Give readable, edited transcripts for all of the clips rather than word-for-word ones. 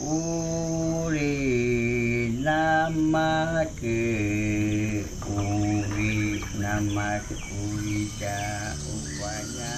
Uri namake, uri namake, uri da upaya.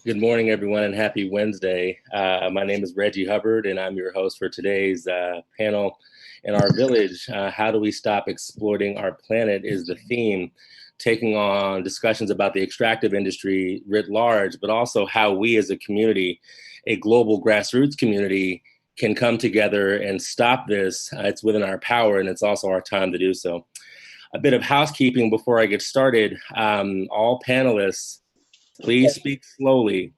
Good morning, everyone, and happy Wednesday. My name is Reggie Hubbard, and I'm your host for today's panel. In our village, how do we stop exploiting our planet is the theme, taking on discussions about the extractive industry writ large, but also how we as a community, a global grassroots community, can come together and stop this. It's within our power, and it's also our time to do so. A bit of housekeeping before I get started. All panelists, please speak slowly.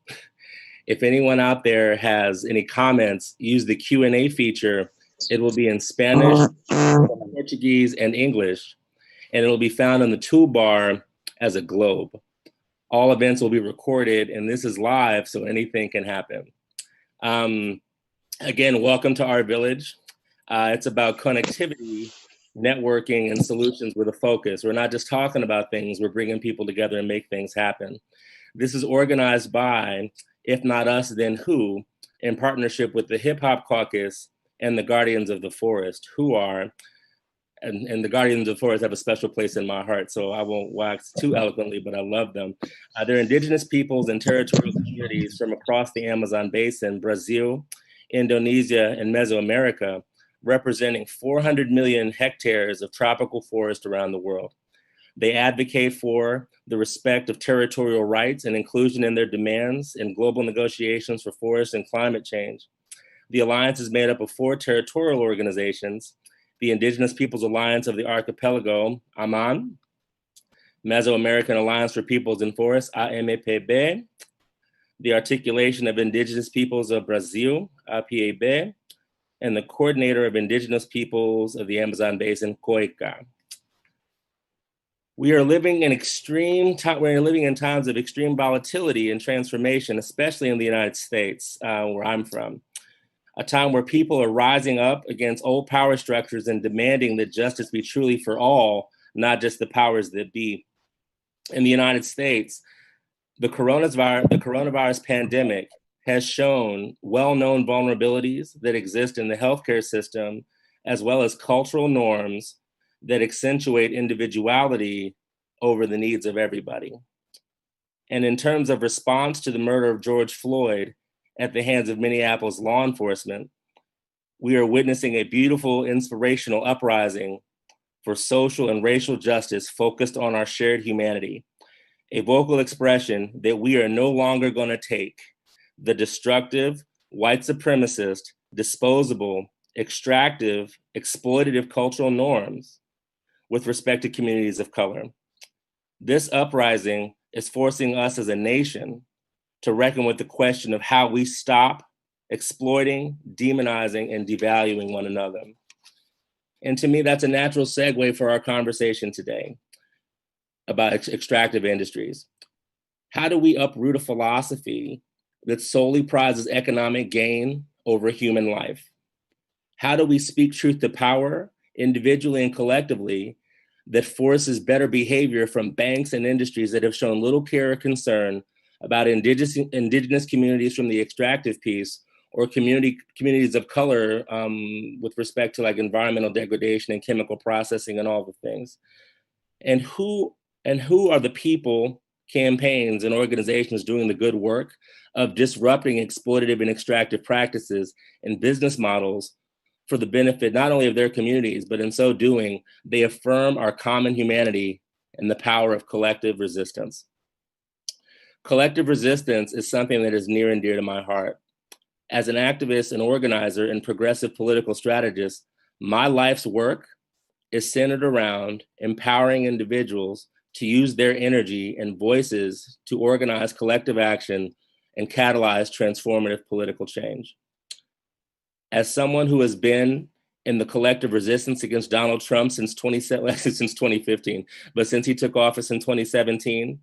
If anyone out there has any comments, use the Q&A feature. It will be in Spanish, Portuguese, and English, and it will be found in the toolbar as a globe. All events will be recorded, and this is live, so anything can happen. Again, welcome to our village. It's about connectivity, networking, and solutions with a focus. We're not just talking about things, we're bringing people together and make things happen. This is organized by, if not us, then who, in partnership with the Hip Hop Caucus and the Guardians of the Forest, who are, and the Guardians of the Forest have a special place in my heart, so I won't wax too eloquently, but I love them. They're indigenous peoples and territorial communities from across the Amazon basin, Brazil, Indonesia, and Mesoamerica, representing 400 million hectares of tropical forest around the world. They advocate for the respect of territorial rights and inclusion in their demands in global negotiations for forest and climate change. The alliance is made up of 4 territorial organizations: the Indigenous Peoples Alliance of the Archipelago, AMAN, Mesoamerican Alliance for Peoples and Forests, AMPB, the Articulation of Indigenous Peoples of Brazil, APAB, and the Coordinator of Indigenous Peoples of the Amazon Basin, COICA. We're living in times of extreme volatility and transformation, especially in the United States, where I'm from. A time where people are rising up against old power structures and demanding that justice be truly for all, not just the powers that be. In the United States, the coronavirus pandemic has shown well-known vulnerabilities that exist in the healthcare system, as well as cultural norms that accentuate individuality over the needs of everybody. And in terms of response to the murder of George Floyd at the hands of Minneapolis law enforcement, we are witnessing a beautiful, inspirational uprising for social and racial justice focused on our shared humanity, a vocal expression that we are no longer going to take the destructive, white supremacist, disposable, extractive, exploitative cultural norms with respect to communities of color. This uprising is forcing us as a nation to reckon with the question of how we stop exploiting, demonizing, and devaluing one another. And to me, that's a natural segue for our conversation today about extractive industries. How do we uproot a philosophy that solely prizes economic gain over human life? How do we speak truth to power, individually and collectively, that forces better behavior from banks and industries that have shown little care or concern about indigenous communities from the extractive piece, or communities of color with respect to like environmental degradation and chemical processing and all the things? And who are the people, campaigns, and organizations doing the good work of disrupting exploitative and extractive practices and business models for the benefit not only of their communities, but in so doing, they affirm our common humanity and the power of collective resistance. Collective resistance is something that is near and dear to my heart. As an activist and organizer and progressive political strategist, my life's work is centered around empowering individuals to use their energy and voices to organize collective action and catalyze transformative political change. As someone who has been in the collective resistance against Donald Trump since 2015, but since he took office in 2017,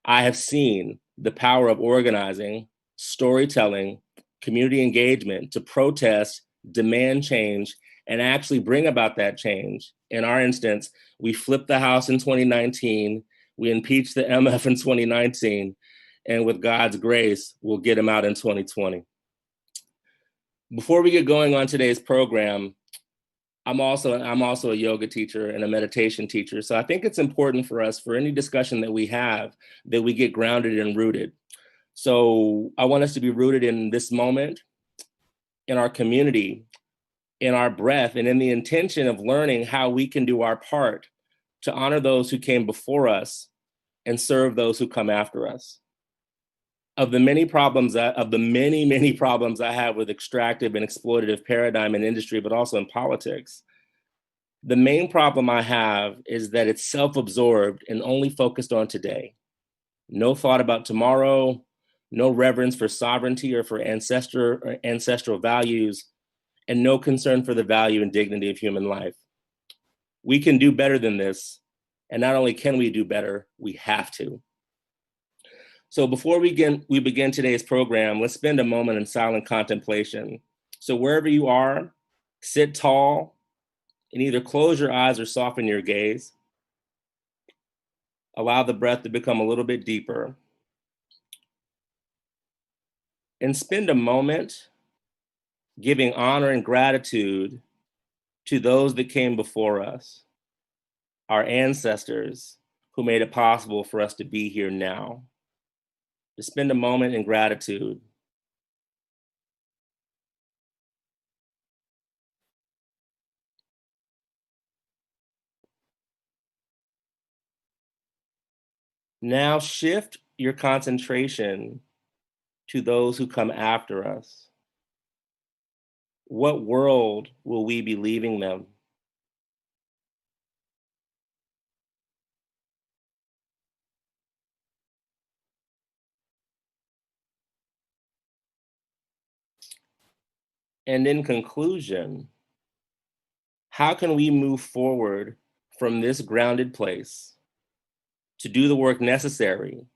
I have seen the power of organizing, storytelling, community engagement to protest, demand change, and actually bring about that change. In our instance, we flipped the House in 2019, we impeached the MF in 2019, and with God's grace, we'll get him out in 2020. Before we get going on today's program, I'm also a yoga teacher and a meditation teacher. So I think it's important for us, for any discussion that we have, that we get grounded and rooted. So I want us to be rooted in this moment, in our community, in our breath, and in the intention of learning how we can do our part to honor those who came before us and serve those who come after us. Of the many problems I have with extractive and exploitative paradigm in industry, but also in politics, the main problem I have is that it's self-absorbed and only focused on today. No thought about tomorrow, no reverence for sovereignty or for ancestral values, and no concern for the value and dignity of human life. We can do better than this, and not only can we do better, we have to. So before we begin today's program, let's spend a moment in silent contemplation. So wherever you are, sit tall and either close your eyes or soften your gaze. Allow the breath to become a little bit deeper. And spend a moment giving honor and gratitude to those that came before us, our ancestors who made it possible for us to be here now. To spend a moment in gratitude. Now shift your concentration to those who come after us. What world will we be leaving them? And in conclusion, how can we move forward from this grounded place to do the work necessary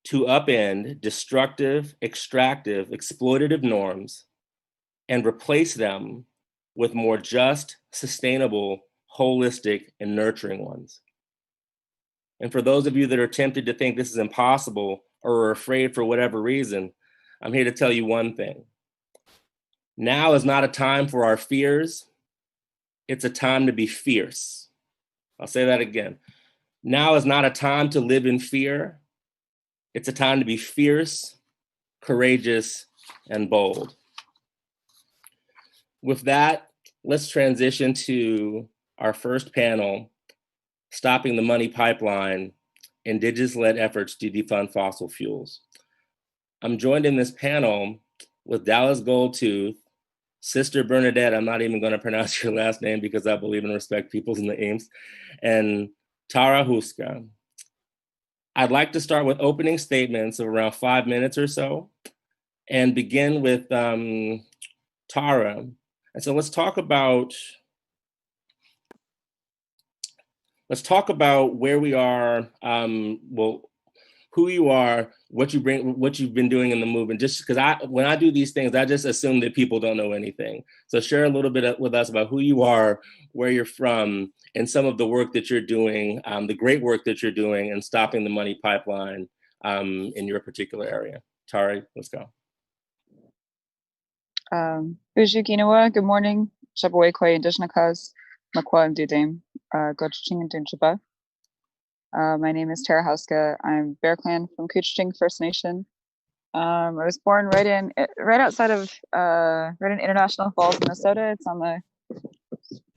to upend destructive, extractive, exploitative norms and replace them with more just, sustainable, holistic, and nurturing ones? And for those of you that are tempted to think this is impossible or are afraid for whatever reason, I'm here to tell you one thing. Now is not a time for our fears. It's a time to be fierce. I'll say that again. Now is not a time to live in fear. It's a time to be fierce, courageous, and bold. With that, let's transition to our first panel, Stopping the Money Pipeline, Indigenous-Led Efforts to Defund Fossil Fuels. I'm joined in this panel with Dallas Goldtooth, Sister Bernadette, I'm not even going to pronounce your last name because I believe and respect people's names, and Tara Huska. I'd like to start with opening statements of around 5 minutes or so and begin with Tara. And so let's talk about where we are, who you are, what you bring, what you've been doing in the movement. Just because when I do these things, I just assume that people don't know anything. So share a little bit with us about who you are, where you're from, and some of the work that you're doing, the great work that you're doing in stopping the money pipeline in your particular area. Tari, let's go. Uju Ginawa, good morning. Shaboy Kwe Indigenous Makwa and Dudame, Goching and Dunchaba. My name is Tara Hauska. I'm Bear Clan from Couchiching First Nation. I was born right outside of right in International Falls, Minnesota. It's on the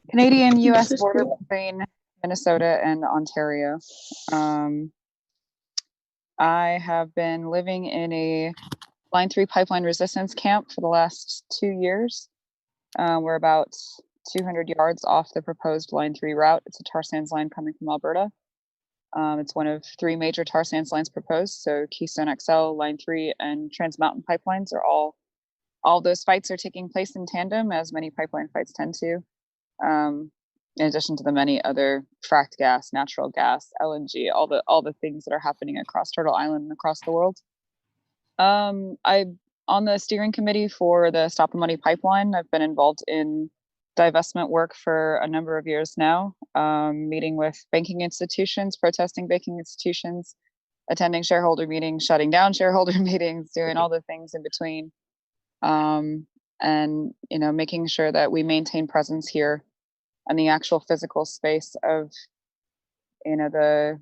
Canadian-U.S. border between Minnesota and Ontario. I have been living in a Line 3 pipeline resistance camp for the last 2 years. We're about 200 yards off the proposed Line 3 route. It's a tar sands line coming from Alberta. It's one of 3 major tar sands lines proposed. So Keystone XL, Line 3, and Trans Mountain pipelines are all those fights are taking place in tandem, as many pipeline fights tend to. In addition to the many other fracked gas, natural gas, LNG, all the things that are happening across Turtle Island and across the world. I'm on the steering committee for the Stop the Money pipeline. I've been involved in divestment work for a number of years now, meeting with banking institutions, protesting banking institutions, attending shareholder meetings, shutting down shareholder meetings, doing all the things in between, and making sure that we maintain presence here in the actual physical space of the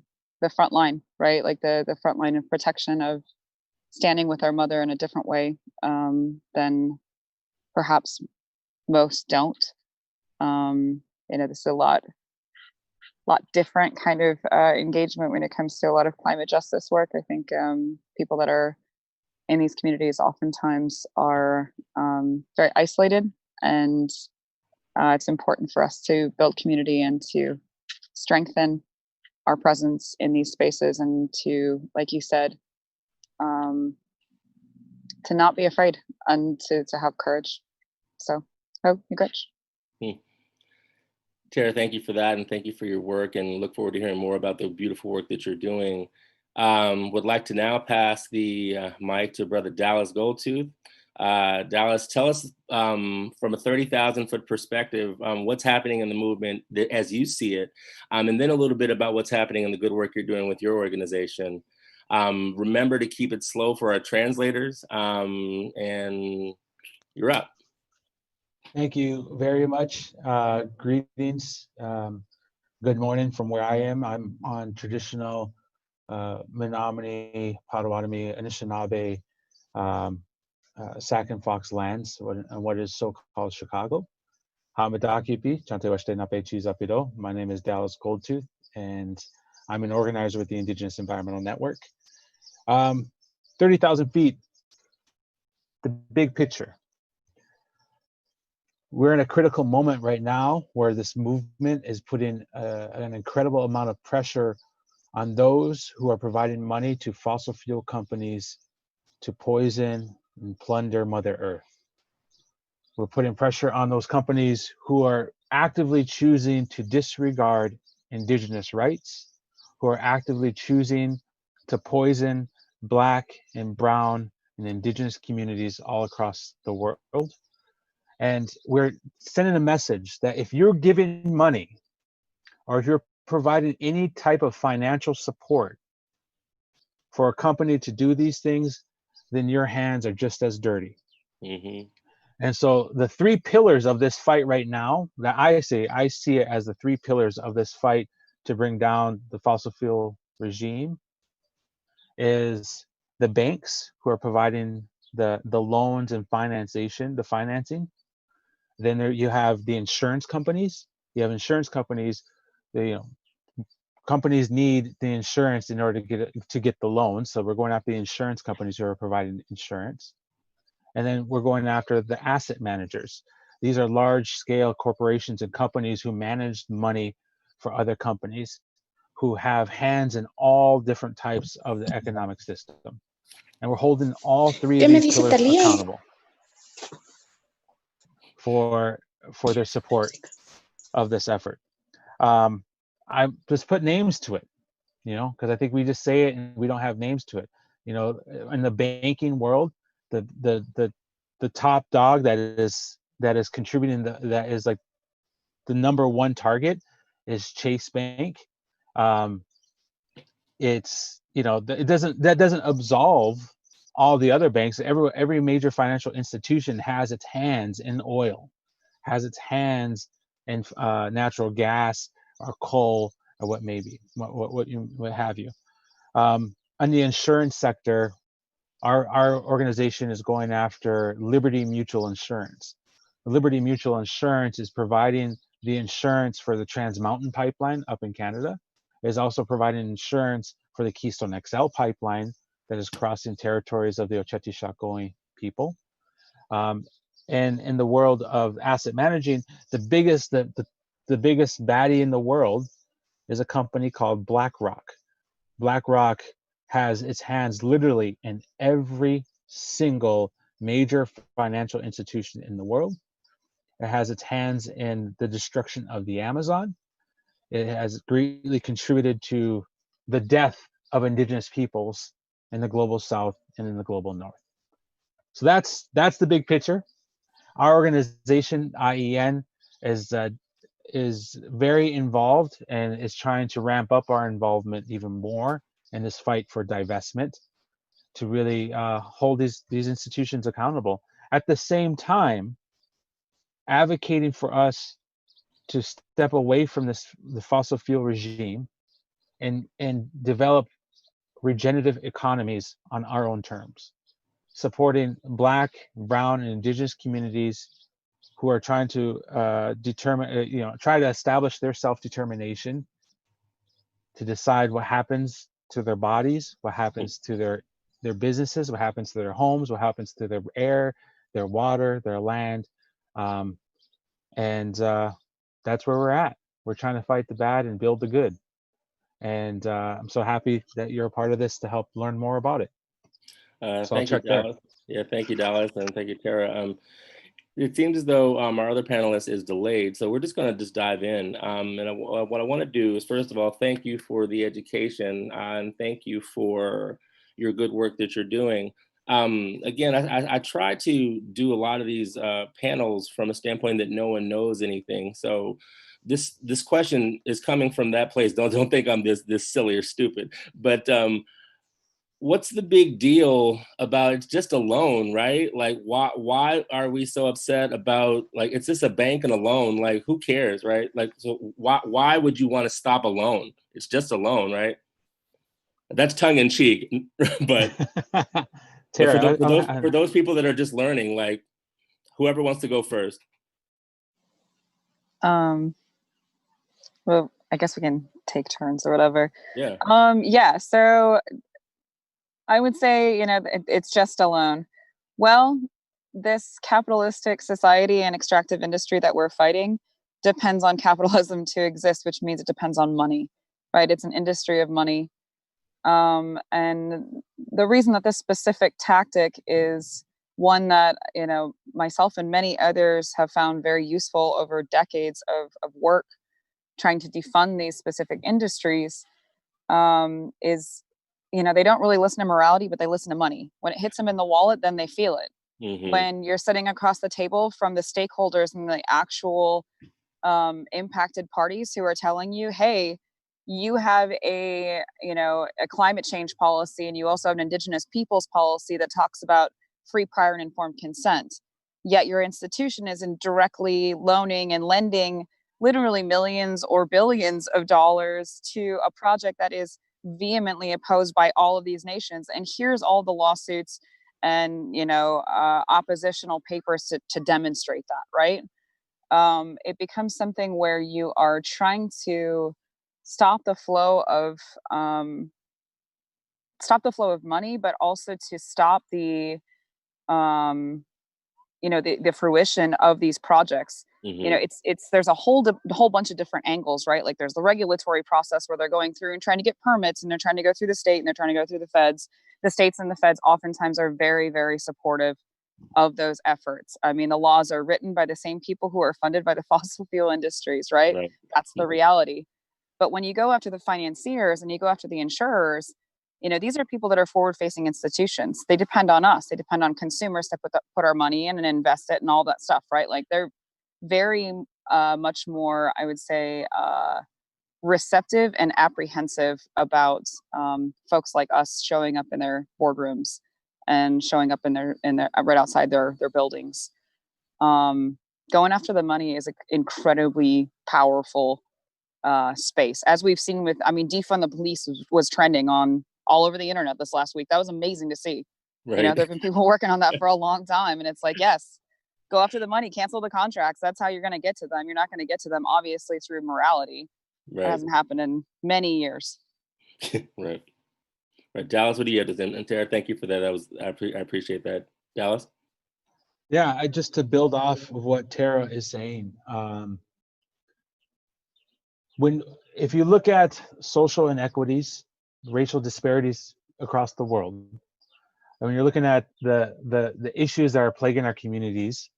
front line, right? Like the front line of protection of standing with our mother in a different way than perhaps most don't. This is a lot different kind of engagement when it comes to a lot of climate justice work. I think people that are in these communities oftentimes are very isolated, and it's important for us to build community and to strengthen our presence in these spaces, and to, like you said, to not be afraid and to have courage. So, you gotcha. Tara, thank you for that, and thank you for your work, and look forward to hearing more about the beautiful work that you're doing. Would like to now pass the mic to Brother Dallas Goldtooth. Dallas, tell us from a 30,000-foot perspective, what's happening in the movement as you see it, and then a little bit about what's happening in the good work you're doing with your organization. Remember to keep it slow for our translators, and you're up. Thank you very much. Greetings. Good morning from where I am. I'm on traditional Menominee, Potawatomi, Anishinaabe, Sac and Fox lands, what is so-called Chicago. My name is Dallas Goldtooth, and I'm an organizer with the Indigenous Environmental Network. 30,000 feet, the big picture. We're in a critical moment right now where this movement is putting an incredible amount of pressure on those who are providing money to fossil fuel companies to poison and plunder Mother Earth. We're putting pressure on those companies who are actively choosing to disregard Indigenous rights, who are actively choosing to poison Black and Brown and Indigenous communities all across the world. And we're sending a message that if you're giving money or if you're providing any type of financial support for a company to do these things, then your hands are just as dirty. Mm-hmm. And so the 3 pillars of this fight right now that I see it as the 3 pillars of this fight to bring down the fossil fuel regime is the banks who are providing the loans and the financing. Then you have the insurance companies. You have insurance companies. Companies need the insurance in order to get the loan. So we're going after the insurance companies who are providing insurance. And then we're going after the asset managers. These are large-scale corporations and companies who manage money for other companies, who have hands in all different types of the economic system. And we're holding all 3 of these pillars accountable for their support of this effort. I just put names to it. you know, because I think we just say it and we don't have names to it. You know, in the banking world, the top dog that is contributing, that is like the number one target is Chase Bank. It's, you know, that doesn't absolve all the other banks. Every major financial institution has its hands in oil, has its hands in natural gas or coal or what have you. On the insurance sector, our organization is going after Liberty Mutual Insurance. Liberty Mutual Insurance is providing the insurance for the Trans Mountain pipeline up in Canada. It is also providing insurance for the Keystone XL pipeline that is crossing territories of the Oceti people. And in the world of asset managing, the biggest baddie in the world is a company called BlackRock. BlackRock has its hands literally in every single major financial institution in the world. It has its hands in the destruction of the Amazon. It has greatly contributed to the death of indigenous peoples in the global south and in the global north. So that's the big picture. Our organization, IEN, is very involved and is trying to ramp up our involvement even more in this fight for divestment, to really hold these institutions accountable. At the same time, advocating for us to step away from the fossil fuel regime and develop regenerative economies on our own terms, supporting Black, Brown, and Indigenous communities who are trying to try to establish their self-determination, to decide what happens to their bodies, what happens to their businesses, what happens to their homes, what happens to their air, their water, their land. And that's where we're at. We're trying to fight the bad and build the good. And I'm so happy that you're a part of this to help learn more about it. So Thank you, Dallas. Yeah, thank you, Dallas, and thank you, Tara. It seems as though our other panelist is delayed, so we're just going to dive in. What I want to do is, first of all, thank you for the education and thank you for your good work that you're doing. Again, I try to do a lot of these panels from a standpoint that no one knows anything. So this question is coming from that place. Don't think I'm this silly or stupid, but what's the big deal about it's just a loan, right? Like, why are we so upset about, like, it's just a bank and a loan? Like, who cares, right? Like, so why would you want to stop a loan? It's just a loan, right? That's tongue in cheek, but, Tara, for those people that are just learning, like, whoever wants to go first. Well, I guess we can take turns or whatever. Yeah. Yeah. So I would say, it's just a loan. Well, this capitalistic society and extractive industry that we're fighting depends on capitalism to exist, which means it depends on money, right? It's an industry of money. And the reason that this specific tactic is one that, myself and many others have found very useful over decades of work trying to defund these specific industries, is, they don't really listen to morality, but they listen to money. When it hits them in the wallet, then they feel it. Mm-hmm. When you're sitting across the table from the stakeholders and the actual impacted parties who are telling you, hey, you have a climate change policy, and you also have an Indigenous peoples policy that talks about free, prior, and informed consent. Yet your institution isn't directly loaning and lending literally millions or billions of dollars to a project that is vehemently opposed by all of these nations. And here's all the lawsuits and oppositional papers to demonstrate that, right? It becomes something where you are trying to stop the flow of money, but also to stop the fruition of these projects. Mm-hmm. There's a whole bunch of different angles, right? Like there's the regulatory process where they're going through and trying to get permits, and they're trying to go through the state, and they're trying to go through the feds. The states and the feds oftentimes are very, very supportive of those efforts. I mean, the laws are written by the same people who are funded by the fossil fuel industries, right? Right. That's the reality. But when you go after the financiers and you go after the insurers, these are people that are forward-facing institutions. They depend on us. They depend on consumers to put our money in and invest it and all that stuff, right? Like they're very much more, I would say, receptive and apprehensive about folks like us showing up in their boardrooms and showing up in their right outside their buildings. Going after the money is an incredibly powerful space, as we've seen with, defund the police was trending on all over the internet this last week. That was amazing to see. Right. There have been people working on that for a long time, and it's like, yes, go after the money, cancel the contracts. That's how you're going to get to them. You're not going to get to them, obviously, through morality. Right. That hasn't happened in many years. Right. Dallas, what do you have to say? And Tara, thank you for that. I appreciate that. Dallas? Yeah, just to build off of what Tara is saying, if you look at social inequities, racial disparities across the world, when you're looking at the issues that are plaguing our communities,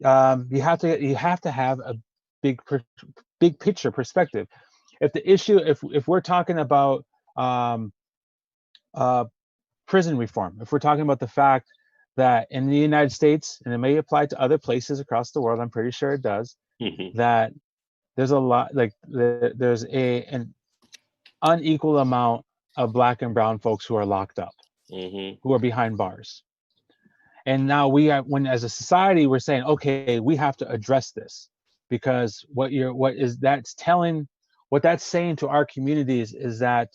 you have to have a big picture perspective. If we're talking about prison reform, if we're talking about the fact that in the United States, and it may apply to other places across the world, I'm pretty sure it does, that there's a lot, like there's an unequal amount of Black and brown folks who are locked up, who are behind bars. And now when as a society, we're saying, okay, we have to address this, because what that's saying to our communities is that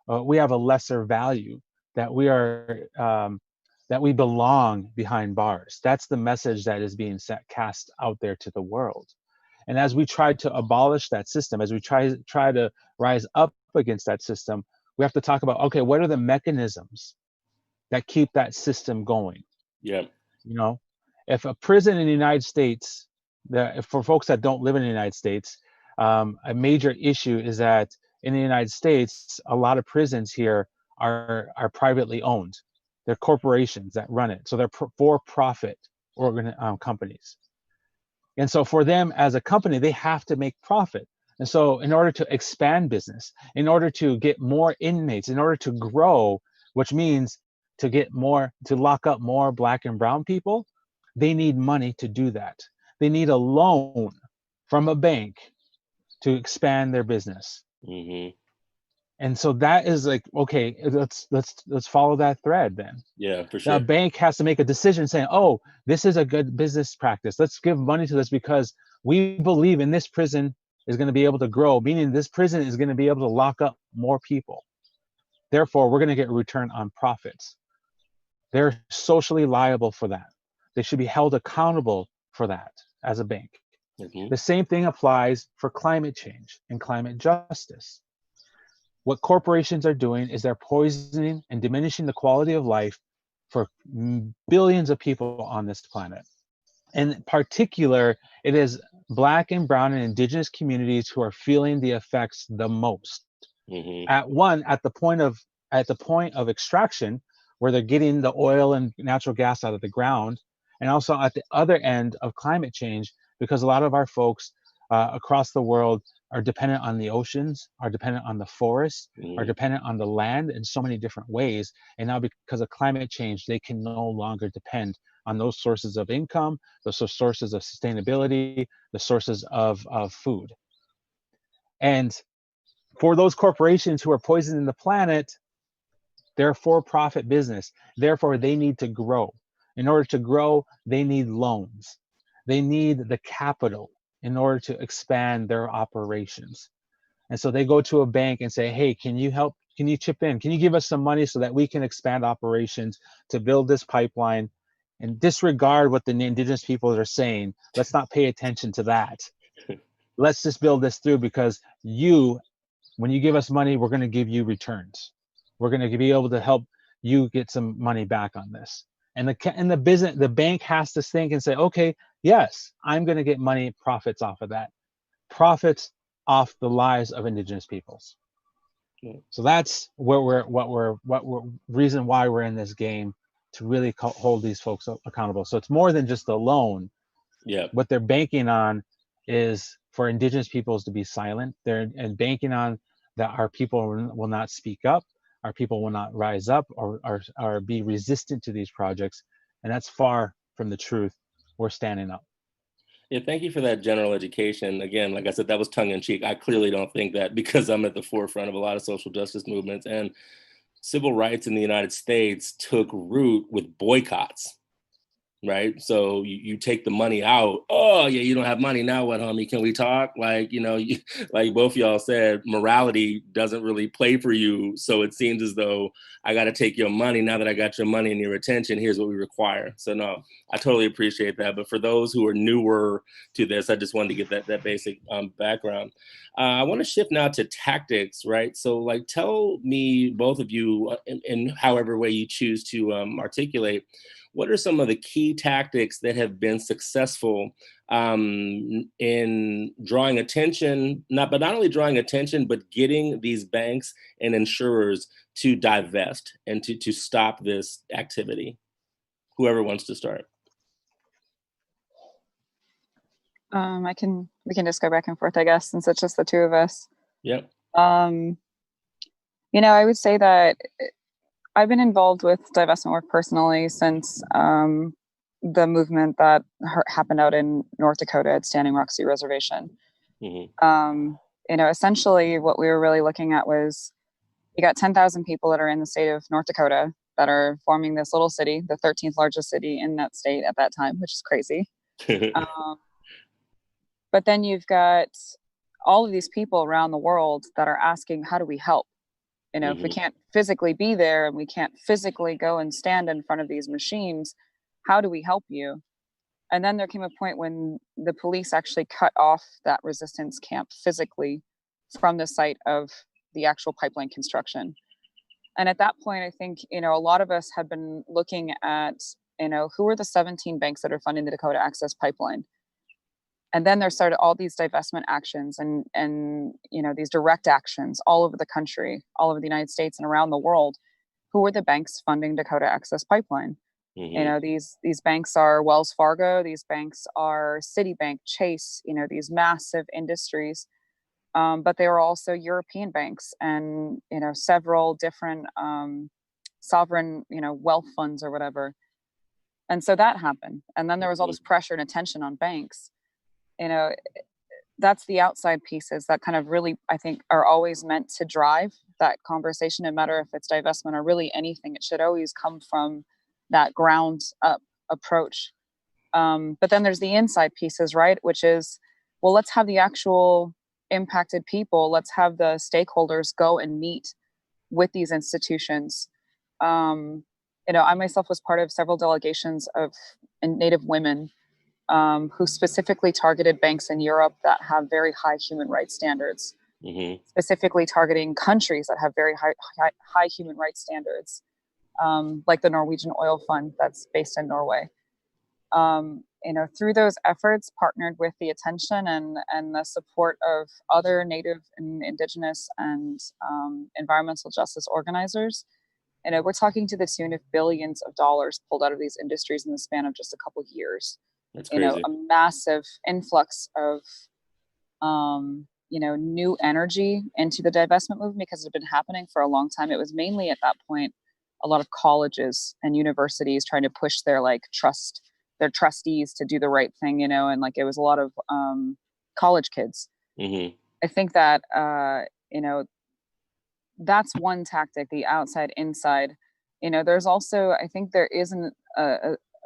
we have a lesser value, that we belong behind bars. That's the message that is being cast out there to the world. And as we try to abolish that system, as we try to rise up against that system, we have to talk about, okay, what are the mechanisms that keep that system going? Yeah. If a prison in the United States, for folks that don't live in the United States, a major issue is that in the United States, a lot of prisons here are privately owned. They're corporations that run it. So they're for-profit companies. And so for them as a company, they have to make profit. And so in order to expand business, in order to get more inmates, in order to grow, which means to lock up more Black and brown people, they need money to do that. They need a loan from a bank to expand their business. And so that is like, okay, let's follow that thread then. Yeah, for sure. Now, a bank has to make a decision saying, oh, this is a good business practice. Let's give money to this because we believe in this prison is going to be able to grow, meaning this prison is going to be able to lock up more people. Therefore, we're going to get a return on profits. They're socially liable for that. They should be held accountable for that as a bank. The same thing applies for climate change and climate justice. What corporations are doing is they're poisoning and diminishing the quality of life for billions of people on this planet. In particular, it is Black and brown and indigenous communities who are feeling the effects the most. At the point of extraction, where they're getting the oil and natural gas out of the ground, and also at the other end of climate change, because a lot of our folks across the world are dependent on the oceans, are dependent on the forests, are dependent on the land in so many different ways. And now because of climate change, they can no longer depend on those sources of income, those sources of sustainability, the sources of food. And for those corporations who are poisoning the planet, they're a for-profit business. Therefore, they need to grow. In order to grow, they need loans. They need the capital in order to expand their operations. And so they go to a bank and say, hey, can you help? Can you chip in? Can you give us some money so that we can expand operations to build this pipeline? And disregard what the indigenous people are saying. Let's not pay attention to that. Let's just build this through, because when you give us money, we're going to give you returns. We're going to be able to help you get some money back on this. And the bank has to think and say, okay, yes, I'm going to get profits off of that. Profits off the lives of indigenous peoples. So that's reason why we're in this game, to really hold these folks accountable. So it's more than just a loan. Yeah. What they're banking on is for indigenous peoples to be silent. They're and banking on that our people will not speak up, our people will not rise up or be resistant to these projects. And that's far from the truth. We're standing up. Yeah, thank you for that general education. Again, like I said, that was tongue in cheek. I clearly don't think that because I'm at the forefront of a lot of social justice movements, and civil rights in the United States took root with boycotts. Right. So you take the money out. Oh, yeah, you don't have money. Now what, homie? Can we talk? Like, like both y'all said, morality doesn't really play for you. So it seems as though I got to take your money. Now that I got your money and your attention, here's what we require. So no, I totally appreciate that. But for those who are newer to this, I just wanted to get that basic background. I want to shift now to tactics, right? So like, tell me, both of you, in however way you choose to articulate, what are some of the key tactics that have been successful in drawing attention, not only drawing attention, but getting these banks and insurers to divest and to stop this activity? Whoever wants to start. We can just go back and forth, I guess, since it's just the two of us. Yep. I would say that I've been involved with divestment work personally since the movement that happened out in North Dakota at Standing Rock Sioux Reservation. Mm-hmm. Essentially what we were really looking at was you got 10,000 people that are in the state of North Dakota that are forming this little city, the 13th largest city in that state at that time, which is crazy. But then you've got all of these people around the world that are asking, how do we help? If we can't physically be there and we can't physically go and stand in front of these machines, how do we help you? And then there came a point when the police actually cut off that resistance camp physically from the site of the actual pipeline construction. And at that point, I think, a lot of us had been looking at, who are the 17 banks that are funding the Dakota Access Pipeline? And then there started all these divestment actions and these direct actions all over the country, all over the United States and around the world. Who were the banks funding Dakota Access Pipeline? Mm-hmm. These banks are Wells Fargo. These banks are Citibank, Chase. These massive industries, but they were also European banks and several different sovereign wealth funds or whatever. And so that happened. And then there was all this pressure and attention on banks. That's the outside pieces that kind of really, I think, are always meant to drive that conversation, no matter if it's divestment or really anything. It should always come from that ground up approach. But then there's the inside pieces, right? Which is, well, let's have the actual impacted people. Let's have the stakeholders go and meet with these institutions. I myself was part of several delegations of Native women who specifically targeted banks in Europe that have very high human rights standards, specifically targeting countries that have very high human rights standards, like the Norwegian Oil Fund that's based in Norway. Through those efforts, partnered with the attention and the support of other Native and Indigenous and environmental justice organizers, we're talking to the tune of billions of dollars pulled out of these industries in the span of just a couple of years. That's crazy. A massive influx of, new energy into the divestment movement because it had been happening for a long time. It was mainly at that point, a lot of colleges and universities trying to push their their trustees to do the right thing, and it was a lot of college kids. Mm-hmm. I think that, that's one tactic, the outside, inside. There's also, I think there is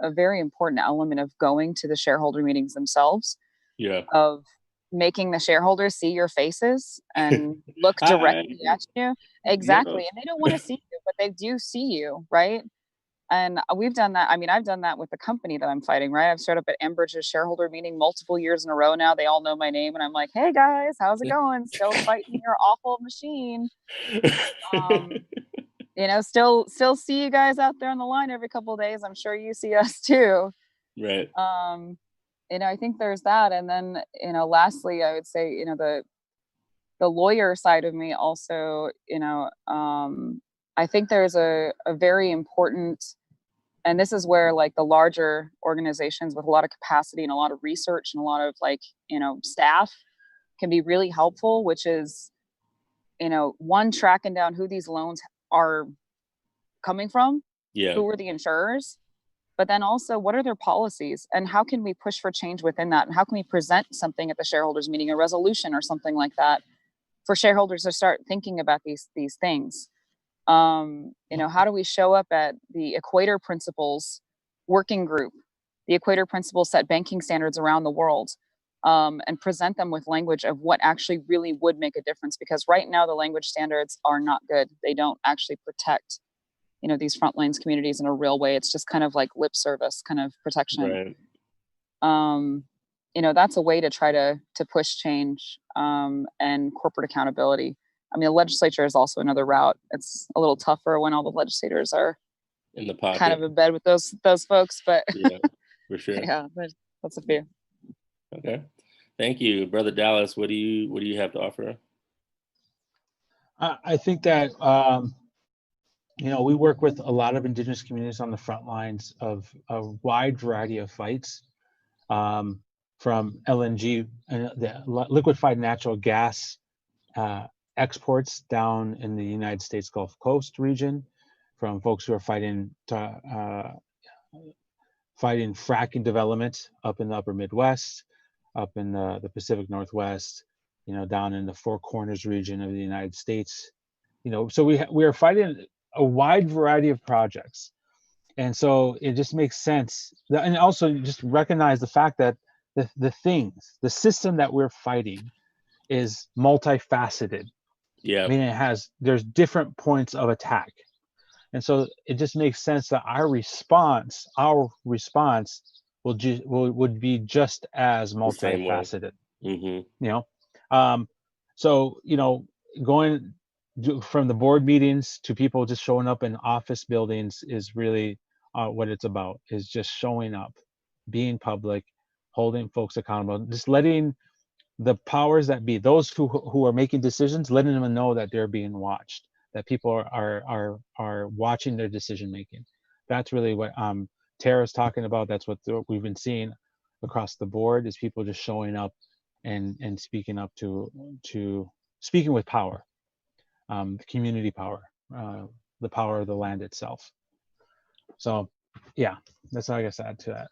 a very important element of going to the shareholder meetings themselves. Yeah. Of making the shareholders see your faces and look directly at you. Exactly. And they don't want to see you, but they do see you, right? And we've done that. I mean, I've done that with the company that I'm fighting, right? I've showed up at Enbridge's shareholder meeting multiple years in a row now. They all know my name. And I'm like, hey, guys, how's it going? Still fighting your awful machine. Still see you guys out there on the line every couple of days. I'm sure you see us too. Right. I think there's that. And then, lastly, I would say, the lawyer side of me also, I think there's a very important, and this is where the larger organizations with a lot of capacity and a lot of research and a lot of staff can be really helpful, which is, one, tracking down who these loans are coming from, who are the insurers, but then also what are their policies and how can we push for change within that? And how can we present something at the shareholders meeting, a resolution or something like that, for shareholders to start thinking about these things? How do we show up at the Equator Principles working group? The Equator Principles set banking standards around the world, and present them with language of what actually really would make a difference. Because right now the language standards are not good. They don't actually protect, these front lines communities in a real way. It's just kind of like lip service kind of protection. Right. That's a way to try to push change, and corporate accountability. I mean, the legislature is also another route. It's a little tougher when all the legislators are in the pocket, kind of in bed with those folks, but yeah, for sure. Yeah, that's a few. Okay, thank you, Brother Dallas. What do you have to offer? I think that we work with a lot of indigenous communities on the front lines of a wide variety of fights, from LNG and the liquefied natural gas exports down in the United States Gulf Coast region, from folks who are fighting fracking development up in the upper Midwest, up in the Pacific Northwest, down in the Four Corners region of the United States. So we are fighting a wide variety of projects. And so it just makes sense. And also just recognize the fact that the system that we're fighting is multifaceted. Yeah. I mean, there's different points of attack. And so it just makes sense that our response would be just as multifaceted. Mm-hmm. So, going from the board meetings to people just showing up in office buildings is really what it's about, is just showing up, being public, holding folks accountable, just letting the powers that be, those who are making decisions, letting them know that they're being watched, that people are watching their decision making. That's really what Tara's talking about. That's what we've been seeing across the board, is people just showing up and speaking up to speaking with power, community power, the power of the land itself. So yeah, that's all I guess to add to that.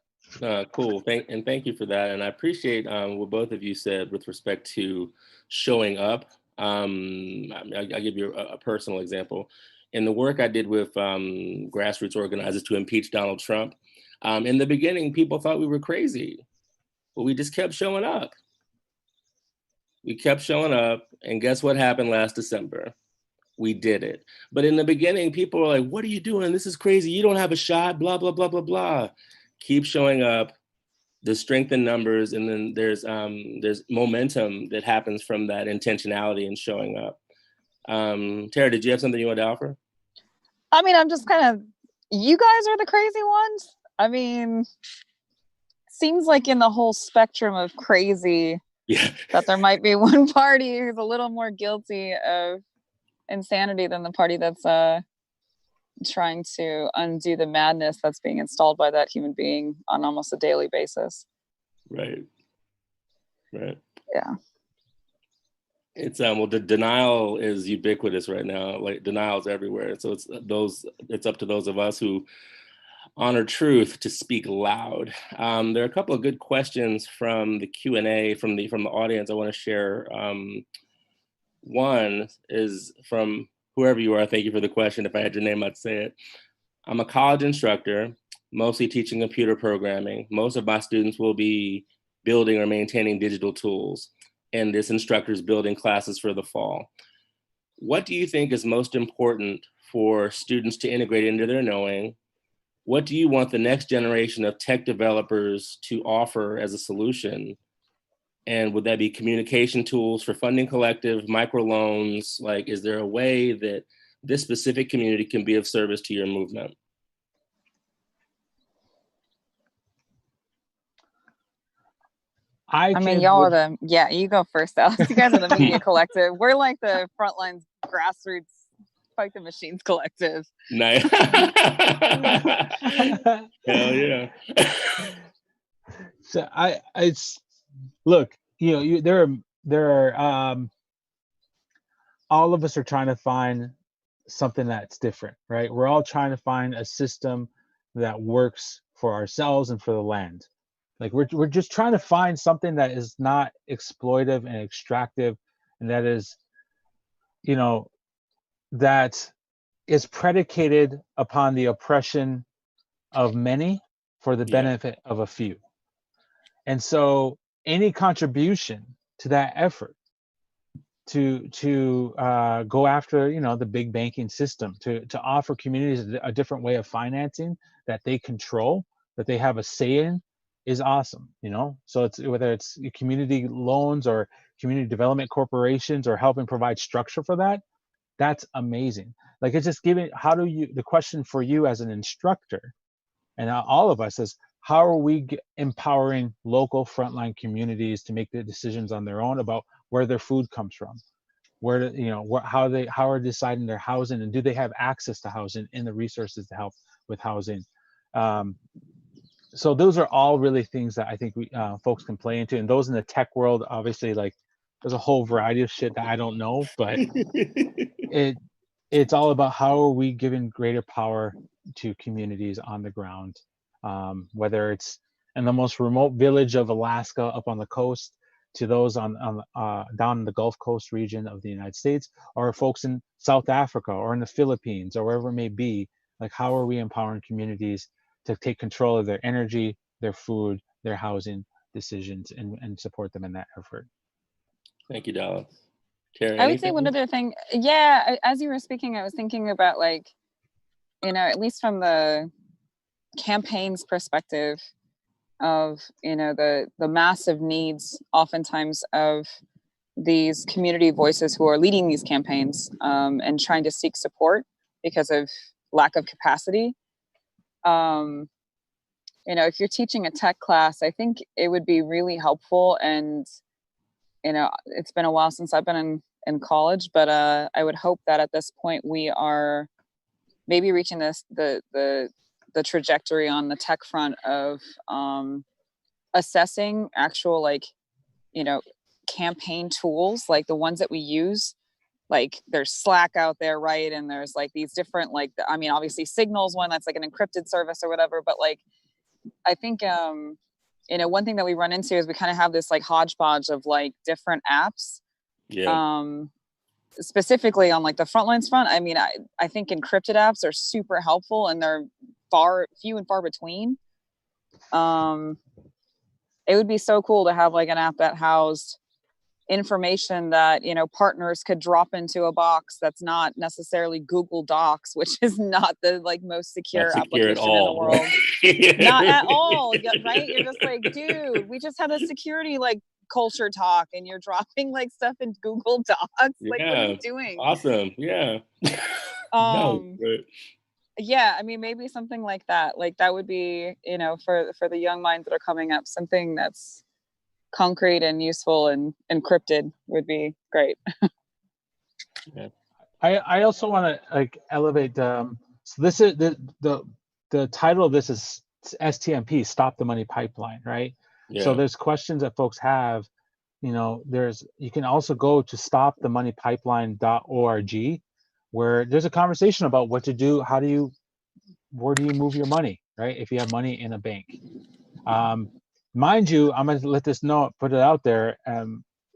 Cool. Thank you for that. And I appreciate what both of you said with respect to showing up. I'll give you a personal example. In the work I did with grassroots organizers to impeach Donald Trump, in the beginning, people thought we were crazy, but we just kept showing up. We kept showing up, and guess what happened last December? We did it. But in the beginning, people were like, what are you doing? This is crazy. You don't have a shot, blah, blah, blah, blah, blah. Keep showing up. There's strength in numbers, and then there's momentum that happens from that intentionality and showing up. Tara, did you have something you wanted to offer? I mean, I'm just kind of, you guys are the crazy ones. I mean, seems like in the whole spectrum of crazy, that there might be one party who's a little more guilty of insanity than the party that's trying to undo the madness that's being installed by that human being on almost a daily basis. Right. Yeah. It's the denial is ubiquitous right now. Like, denial is everywhere. So it's up to those of us who honor truth to speak loud. There are a couple of good questions from the Q&A from the audience I want to share. One is from whoever you are. Thank you for the question. If I had your name, I'd say it. I'm a college instructor, mostly teaching computer programming. Most of my students will be building or maintaining digital tools, and this instructor is building classes for the fall. What do you think is most important for students to integrate into their knowing? What do you want the next generation of tech developers to offer as a solution? And would that be communication tools for funding collective, microloans? Like, is there a way that this specific community can be of service to your movement? I mean, y'all are you go first, Alex. You guys are the media collective. We're like the frontlines grassroots fight the machines collective. Nice. Hell yeah. So look, there there are all of us are trying to find something that's different, right? We're all trying to find a system that works for ourselves and for the land. Like we're just trying to find something that is not exploitive and extractive, and that is, you know, that is predicated upon the oppression of many for the Yeah. benefit of a few. And so any contribution to that effort to go after, you know, the big banking system, to offer communities a different way of financing that they control, that they have a say in, is awesome, you know. So it's whether it's community loans or community development corporations or helping provide structure for that, that's amazing. Like it's just giving, how do you, the question for you as an instructor and all of us is, how are we empowering local frontline communities to make the decisions on their own about where their food comes from, where, you know, how are deciding their housing, and do they have access to housing and the resources to help with housing. So those are all really things that I think we folks can play into, and those in the tech world, obviously, like there's a whole variety of shit that I don't know, but it's all about how are we giving greater power to communities on the ground, whether it's in the most remote village of Alaska up on the coast, to those on down in the Gulf Coast region of the United States, or folks in South Africa or in the Philippines or wherever it may be. Like, how are we empowering communities to take control of their energy, their food, their housing decisions, and support them in that effort? Thank you, Dallas. Karen, I would say anything? one other thing. Yeah, as you were speaking, I was thinking about, like, you know, at least from the campaign's perspective of, you know, the massive needs oftentimes of these community voices who are leading these campaigns, and trying to seek support because of lack of capacity. You know, if you're teaching a tech class, I think it would be really helpful. And, you know, it's been a while since I've been in college, but I would hope that at this point we are maybe reaching the trajectory on the tech front of assessing actual, like, you know, campaign tools, like the ones that we use. Like, there's Slack out there, right? And there's like these different, like, I mean, obviously Signal's one that's like an encrypted service or whatever, but like, I think, you know, one thing that we run into is we kind of have this like hodgepodge of like different apps. Yeah. Specifically on like the frontlines front. I mean, I think encrypted apps are super helpful, and they're few and far between. It would be so cool to have like an app that housed information that, you know, partners could drop into a box that's not necessarily Google Docs, which is not the like most secure application in the world. Not at all, right? You're just like, dude, we just had a security like culture talk, and you're dropping like stuff in Google Docs. Like, what are you doing? Awesome. Yeah. Yeah, I mean, maybe something like that. Like, that would be, you know, for the young minds that are coming up, something that's concrete and useful and encrypted would be great. Yeah. I also want to like elevate. So this is the title of this is STMP, Stop the Money Pipeline, right? Yeah. So there's questions that folks have. You know, you can also go to stopthemoneypipeline.org, where there's a conversation about what to do. Where do you move your money, right? If you have money in a bank. Mind you, I'm going to put it out there.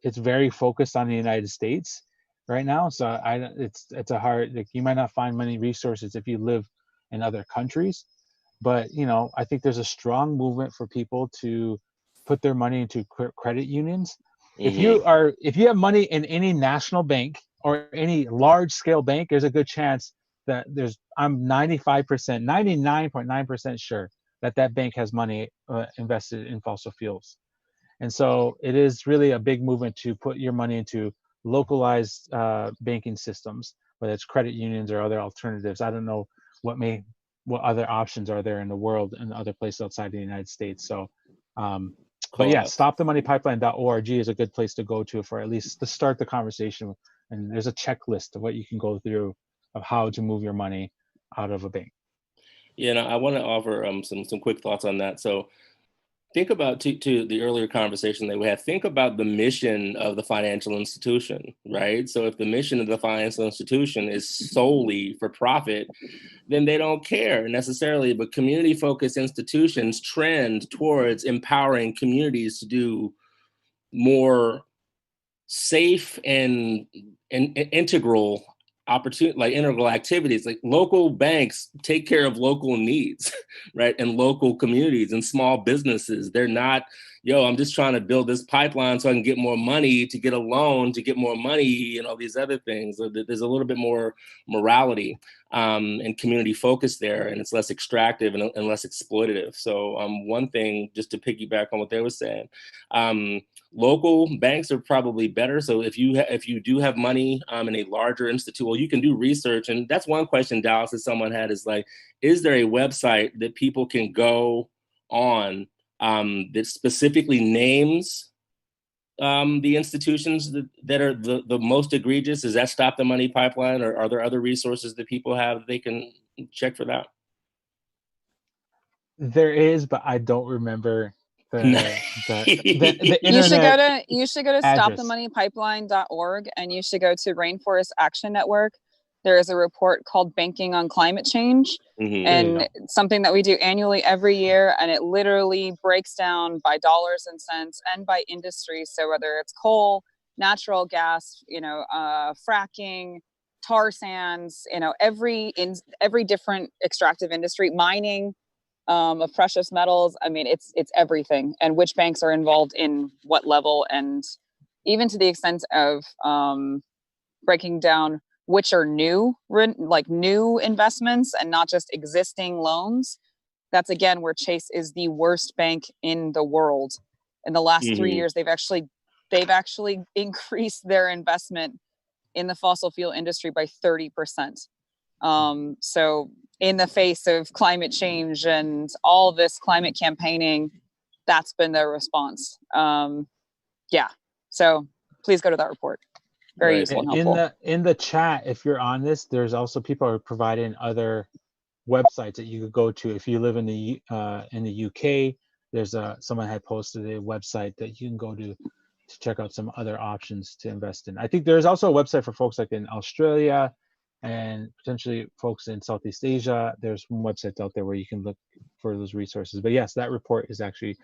It's very focused on the United States right now. So it's a hard, like, you might not find many resources if you live in other countries, but, you know, I think there's a strong movement for people to put their money into credit unions. Mm-hmm. If you have money in any national bank or any large scale bank, there's a good chance that I'm 99.9% sure that bank has money invested in fossil fuels. And so it is really a big movement to put your money into localized banking systems, whether it's credit unions or other alternatives. I don't know what other options are there in the world and other places outside the United States. So, but yeah, stopthemoneypipeline.org is a good place to go to for at least to start the conversation. And there's a checklist of what you can go through of how to move your money out of a bank. Yeah, and I want to offer some quick thoughts on that. So think about to the earlier conversation that we had, think about the mission of the financial institution, right? So if the mission of the financial institution is solely for profit, then they don't care necessarily, but community-focused institutions trend towards empowering communities to do more safe and integral opportunity, like integral activities. Like local banks take care of local needs, right? And local communities and small businesses. They're not, I'm just trying to build this pipeline so I can get more money to get a loan to get more money and all these other things. So there's a little bit more morality and community focus there, and it's less extractive and less exploitative. So one thing, just to piggyback on what they were saying, local banks are probably better. So if you do have money in a larger institute, well, you can do research. And that's one question, Dallas, that someone had, is like, is there a website that people can go on that specifically names the institutions that are the most egregious? Does that Stop the Money Pipeline, or are there other resources that people have that they can check for that? There is, but I don't remember the internet. You should go to stopthemoneypipeline.org, and you should go to Rainforest Action Network. There is a report called Banking on Climate Change, and something that we do annually every year, and it literally breaks down by dollars and cents and by industry. So whether it's coal, natural gas, fracking, tar sands, every different extractive industry, mining of precious metals. I mean, it's everything, and which banks are involved in what level, and even to the extent of breaking down which are new investments and not just existing loans. That's again where Chase is the worst bank in the world. In the last 3 years, they've actually increased their investment in the fossil fuel industry by 30%. So in the face of climate change and all this climate campaigning, that's been their response. So please go to that report. Very useful and helpful. In the chat, if you're on this, there's also people are providing other websites that you could go to. If you live in the UK, there's someone had posted a website that you can go to check out some other options to invest in. I think there's also a website for folks like in Australia and potentially folks in Southeast Asia. There's some websites out there where you can look for those resources. But yes, that report is actually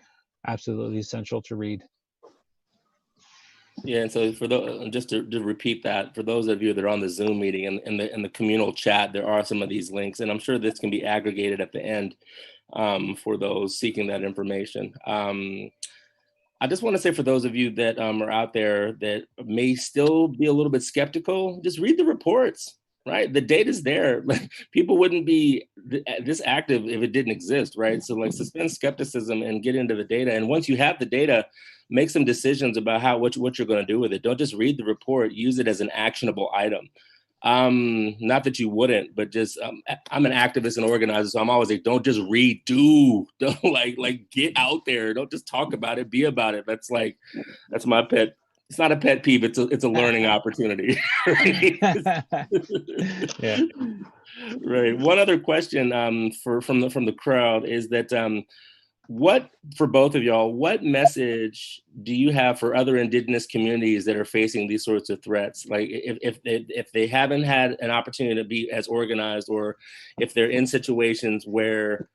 absolutely essential to read. Yeah, and so just to repeat that, for those of you that are on the Zoom meeting and in the communal chat, there are some of these links, and I'm sure this can be aggregated at the end for those seeking that information. I just want to say, for those of you that are out there that may still be a little bit skeptical, just read the reports. Right, the data's there. People wouldn't be this active if it didn't exist, right? So suspend skepticism and get into the data. And once you have the data, make some decisions about what you're going to do with it. Don't just read the report. Use it as an actionable item. Not that you wouldn't, but just I'm an activist and organizer, so I'm always like, don't just read, do. Don't like get out there. Don't just talk about it. Be about it. That's my pet. It's not a pet peeve. It's a learning opportunity. Yeah. Right. One other question from the crowd is that what, for both of y'all, what message do you have for other indigenous communities that are facing these sorts of threats? Like if they haven't had an opportunity to be as organized, or if they're in situations where,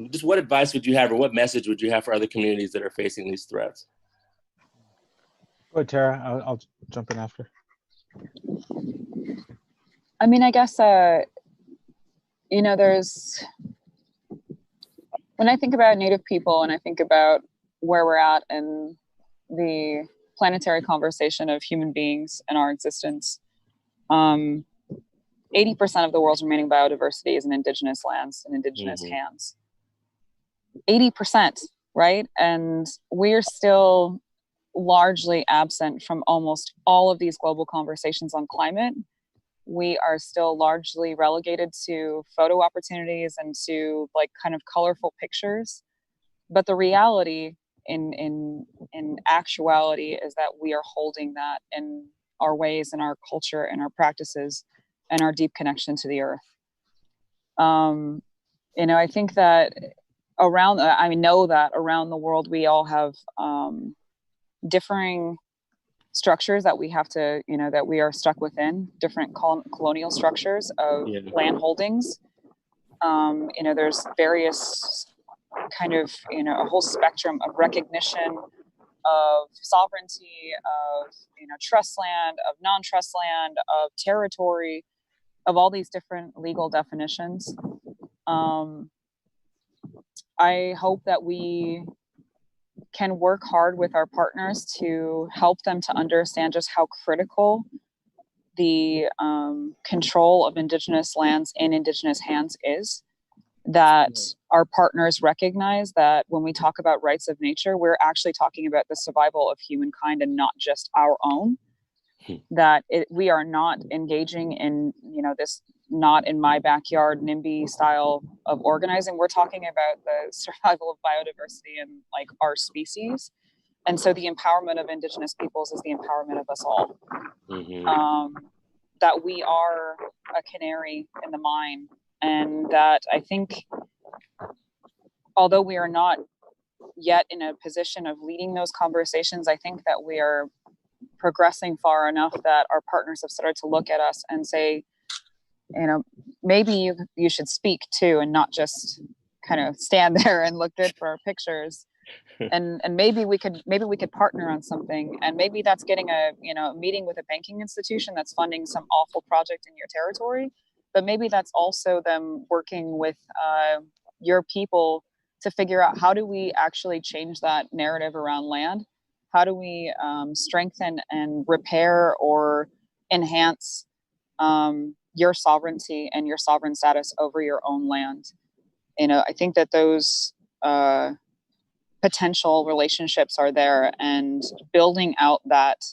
just what advice would you have, or what message would you have for other communities that are facing these threats? Go ahead, Tara. I'll jump in after. I mean, I guess, there's, when I think about Native people and I think about where we're at in the planetary conversation of human beings and our existence, 80% of the world's remaining biodiversity is in indigenous lands and indigenous hands. 80%, right? And we're still largely absent from almost all of these global conversations on climate. We are still largely relegated to photo opportunities and to kind of colorful pictures. But the reality in actuality is that we are holding that in our ways, in our culture, and our practices, and our deep connection to the earth. I think that I know that around the world we all have differing structures that we have to, that we are stuck within, different colonial structures of land holdings. There's various kind of, a whole spectrum of recognition of sovereignty, of, trust land, of non-trust land, of territory, of all these different legal definitions. I hope that we can work hard with our partners to help them to understand just how critical the control of Indigenous lands in Indigenous hands is. That our partners recognize that when we talk about rights of nature, we're actually talking about the survival of humankind and not just our own. That we are not engaging in, this not in my backyard NIMBY style of organizing. We're talking about the survival of biodiversity and like our species. And so the empowerment of Indigenous peoples is the empowerment of us all. That we are a canary in the mine. And that I think, although we are not yet in a position of leading those conversations, I think that we are progressing far enough that our partners have started to look at us and say, maybe you should speak too, and not just kind of stand there and look good for our pictures. And maybe we could partner on something, and maybe that's getting a meeting with a banking institution that's funding some awful project in your territory, but maybe that's also them working with your people to figure out, how do we actually change that narrative around land? How do we strengthen and repair or enhance your sovereignty and your sovereign status over your own land? I think that those potential relationships are there, and building out that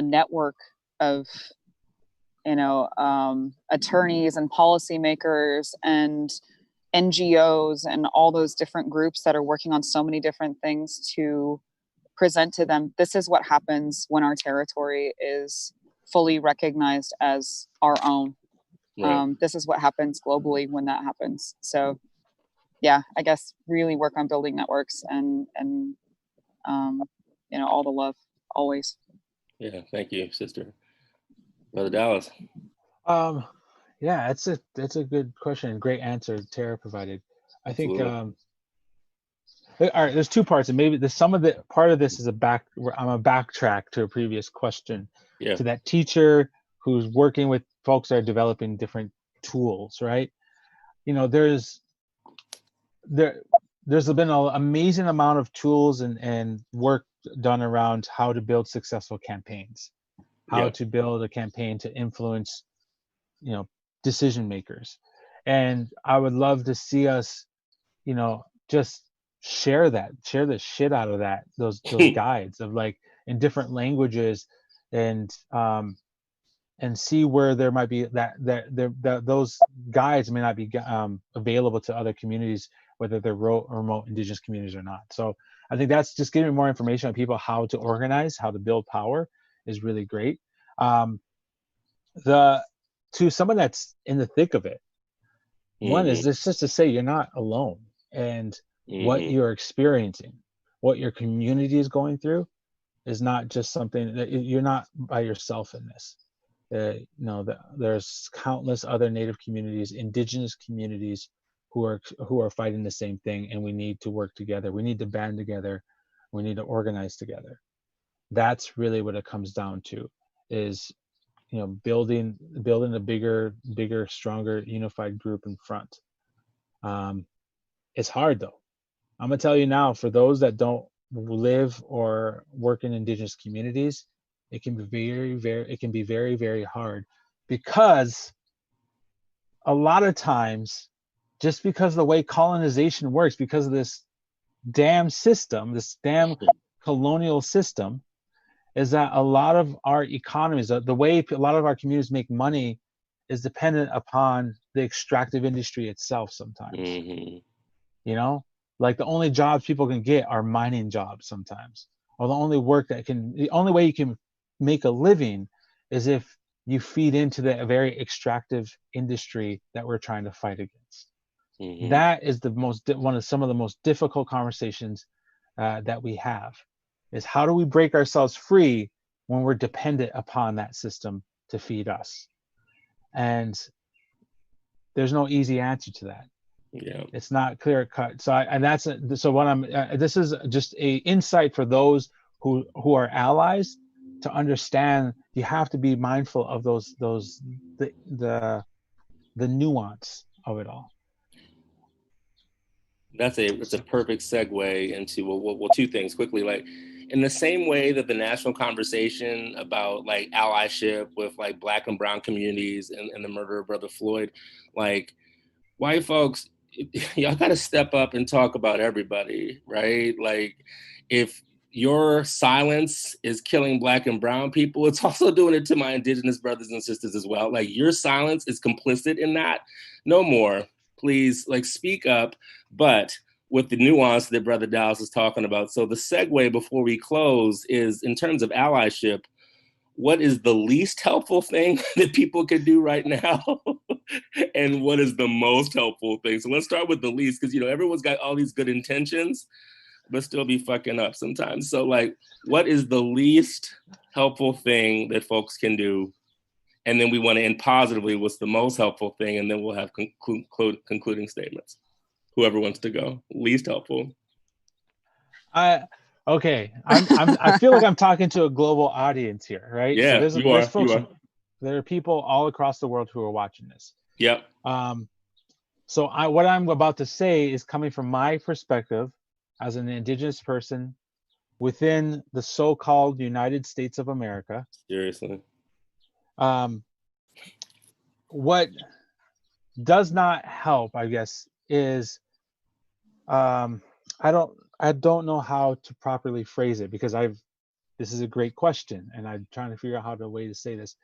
network of attorneys and policymakers and NGOs and all those different groups that are working on so many different things to present to them, this is what happens when our territory is fully recognized as our own. Right. This is what happens globally when that happens. So yeah, I guess really work on building networks and all the love always. Yeah, thank you, sister. Brother Dallas. Yeah, it's a good question and great answer Tara provided. I think all right, there's two parts, and maybe part of this is I'm a backtrack to a previous question. Yeah. To that teacher who's working with folks that are developing different tools, right? There's been an amazing amount of tools and work done around how to build successful campaigns, how to build a campaign to influence, decision makers. And I would love to see us, just share the shit out of those guides of like in different languages, and see where there might be that those guides may not be available to other communities, whether they're remote Indigenous communities or not. So I think that's just giving more information on people how to organize, how to build power is really great. To someone that's in the thick of it, one is just to say you're not alone, and what you're experiencing, what your community is going through, is not just something that you're not by yourself in this. There's countless other Native communities, Indigenous communities who are fighting the same thing, and we need to work together. We need to band together. We need to organize together. That's really what it comes down to, is building a bigger, stronger, unified group in front. It's hard though. I'm gonna tell you now, for those that don't live or work in Indigenous communities, it can be very, very hard, because a lot of times, just because the way colonization works, because of this damn colonial system, is that a lot of our economies, the way a lot of our communities make money, is dependent upon the extractive industry itself sometimes. Like the only jobs people can get are mining jobs sometimes, or the only way you can make a living is if you feed into the very extractive industry that we're trying to fight against. That is some of the most difficult conversations that we have, is how do we break ourselves free when we're dependent upon that system to feed us? And there's no easy answer to that. Yeah, it's not clear cut. This is just a insight for those who are allies, to understand you have to be mindful of the nuance of it all. It's a perfect segue into well, two things quickly. Like, in the same way that the national conversation about like allyship with like Black and brown communities and the murder of Brother Floyd, like, white folks, y'all got to step up and talk about everybody, right? Like, if your silence is killing Black and brown people, it's also doing it to my indigenous brothers and sisters as well. Like, your silence is complicit in that. No more. Please, like, speak up, but with the nuance that Brother Dallas is talking about. So the segue before we close is, in terms of allyship, what is the least helpful thing that people could do right now? And what is the most helpful thing? So let's start with the least, because, everyone's got all these good intentions, but still be fucking up sometimes. So, like, what is the least helpful thing that folks can do? And then we want to end positively. What's the most helpful thing? And then we'll have concluding statements. Whoever wants to go. Least helpful. Okay. I feel like I'm talking to a global audience here, right? Yeah, so you are. There are people all across the world who are watching this. Yep. So what I'm about to say is coming from my perspective as an indigenous person within the so-called United States of America. Seriously. What does not help, I guess, is I don't know how to properly phrase it, because this is a great question and I'm trying to figure out way to say this.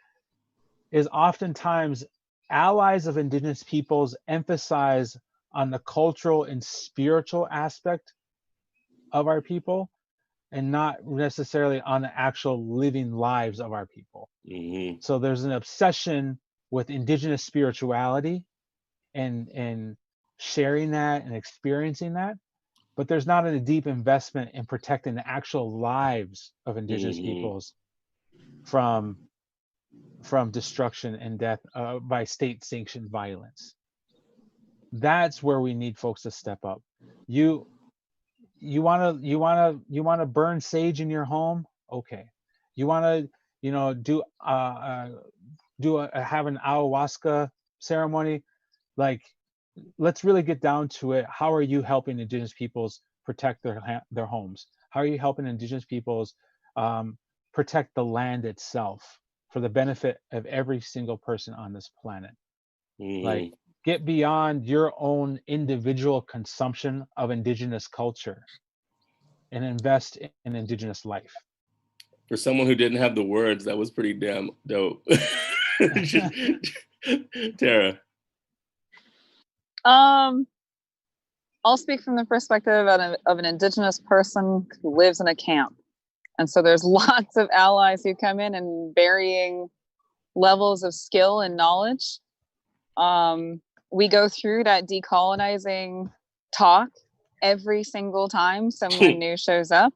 Is oftentimes allies of indigenous peoples emphasize on the cultural and spiritual aspect of our people, and not necessarily on the actual living lives of our people. So there's an obsession with indigenous spirituality and sharing that and experiencing that, but there's not a deep investment in protecting the actual lives of indigenous peoples from destruction and death by state-sanctioned violence. That's where we need folks to step up. You want to burn sage in your home? Okay. You want to have an ayahuasca ceremony? Like, let's really get down to it. How are you helping indigenous peoples protect their homes? How are you helping indigenous peoples protect the land itself for the benefit of every single person on this planet? Like, get beyond your own individual consumption of indigenous culture and invest in indigenous life. For someone who didn't have the words, that was pretty damn dope. Tara. I'll speak from the perspective of an indigenous person who lives in a camp. And so there's lots of allies who come in varying levels of skill and knowledge. We go through that decolonizing talk every single time someone new shows up.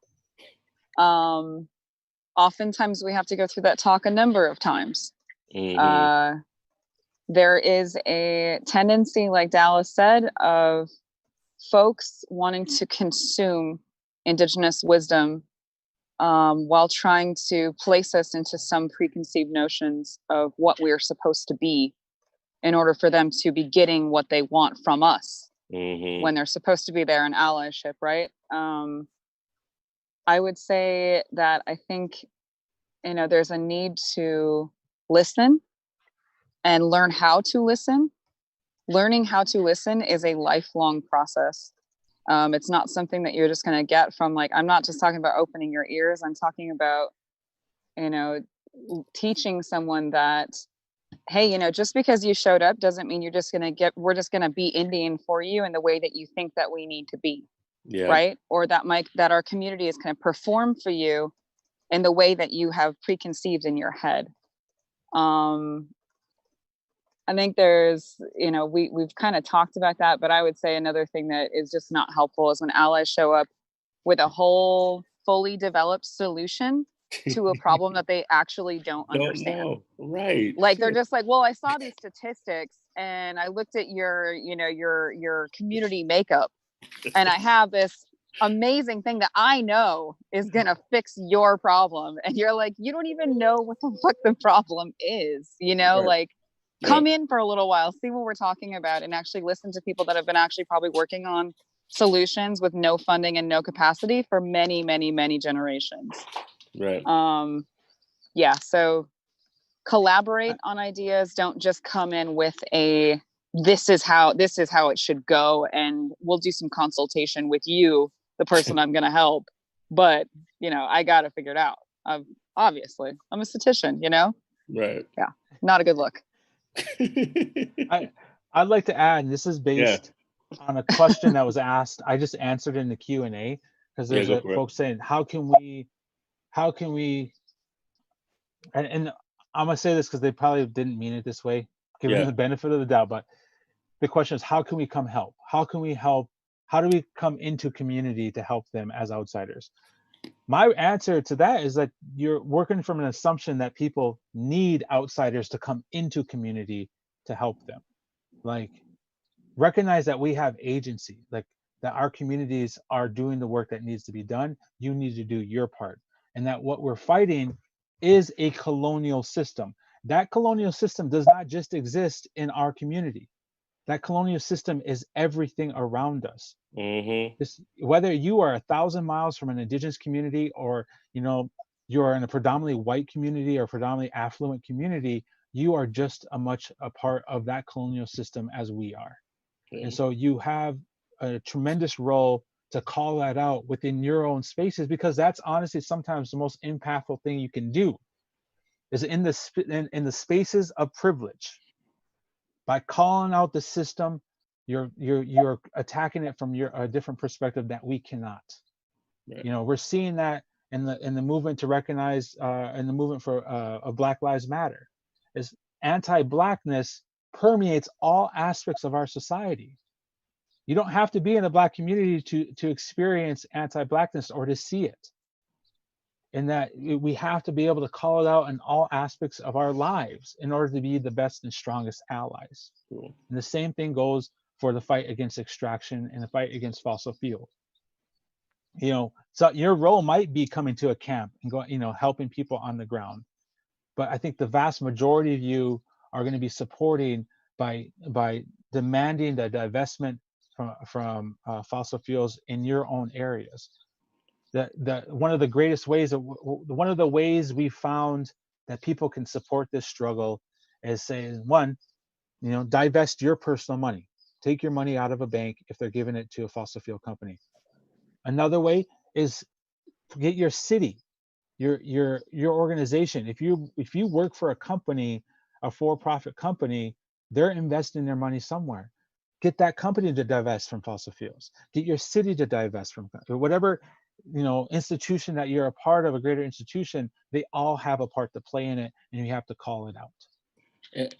Oftentimes we have to go through that talk a number of times. There is a tendency, like Dallas said, of folks wanting to consume indigenous wisdom while trying to place us into some preconceived notions of what we're supposed to be in order for them to be getting what they want from us when they're supposed to be there in allyship, right? I would say that I think, there's a need to listen and learn how to listen. Learning how to listen is a lifelong process. It's not something that you're just going to get from, like, I'm not just talking about opening your ears. I'm talking about, teaching someone that, hey, just because you showed up doesn't mean we're just going to be Indian for you in the way that you think that we need to be. Yeah. Right. Or that our community is going to perform for you in the way that you have preconceived in your head. I think there's, we've kind of talked about that, but I would say another thing that is just not helpful is when allies show up with a whole fully developed solution to a problem that they actually don't understand. Know. Right. Like they're just like, well, I saw these statistics and I looked at your community makeup and I have this amazing thing that I know is gonna fix your problem. And you're like, you don't even know what the fuck the problem is, Right. like come in for a little while, see what we're talking about, and actually listen to people that have been actually probably working on solutions with no funding and no capacity for many, many, many generations. Right. Yeah. So collaborate on ideas. Don't just come in with this is how it should go, and we'll do some consultation with you, the person I'm going to help. But I got to figure it out. Obviously, I'm a statistician. Right. Yeah, not a good look. I'd like to add, this is based on a question that was asked. I just answered in the Q&A because there's folks saying, how can we, and I'm gonna say this because they probably didn't mean it this way, giving them the benefit of the doubt. But the question is, how can we come help? How can we help? How do we come into community to help them as outsiders? My answer to that is that you're working from an assumption that people need outsiders to come into community to help them. Like, recognize that we have agency, like that our communities are doing the work that needs to be done. You need to do your part. And that what we're fighting is a colonial system. That colonial system does not just exist in our community. That colonial system is everything around us. Whether you are 1,000 miles from an indigenous community, or you are in a predominantly white community or predominantly affluent community, you are just a part of that colonial system as we are. And so you have a tremendous role to call that out within your own spaces, because that's honestly sometimes the most impactful thing you can do, is in the spaces of privilege. By calling out the system, you're attacking it from a different perspective that we cannot. Right. We're seeing that in the movement to recognize in the movement for Black Lives Matter, is anti-Blackness permeates all aspects of our society. You don't have to be in a Black community to experience anti-Blackness or to see it. And that we have to be able to call it out in all aspects of our lives in order to be the best and strongest allies. Cool. And the same thing goes for the fight against extraction and the fight against fossil fuel. So your role might be coming to a camp and going, helping people on the ground. But I think the vast majority of you are going to be supporting by demanding the divestment from fossil fuels in your own areas. One of the ways we found that people can support this struggle is saying, one, divest your personal money. Take your money out of a bank if they're giving it to a fossil fuel company. Another way is get your city, your organization. If you work for a company, a for-profit company, they're investing their money somewhere. Get that company to divest from fossil fuels. Get your city to divest from whatever institution that you're a part of, a greater institution. They all have a part to play in it, and you have to call it out.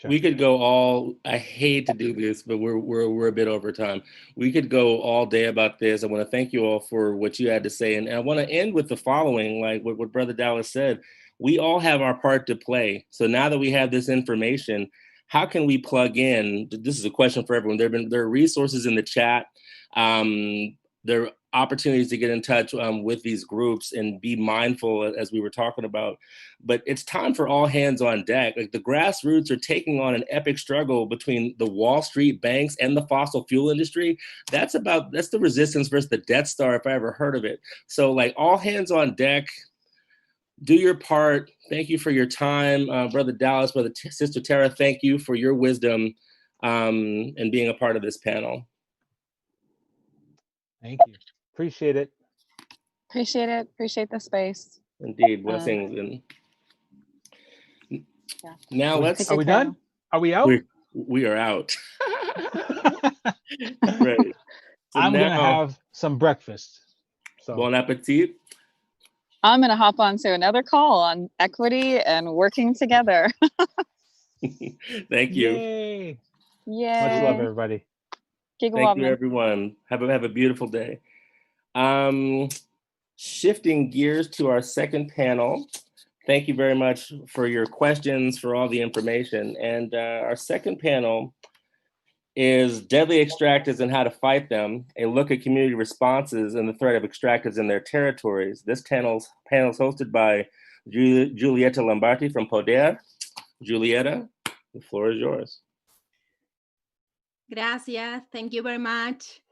We could go I hate to do this, but we're a bit over time. We could go all day about this. I want to thank you all for what you had to say. And I want to end with the following, like what Brother Dallas said. We all have our part to play. So now that we have this information, how can we plug in? This is a question for everyone. There are resources in the chat. There are opportunities to get in touch with these groups and be mindful, as we were talking about. But it's time for all hands on deck. Like, the grassroots are taking on an epic struggle between the Wall Street banks and the fossil fuel industry. That's the resistance versus the Death Star, if I ever heard of it. So, like, all hands on deck. Do your part. Thank you for your time, Brother Dallas, Sister Tara. Thank you for your wisdom and being a part of this panel. Thank you. Appreciate it. Appreciate it. Appreciate the space. Indeed. Blessings. Now let's. Are we done? Are we out? We are out. Right. So I'm going to have some breakfast. So. Bon appetit. I'm going to hop on to another call on equity and working together. Thank you. Yay! Yay. Much love, everybody. Thank Thank you, everyone. Have a beautiful day. Shifting gears to our second panel. Thank you very much for your questions, for all the information. And our second panel is Deadly Extractives and How to Fight Them, a look at community responses and the threat of extractives in their territories. This panel is hosted by Julieta Lambarti from Poder. Julieta, the floor is yours. Gracias, thank you very much.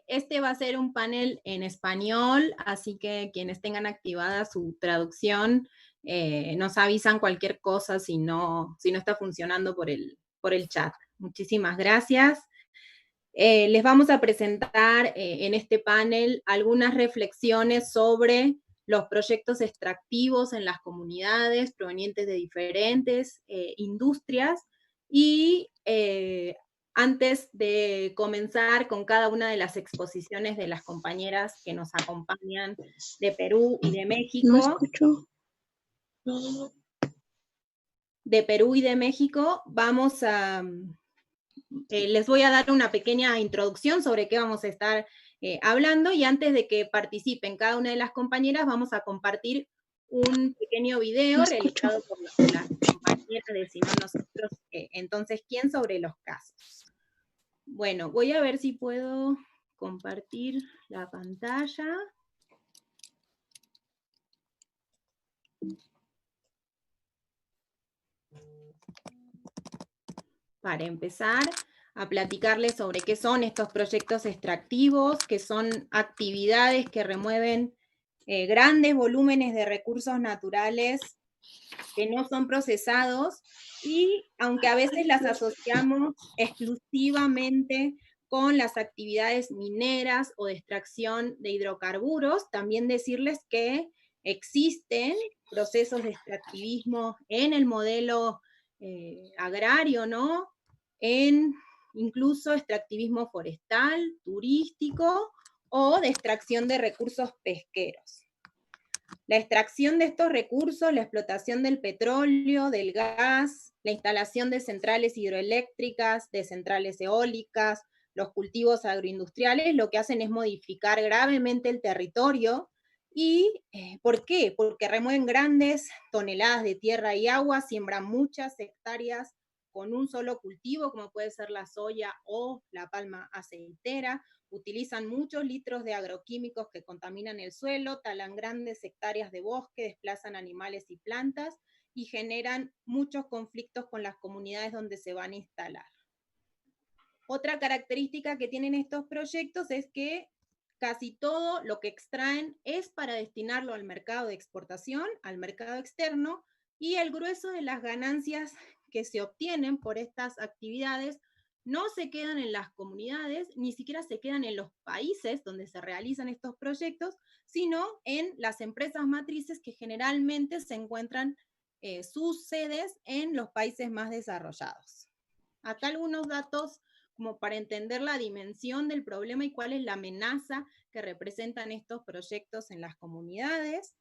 Este va a ser un panel en español, así que quienes tengan activada su traducción nos avisan cualquier cosa si no está funcionando por el chat. Muchísimas gracias. Les vamos a presentar en este panel algunas reflexiones sobre los proyectos extractivos en las comunidades provenientes de diferentes industrias y antes de comenzar con cada una de las exposiciones de las compañeras que nos acompañan de Perú y de México. No escucho. De Perú y de México, vamos a... les voy a dar una pequeña introducción sobre qué vamos a estar hablando, y antes de que participen cada una de las compañeras, vamos a compartir un pequeño video realizado por las compañeras de Si No Nosotros, entonces, ¿quién? Sobre los casos. Bueno, voy a ver si puedo compartir la pantalla. Para empezar a platicarles sobre qué son estos proyectos extractivos, que son actividades que remueven grandes volúmenes de recursos naturales que no son procesados, y aunque a veces las asociamos exclusivamente con las actividades mineras o de extracción de hidrocarburos, también decirles que existen procesos de extractivismo en el modelo agrario, ¿no? En incluso extractivismo forestal, turístico o de extracción de recursos pesqueros. La extracción de estos recursos, la explotación del petróleo, del gas, la instalación de centrales hidroeléctricas, de centrales eólicas, los cultivos agroindustriales, lo que hacen es modificar gravemente el territorio. ¿Y por qué? Porque remueven grandes toneladas de tierra y agua, siembran muchas hectáreas con un solo cultivo, como puede ser la soya o la palma aceitera, utilizan muchos litros de agroquímicos que contaminan el suelo, talan grandes hectáreas de bosque, desplazan animales y plantas, y generan muchos conflictos con las comunidades donde se van a instalar. Otra característica que tienen estos proyectos es que casi todo lo que extraen es para destinarlo al mercado de exportación, al mercado externo, y el grueso de las ganancias que se obtienen por estas actividades no se quedan en las comunidades, ni siquiera se quedan en los países donde se realizan estos proyectos, sino en las empresas matrices que generalmente se encuentran sus sedes en los países más desarrollados. Acá algunos datos como para entender la dimensión del problema y cuál es la amenaza que representan estos proyectos en las comunidades.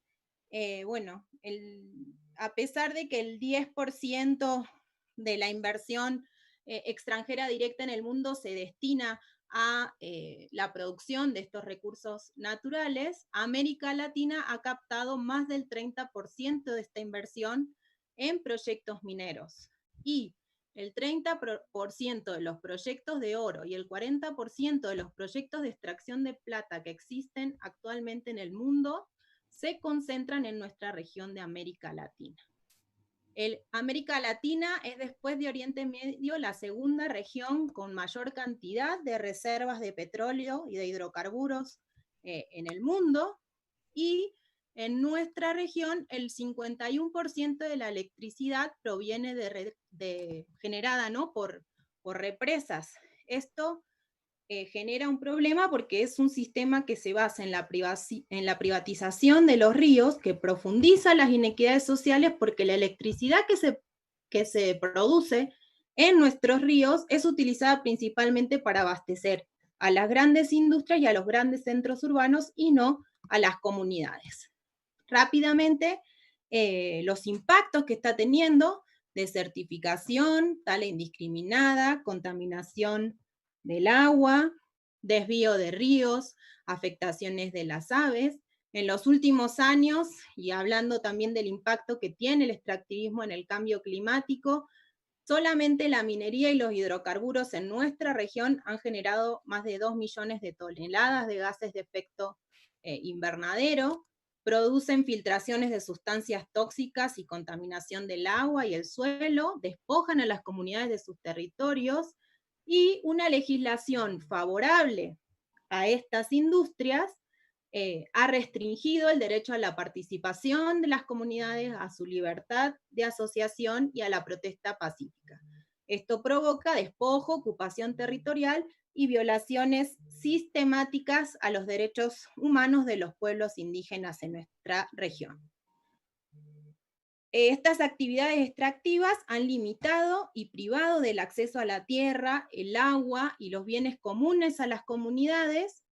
Bueno, a pesar de que el 10% de la inversión extranjera directa en el mundo se destina a la producción de estos recursos naturales, América Latina ha captado más del 30% de esta inversión en proyectos mineros. Y el 30% de los proyectos de oro y el 40% de los proyectos de extracción de plata que existen actualmente en el mundo se concentran en nuestra región de América Latina. América Latina es, después de Oriente Medio, la segunda región con mayor cantidad de reservas de petróleo y de hidrocarburos en el mundo, y en nuestra región el 51% de la electricidad proviene generada, ¿no?, por represas. Esto genera un problema porque es un sistema que se basa en la privatización de los ríos, que profundiza las inequidades sociales, porque la electricidad que se produce en nuestros ríos es utilizada principalmente para abastecer a las grandes industrias y a los grandes centros urbanos, y no a las comunidades. Rápidamente, los impactos que está teniendo desertificación, tala indiscriminada, contaminación del agua, desvío de ríos, afectaciones de las aves. En los últimos años, y hablando también del impacto que tiene el extractivismo en el cambio climático, solamente la minería y los hidrocarburos en nuestra región han generado más de 2 millones de toneladas de gases de efecto invernadero, producen filtraciones de sustancias tóxicas y contaminación del agua y el suelo, despojan a las comunidades de sus territorios, y una legislación favorable a estas industrias ha restringido el derecho a la participación de las comunidades, a su libertad de asociación y a la protesta pacífica. Esto provoca despojo, ocupación territorial y violaciones sistemáticas a los derechos humanos de los pueblos indígenas en nuestra región. Estas actividades extractivas han limitado y privado del acceso a la tierra, el agua y los bienes comunes a las comunidades,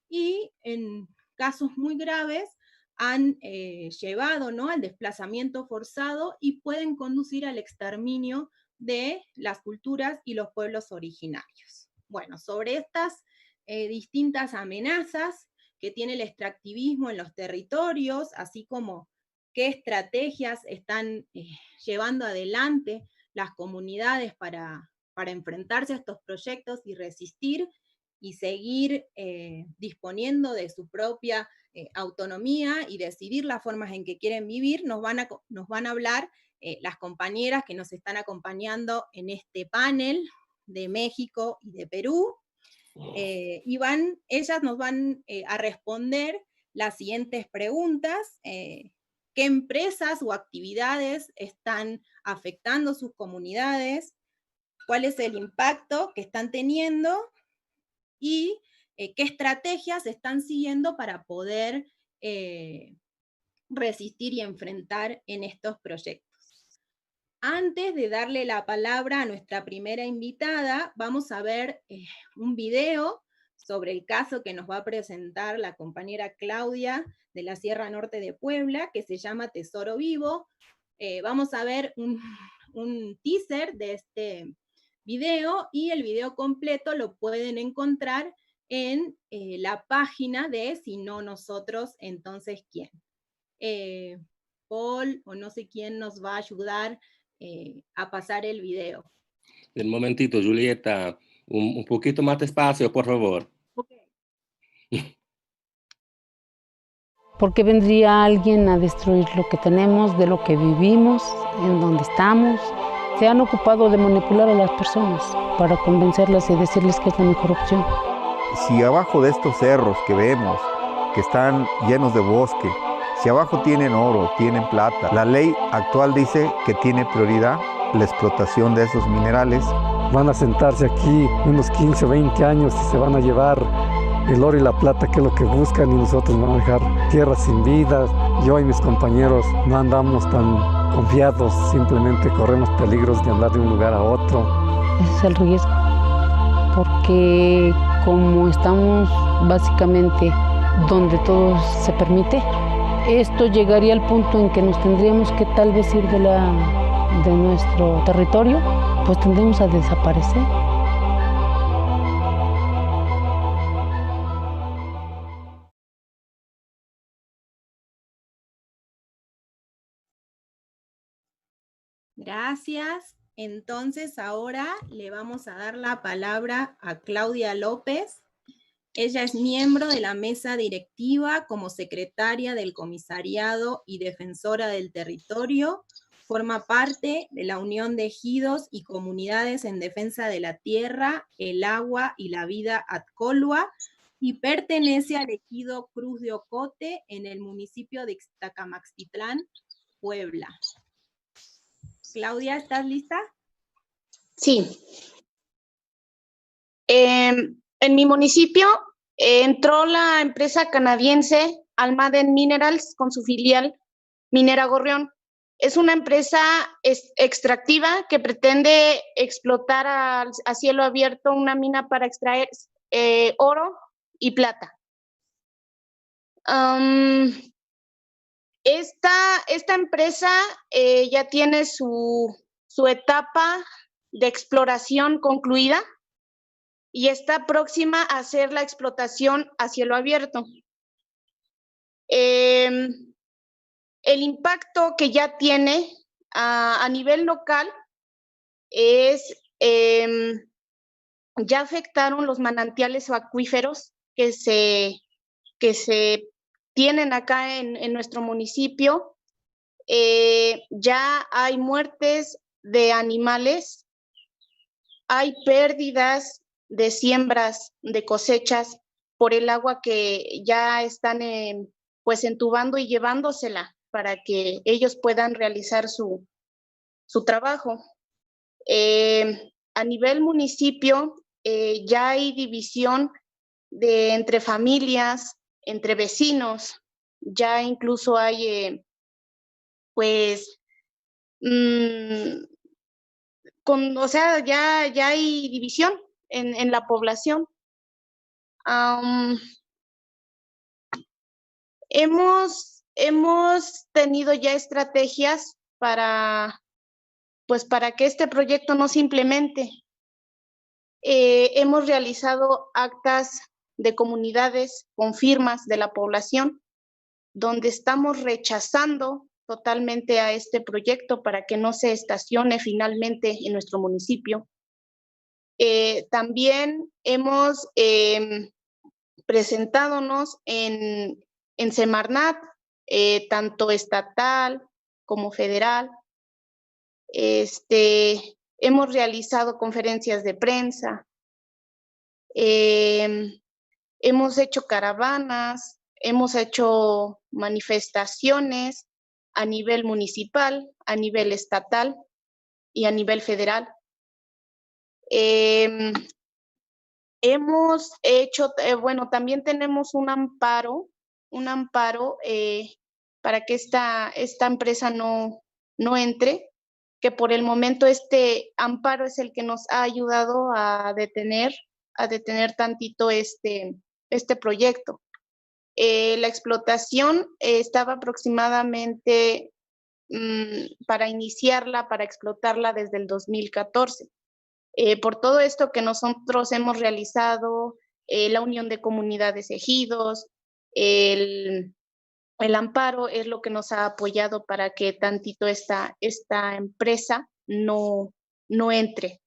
y en casos muy graves han llevado, ¿no?, al desplazamiento forzado y pueden conducir al exterminio de las culturas y los pueblos originarios. Bueno, sobre estas distintas amenazas que tiene el extractivismo en los territorios, así como qué estrategias están llevando adelante las comunidades para enfrentarse a estos proyectos y resistir y seguir disponiendo de su propia autonomía y decidir las formas en que quieren vivir, nos van a hablar las compañeras que nos están acompañando en este panel de México y de Perú. Ellas nos van a responder las siguientes preguntas. ¿Qué empresas o actividades están afectando sus comunidades? ¿Cuál es el impacto que están teniendo? Y qué estrategias están siguiendo para poder resistir y enfrentar en estos proyectos. Antes de darle la palabra a nuestra primera invitada, vamos a ver un video sobre el caso que nos va a presentar la compañera Claudia de la Sierra Norte de Puebla, que se llama Tesoro Vivo. Vamos a ver un teaser de este video, y el video completo lo pueden encontrar en la página de Si no nosotros, entonces ¿quién? Paul, o no sé quién nos va a ayudar a pasar el video. Un momentito, Julieta, un poquito más despacio, por favor. Okay. ¿Por qué vendría alguien a destruir lo que tenemos, de lo que vivimos, en donde estamos? Se han ocupado de manipular a las personas para convencerlas y decirles que es la mejor opción. Si abajo de estos cerros que vemos, que están llenos de bosque, si abajo tienen oro, tienen plata, la ley actual dice que tiene prioridad la explotación de esos minerales. Van a sentarse aquí unos 15 o 20 años y se van a llevar el oro y la plata, que es lo que buscan, y nosotros vamos a dejar tierras sin vida. Yo y mis compañeros no andamos tan confiados, simplemente corremos peligros de andar de un lugar a otro. Ese es el riesgo, porque como estamos básicamente donde todo se permite, esto llegaría al punto en que nos tendríamos que tal vez ir de nuestro territorio, pues tendremos a desaparecer. Gracias. Entonces ahora le vamos a dar la palabra a Claudia López. Ella es miembro de la mesa directiva como secretaria del Comisariado y Defensora del Territorio. Forma parte de la Unión de Ejidos y Comunidades en Defensa de la Tierra, el Agua y la Vida Atcolua, y pertenece al ejido Cruz de Ocote en el municipio de Ixtacamaxtitlán, Puebla. Claudia, ¿estás lista? Sí. En mi municipio entró la empresa canadiense Almaden Minerals con su filial Minera Gorrión. Es una empresa extractiva que pretende explotar a cielo abierto una mina para extraer oro y plata. Esta empresa ya tiene su su etapa de exploración concluida y está próxima a hacer la explotación a cielo abierto. El impacto que ya tiene a nivel local es, ya afectaron los manantiales acuíferos que se tienen acá en nuestro municipio. Ya hay muertes de animales, hay pérdidas de siembras, de cosechas por el agua que ya están pues entubando y llevándosela para que ellos puedan realizar su trabajo. A nivel municipio ya hay división entre familias, entre vecinos, ya incluso hay pues o sea, ya hay división en la población. Hemos tenido ya estrategias para que este proyecto no se implemente. Hemos realizado actas de comunidades con firmas de la población, donde estamos rechazando totalmente a este proyecto para que no se estacione finalmente en nuestro municipio. También hemos presentándonos en Semarnat, tanto estatal como federal. Hemos realizado conferencias de prensa, hemos hecho caravanas, hemos hecho manifestaciones a nivel municipal, a nivel estatal y a nivel federal. Hemos hecho, bueno, también tenemos un amparo para que esta empresa no entre, que por el momento este amparo es el que nos ha ayudado a detener tantito este proyecto. La explotación estaba aproximadamente para iniciarla, para explotarla desde el 2014. Por todo esto que nosotros hemos realizado, la unión de comunidades ejidos, el amparo es lo que nos ha apoyado para que tantito esta empresa no entre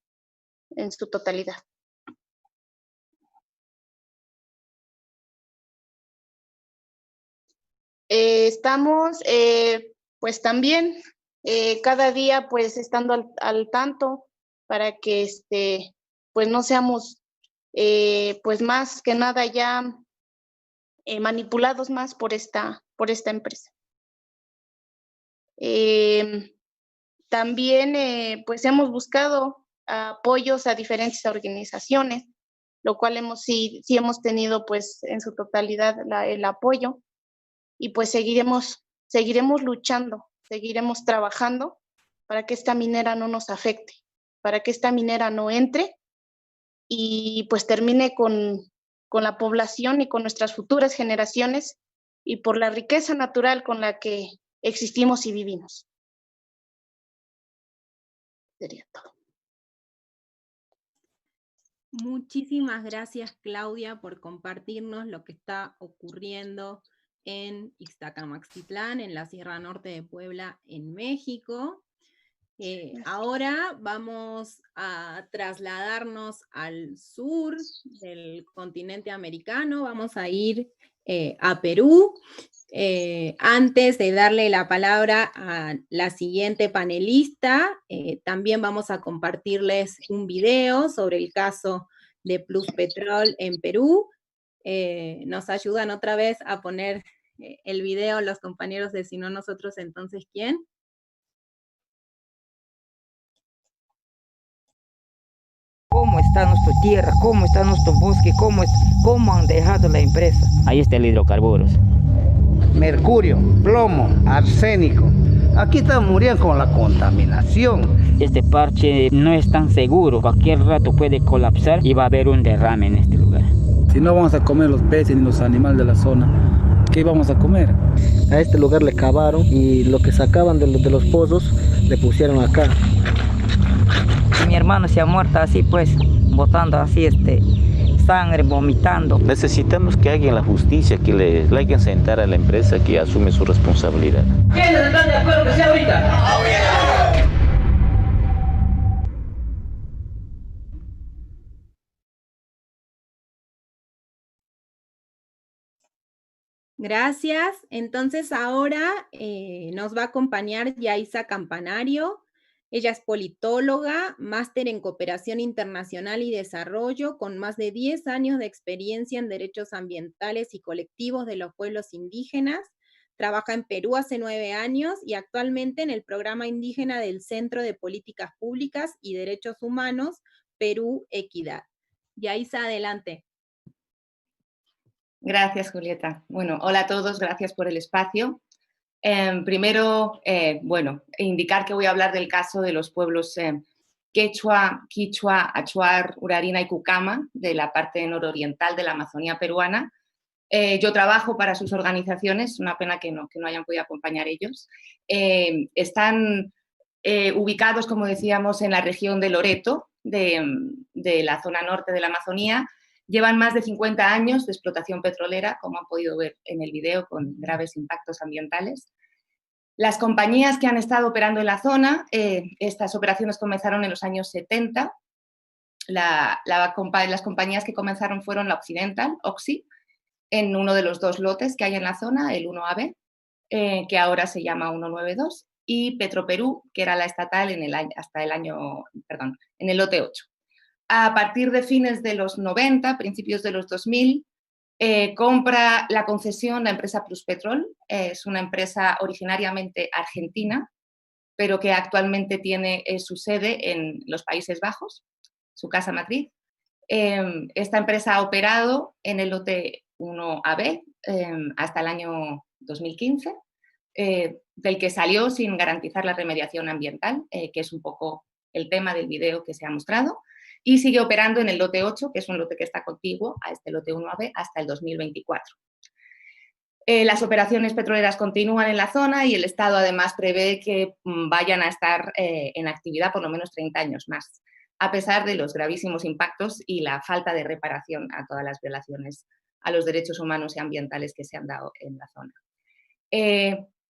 en su totalidad. Estamos pues también cada día pues estando al tanto para que pues no seamos pues más que nada ya manipulados más por esta empresa. También pues hemos buscado apoyos a diferentes organizaciones, lo cual sí hemos tenido pues en su totalidad el apoyo, y pues seguiremos luchando, seguiremos trabajando para que esta minera no nos afecte, para que esta minera no entre y pues termine con la población y con nuestras futuras generaciones y por la riqueza natural con la que existimos y vivimos. Sería todo. Muchísimas gracias, Claudia, por compartirnos lo que está ocurriendo en Ixtacamaxitlán, en la Sierra Norte de Puebla, en México. Ahora vamos a trasladarnos al sur del continente americano, vamos a ir a Perú. Antes de darle la palabra a la siguiente panelista, también vamos a compartirles un video sobre el caso de Plus Petrol en Perú. Nos ayudan otra vez a poner el video los compañeros de Si no nosotros, entonces ¿quién? ¿Cómo está nuestra tierra? ¿Cómo está nuestro bosque? ¿Cómo han dejado la empresa? Ahí está el hidrocarburos. Mercurio, plomo, arsénico. Aquí están muriendo con la contaminación. Este parche no es tan seguro. Cualquier rato puede colapsar y va a haber un derrame en este lugar. Si no vamos a comer los peces ni los animales de la zona, ¿qué vamos a comer? A este lugar le cavaron y lo que sacaban de los pozos le pusieron acá. mi hermano se ha muerto así pues, botando así sangre, vomitando. Necesitamos que hagan la justicia, que le hagan sentar a la empresa que asume su responsabilidad. ¿Quiénes están de acuerdo que sea ahorita? Gracias. Entonces ahora nos va a acompañar Yaisa Campanario. Ella es politóloga, máster en cooperación internacional y desarrollo, con más de 10 años de experiencia en derechos ambientales y colectivos de los pueblos indígenas. Trabaja en Perú hace 9 años y actualmente en el programa indígena del Centro de Políticas Públicas y Derechos Humanos, Perú Equidad. Yaisa, adelante. Gracias, Julieta. Bueno, hola a todos, gracias por el espacio. Primero, bueno, indicar que voy a hablar del caso de los pueblos quechua, quichua, achuar, urarina y cucama, de la parte nororiental de la Amazonía peruana. Yo trabajo para sus organizaciones, una pena que no hayan podido acompañar ellos. Están ubicados, como decíamos, en la región de Loreto, de la zona norte de la Amazonía. Llevan más de 50 años de explotación petrolera, como han podido ver en el video, con graves impactos ambientales. Las compañías que han estado operando en la zona, estas operaciones comenzaron en los años 70. Las compañías que comenzaron fueron la Occidental, Oxy, en uno de los 2 lotes que hay en la zona, el 1AB, que ahora se llama 192, y Petroperú, que era la estatal en el lote 8. A partir de fines de los 90, principios de los 2000, compra la concesión la empresa Pluspetrol. Es una empresa originariamente argentina, pero que actualmente tiene su sede en los Países Bajos, su casa matriz. Esta empresa ha operado en el lote 1AB hasta el año 2015, del que salió sin garantizar la remediación ambiental, que es un poco el tema del video que se ha mostrado. Y sigue operando en el lote 8, que es un lote que está contiguo a este lote 1AB, hasta el 2024. Las operaciones petroleras continúan en la zona y el Estado además prevé que vayan a estar en actividad por lo menos 30 años más, a pesar de los gravísimos impactos y la falta de reparación a todas las violaciones a los derechos humanos y ambientales que se han dado en la zona.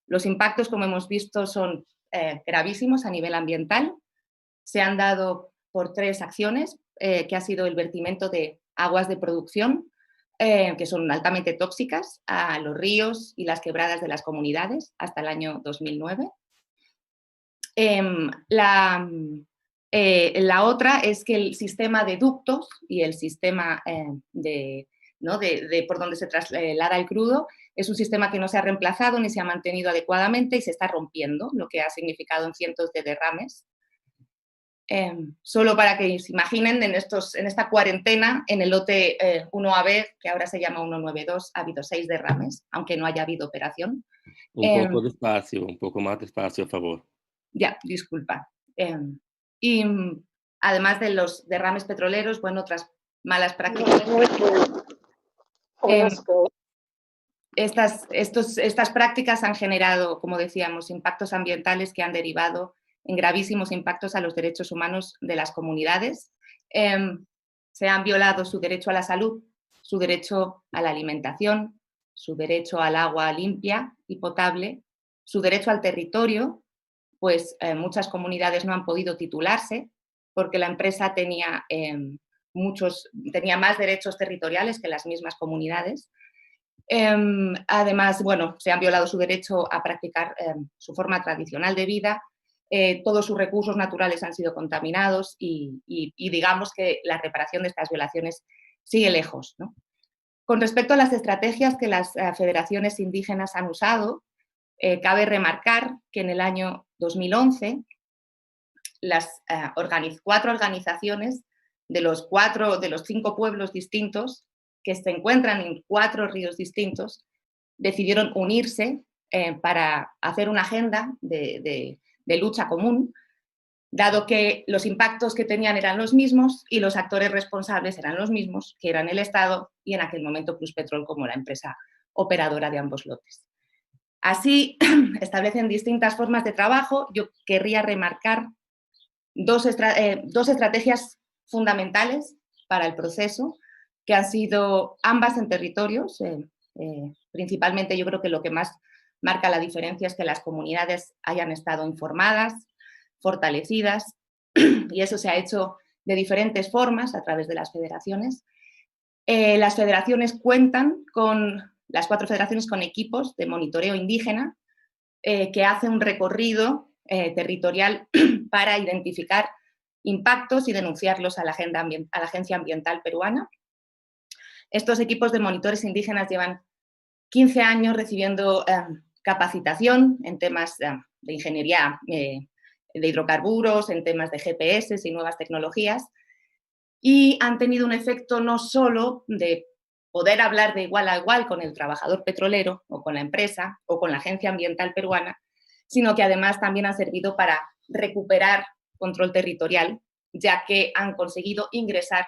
Los impactos, como hemos visto, son gravísimos a nivel ambiental. Se han dado por 3 acciones, que ha sido el vertimiento de aguas de producción, que son altamente tóxicas, a los ríos y las quebradas de las comunidades hasta el año 2009. La otra es que el sistema de ductos y el sistema por donde se traslada el crudo es un sistema que no se ha reemplazado ni se ha mantenido adecuadamente y se está rompiendo, lo que ha significado en cientos de derrames. Solo para que se imaginen, en esta cuarentena, en el lote 1AB, que ahora se llama 192, ha habido 6 derrames, aunque no haya habido operación. Un poco despacio, un poco más despacio, a favor. Ya, disculpa. Y además de los derrames petroleros, bueno, otras malas prácticas. Estas prácticas han generado, como decíamos, impactos ambientales que han derivado en gravísimos impactos a los derechos humanos de las comunidades. Se han violado su derecho a la salud, su derecho a la alimentación, su derecho al agua limpia y potable, su derecho al territorio, pues muchas comunidades no han podido titularse porque la empresa tenía más derechos territoriales que las mismas comunidades. Además, bueno, se han violado su derecho a practicar su forma tradicional de vida. Todos sus recursos naturales han sido contaminados y digamos que la reparación de estas violaciones sigue lejos, ¿no? Con respecto a las estrategias que las federaciones indígenas han usado, cabe remarcar que en el año 2011 las 4 organizaciones de los 5 pueblos distintos que se encuentran en 4 ríos distintos decidieron unirse para hacer una agenda de lucha común, dado que los impactos que tenían eran los mismos y los actores responsables eran los mismos, que eran el Estado y en aquel momento Pluspetrol como la empresa operadora de ambos lotes. Así establecen distintas formas de trabajo. Yo querría remarcar dos estrategias fundamentales para el proceso, que han sido ambas en territorios. Principalmente yo creo que lo que más marca la diferencia es que las comunidades hayan estado informadas, fortalecidas, y eso se ha hecho de diferentes formas a través de las federaciones. Las federaciones cuentan con, las 4 federaciones, con equipos de monitoreo indígena que hacen un recorrido territorial para identificar impactos y denunciarlos a la Agencia Ambiental Peruana. Estos equipos de monitores indígenas llevan 15 años recibiendo capacitación en temas de ingeniería de hidrocarburos, en temas de GPS y nuevas tecnologías, y han tenido un efecto no solo de poder hablar de igual a igual con el trabajador petrolero o con la empresa o con la Agencia Ambiental Peruana, sino que además también han servido para recuperar control territorial, ya que han conseguido ingresar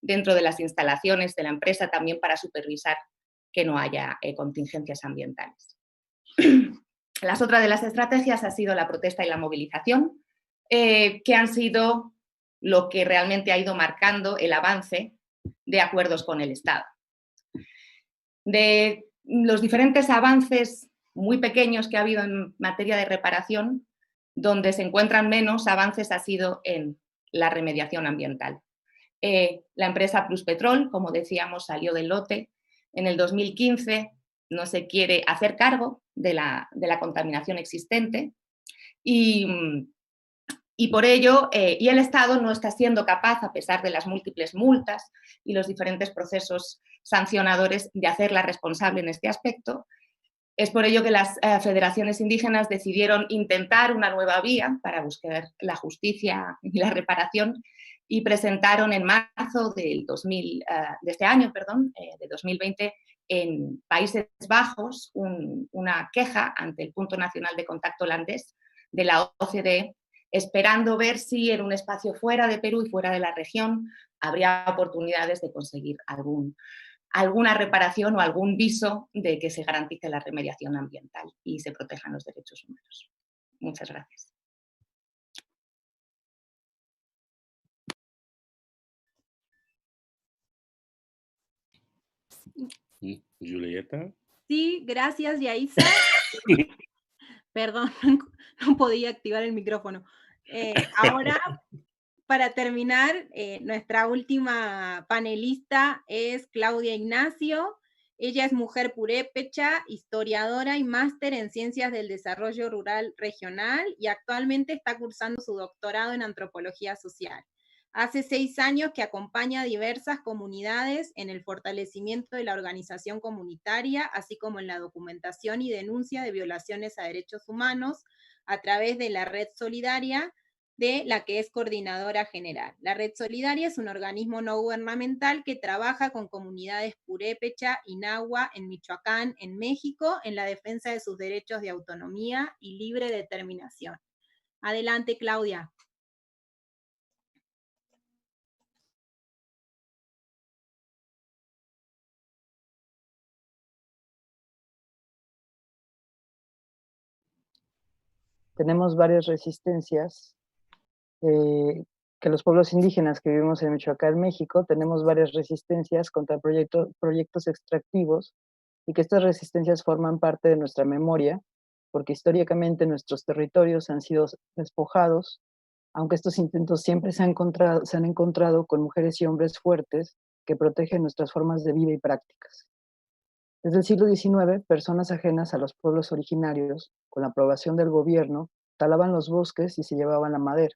dentro de las instalaciones de la empresa también para supervisar que no haya contingencias ambientales. Las otras de las estrategias ha sido la protesta y la movilización, que han sido lo que realmente ha ido marcando el avance de acuerdos con el Estado. De los diferentes avances muy pequeños que ha habido en materia de reparación, donde se encuentran menos avances ha sido en la remediación ambiental. La empresa Pluspetrol, como decíamos, salió del lote. En el 2015 no se quiere hacer cargo de la contaminación existente y por ello, y el Estado no está siendo capaz, a pesar de las múltiples multas y los diferentes procesos sancionadores, de hacerla responsable en este aspecto. Es por ello que las federaciones indígenas decidieron intentar una nueva vía para buscar la justicia y la reparación y presentaron en marzo de este año, de 2020, en Países Bajos, una queja ante el Punto Nacional de Contacto holandés de la OCDE, esperando ver si en un espacio fuera de Perú y fuera de la región habría oportunidades de conseguir alguna reparación o algún viso de que se garantice la remediación ambiental y se protejan los derechos humanos. Muchas gracias. Julieta. Sí, gracias, Yaisa. Perdón, no podía activar el micrófono. Ahora, para terminar, nuestra última panelista es Claudia Ignacio. Ella es mujer purépecha, historiadora y máster en Ciencias del Desarrollo Rural Regional y actualmente está cursando su doctorado en Antropología Social. Hace 6 años que acompaña a diversas comunidades en el fortalecimiento de la organización comunitaria, así como en la documentación y denuncia de violaciones a derechos humanos a través de la Red Solidaria, de la que es coordinadora general. La Red Solidaria es un organismo no gubernamental que trabaja con comunidades purépecha y nahua en Michoacán, en México, en la defensa de sus derechos de autonomía y libre determinación. Adelante, Claudia. Tenemos varias resistencias que los pueblos indígenas que vivimos en Michoacán, México, tenemos varias resistencias contra proyectos extractivos y que estas resistencias forman parte de nuestra memoria, porque históricamente nuestros territorios han sido despojados, aunque estos intentos siempre se han encontrado con mujeres y hombres fuertes que protegen nuestras formas de vida y prácticas. Desde el siglo XIX, personas ajenas a los pueblos originarios, con la aprobación del gobierno, talaban los bosques y se llevaban la madera.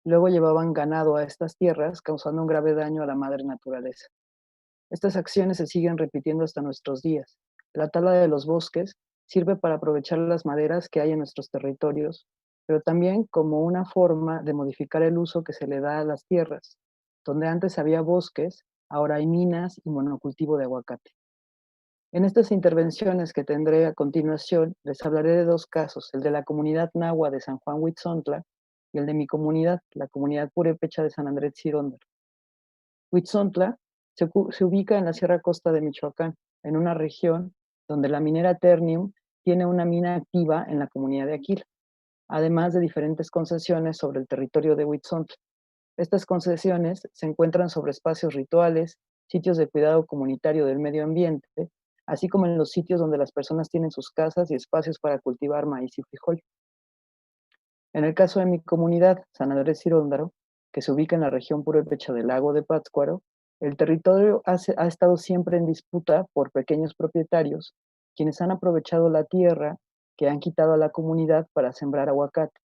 Luego llevaban ganado a estas tierras, causando un grave daño a la madre naturaleza. Estas acciones se siguen repitiendo hasta nuestros días. La tala de los bosques sirve para aprovechar las maderas que hay en nuestros territorios, pero también como una forma de modificar el uso que se le da a las tierras. Donde antes había bosques, ahora hay minas y monocultivo de aguacate. En estas intervenciones que tendré a continuación, les hablaré de 2 casos, el de la comunidad nahua de San Juan Huitzontla y el de mi comunidad, la comunidad purépecha de San Andrés Sirondar. Huitzontla se ubica en la Sierra Costa de Michoacán, en una región donde la minera Ternium tiene una mina activa en la comunidad de Aquila. además de diferentes concesiones sobre el territorio de Huitzontla. Estas concesiones se encuentran sobre espacios rituales, sitios de cuidado comunitario del medio ambiente, así como en los sitios donde las personas tienen sus casas y espacios para cultivar maíz y frijol. En el caso de mi comunidad, San Andrés Ciróndaro, que se ubica en la región purépecha del lago de Pátzcuaro, el territorio ha estado siempre en disputa por pequeños propietarios, quienes han aprovechado la tierra que han quitado a la comunidad para sembrar aguacate.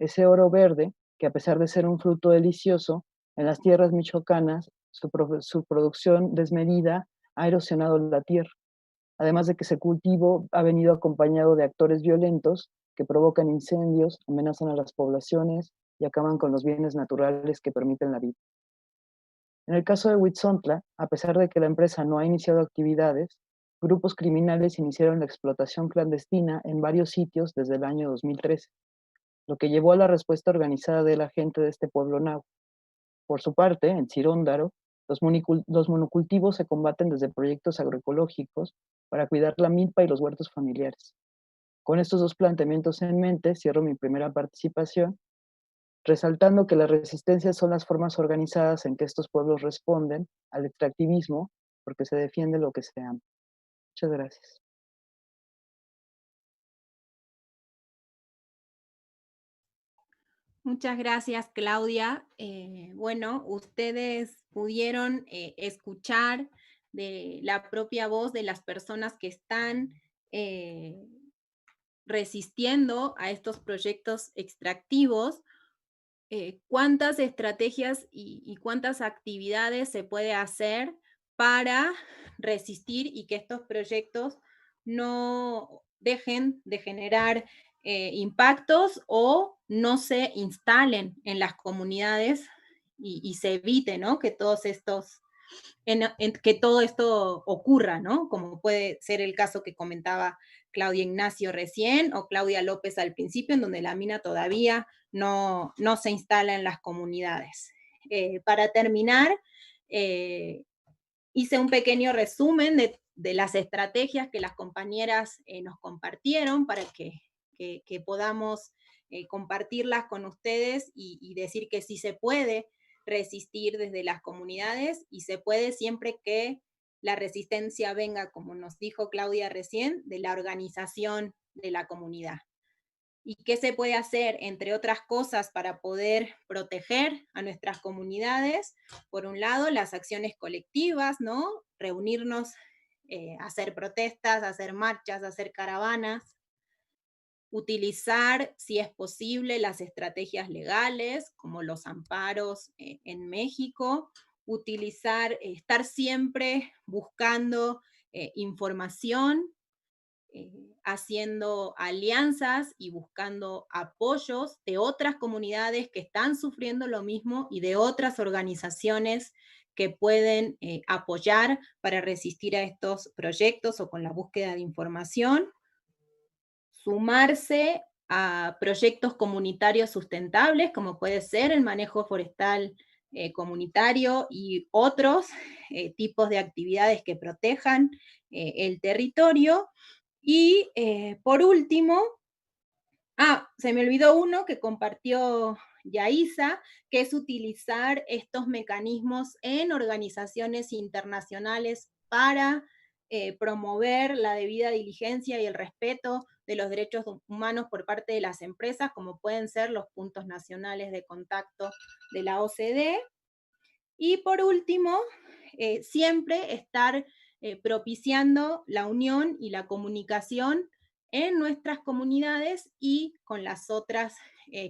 Ese oro verde, que a pesar de ser un fruto delicioso, en las tierras michoacanas, su producción desmedida ha erosionado la tierra, además de que ese cultivo ha venido acompañado de actores violentos que provocan incendios, amenazan a las poblaciones y acaban con los bienes naturales que permiten la vida. En el caso de Huitzontla, a pesar de que la empresa no ha iniciado actividades, grupos criminales iniciaron la explotación clandestina en varios sitios desde el año 2013, lo que llevó a la respuesta organizada de la gente de este pueblo náhuatl. Por su parte, en Ciróndaro, los monocultivos se combaten desde proyectos agroecológicos para cuidar la milpa y los huertos familiares. Con estos dos planteamientos en mente, cierro mi primera participación, resaltando que las resistencias son las formas organizadas en que estos pueblos responden al extractivismo porque se defiende lo que se ama. Muchas gracias. Muchas gracias, Claudia. Bueno, ustedes pudieron escuchar de la propia voz de las personas que están resistiendo a estos proyectos extractivos, cuántas estrategias y cuántas actividades se puede hacer para resistir y que estos proyectos no dejen de generar impactos o no se instalen en las comunidades y se evite, ¿no? Que todos estos, que todo esto ocurra, ¿no? Como puede ser el caso que comentaba Claudia Ignacio recién o Claudia López al principio, en donde la mina todavía no se instala en las comunidades. Para terminar, hice un pequeño resumen de las estrategias que las compañeras nos compartieron para que podamos compartirlas con ustedes y decir que sí se puede resistir desde las comunidades y se puede siempre que la resistencia venga, como nos dijo Claudia recién, de la organización de la comunidad. ¿Y qué se puede hacer, entre otras cosas, para poder proteger a nuestras comunidades? Por un lado, las acciones colectivas, ¿no? Reunirnos, hacer protestas, hacer marchas, hacer caravanas. Utilizar, si es posible, las estrategias legales, como los amparos en México. Utilizar, estar siempre buscando información, haciendo alianzas y buscando apoyos de otras comunidades que están sufriendo lo mismo y de otras organizaciones que pueden apoyar para resistir a estos proyectos o con la búsqueda de información. Sumarse a proyectos comunitarios sustentables, como puede ser el manejo forestal comunitario y otros tipos de actividades que protejan el territorio. Y por último, se me olvidó uno que compartió Yaisa, que es utilizar estos mecanismos en organizaciones internacionales para promover la debida diligencia y el respeto de los derechos humanos por parte de las empresas, como pueden ser los puntos nacionales de contacto de la OCDE. Y por último, siempre estar propiciando la unión y la comunicación en nuestras comunidades y con las otras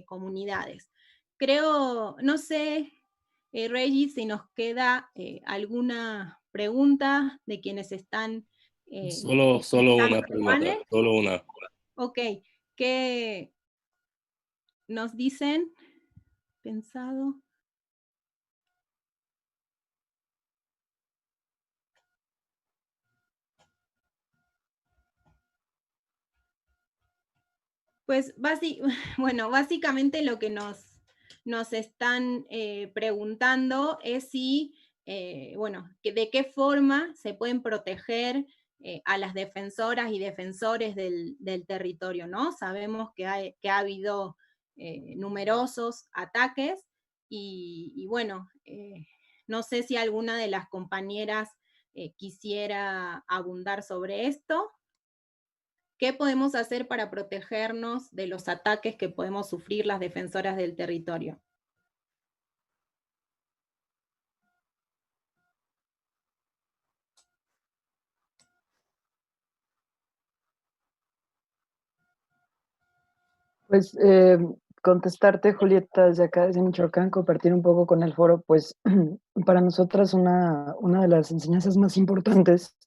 comunidades. Creo, no sé, Reggie, si nos queda alguna pregunta de quienes están... Solo una pregunta, solo una. Ok, ¿qué nos dicen? Pensado. Pues bueno, básicamente lo que nos están preguntando es si, bueno, de qué forma se pueden proteger a las defensoras y defensores del territorio, ¿no? Sabemos que ha habido numerosos ataques y bueno, no sé si alguna de las compañeras quisiera abundar sobre esto. ¿Qué podemos hacer para protegernos de los ataques que podemos sufrir las defensoras del territorio? Pues contestarte, Julieta, desde acá, desde Michoacán, compartir un poco con el foro, pues para nosotras una de las enseñanzas más importantes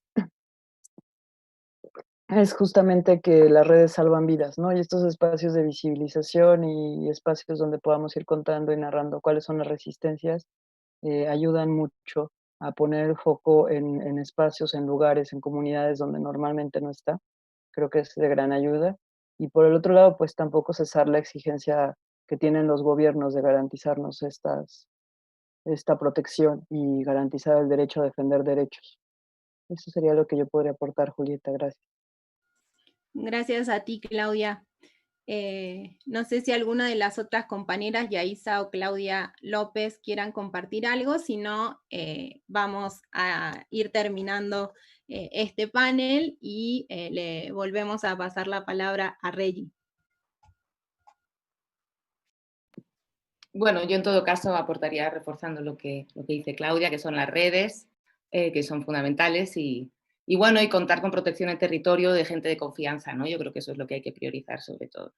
es justamente que las redes salvan vidas, ¿no? Y estos espacios de visibilización y espacios donde podamos ir contando y narrando cuáles son las resistencias, ayudan mucho a poner el foco en espacios, en lugares, en comunidades donde normalmente no está. Creo que es de gran ayuda. Y por el otro lado, pues tampoco cesar la exigencia que tienen los gobiernos de garantizarnos esta protección y garantizar el derecho a defender derechos. Eso sería lo que yo podría aportar, Julieta. Gracias. Gracias a ti, Claudia. No sé si alguna de las otras compañeras, Yaisa o Claudia López, quieran compartir algo, si no, vamos a ir terminando este panel y le volvemos a pasar la palabra a Reggie. Bueno, yo en todo caso aportaría reforzando lo que dice Claudia, que son las redes, que son fundamentales y bueno, y contar con protección en territorio de gente de confianza, ¿no? Yo creo que eso es lo que hay que priorizar sobre todo.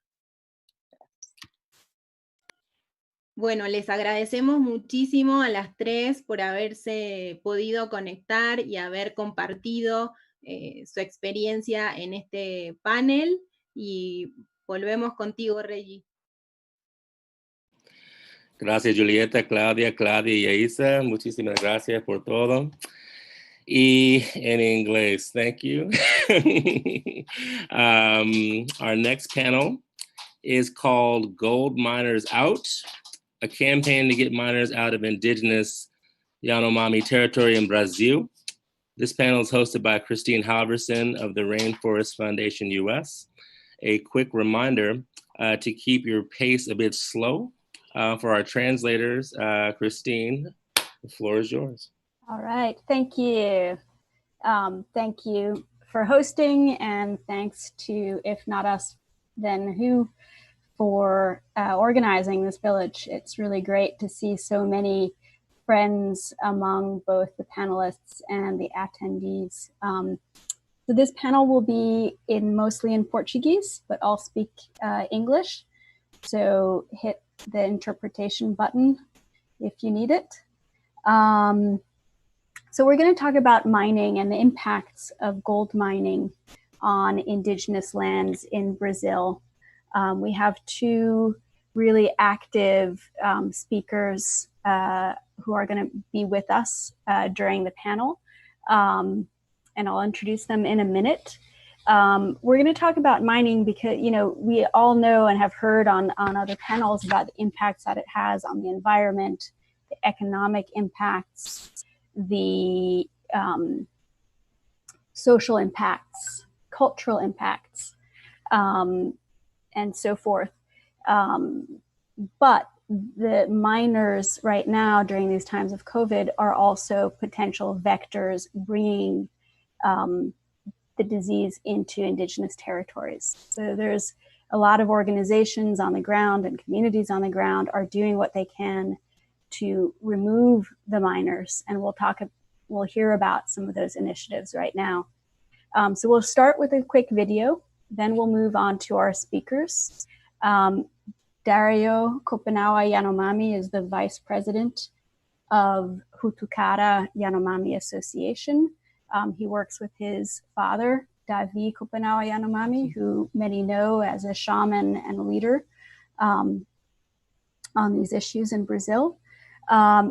Bueno, les agradecemos muchísimo a las tres por haberse podido conectar y haber compartido su experiencia en este panel y volvemos contigo, Reggie. Gracias, Julieta, Claudia y Yaisa. Muchísimas gracias por todo. Y en inglés, thank you. Our next panel is called Gold Miners Out, a campaign to get miners out of indigenous Yanomami territory in Brazil. This panel is hosted by Christine Halverson of the Rainforest Foundation US. A quick reminder to keep your pace a bit slow. For our translators, Christine, the floor is yours. All right, thank you. Thank you for hosting, and thanks to If Not Us, Then Who for organizing this village. It's really great to see so many friends among both the panelists and the attendees. So this panel will be mostly in Portuguese, but I'll speak English. So hit the interpretation button if you need it. So we're going to talk about mining and the impacts of gold mining on indigenous lands in Brazil. We have two really active speakers who are going to be with us during the panel. And I'll introduce them in a minute. We're going to talk about mining because, you know, we all know and have heard on other panels about the impacts that it has on the environment, the economic impacts, the social impacts, cultural impacts, and so forth. But the miners right now during these times of COVID are also potential vectors bringing the disease into indigenous territories. So there's a lot of organizations on the ground and communities on the ground are doing what they can to remove the miners, and we'll hear about some of those initiatives right now. So we'll start with a quick video, then we'll move on to our speakers. Dario Kopanawa Yanomami is the Vice President of Hutukara Yanomami Association. He works with his father, Davi Kopanawa Yanomami, who many know as a shaman and leader on these issues in Brazil.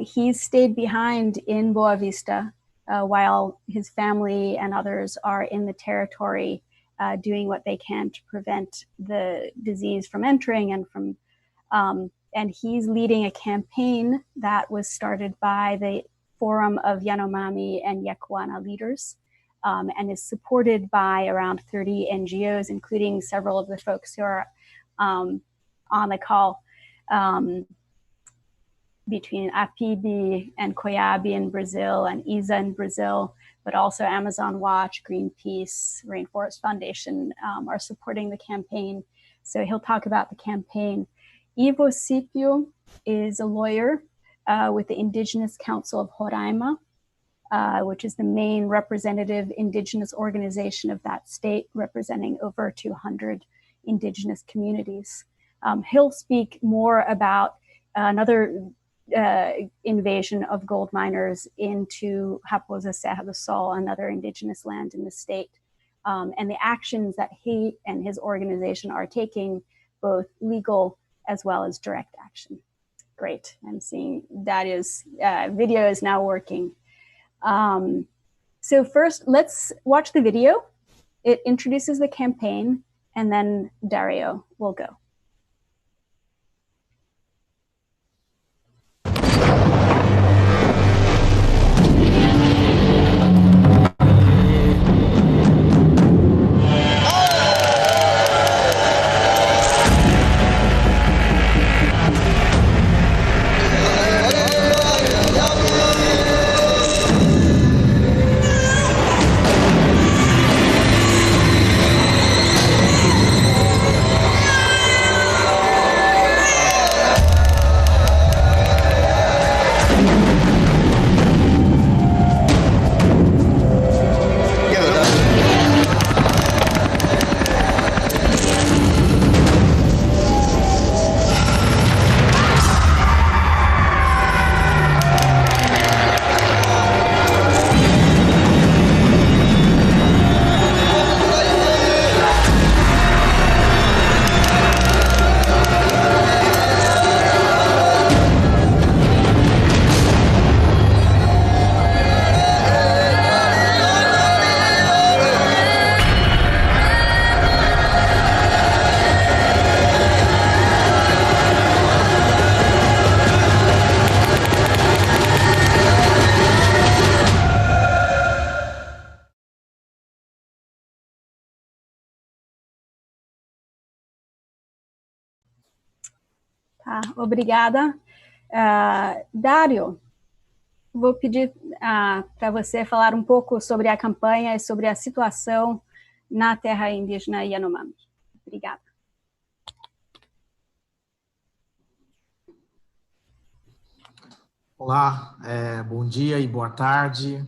He's stayed behind in Boa Vista while his family and others are in the territory doing what they can to prevent the disease from entering and he's leading a campaign that was started by the Forum of Yanomami and Yekuana leaders and is supported by around 30 NGOs, including several of the folks who are on the call, between APIB and COIAB in Brazil and ISA in Brazil, but also Amazon Watch, Greenpeace, Rainforest Foundation are supporting the campaign. So he'll talk about the campaign. Ivo Scipio is a lawyer with the Indigenous Council of Roraima, which is the main representative indigenous organization of that state, representing over 200 indigenous communities. He'll speak more about another invasion of gold miners into Raposa Serra do Sol, another indigenous land in the state, and the actions that he and his organization are taking, both legal as well as direct action. Great, I'm seeing that is, video is now working. So first, let's watch the video. It introduces the campaign, and then Dario will go. Tá, obrigada. Dario, vou pedir para você falar um pouco sobre a campanha e sobre a situação na terra indígena Yanomami. Obrigada. Olá, bom dia e boa tarde.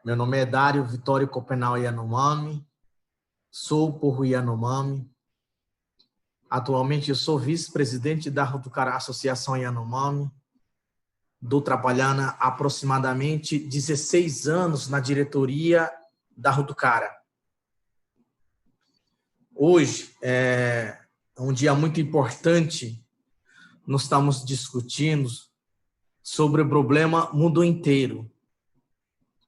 Meu nome é Dário Vitório Copenal Yanomami, sou o povo Yanomami. Atualmente eu sou vice-presidente da Rutucara Associação Yanomami. Estou trabalhando há aproximadamente 16 anos na diretoria da Rutucara. Hoje é um dia muito importante. Nós estamos discutindo sobre o problema mundo inteiro.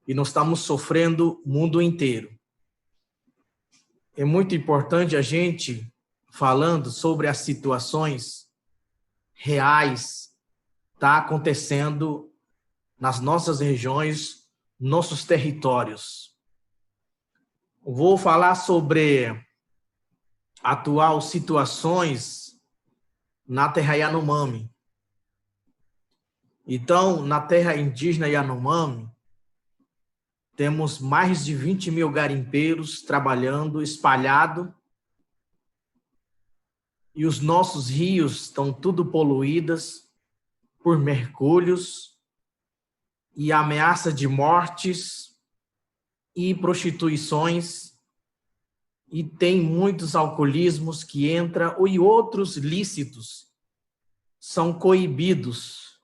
E nós estamos sofrendo mundo inteiro. É muito importante a gente falando sobre as situações reais tá acontecendo nas nossas regiões, nossos territórios. Vou falar sobre atual situações na terra Yanomami. Então, na terra indígena Yanomami, temos mais de 20 mil garimpeiros trabalhando, espalhado. E os nossos rios estão tudo poluídos por mergulhos e ameaça de mortes e prostituições. E tem muitos alcoolismos que entram e outros lícitos são coibidos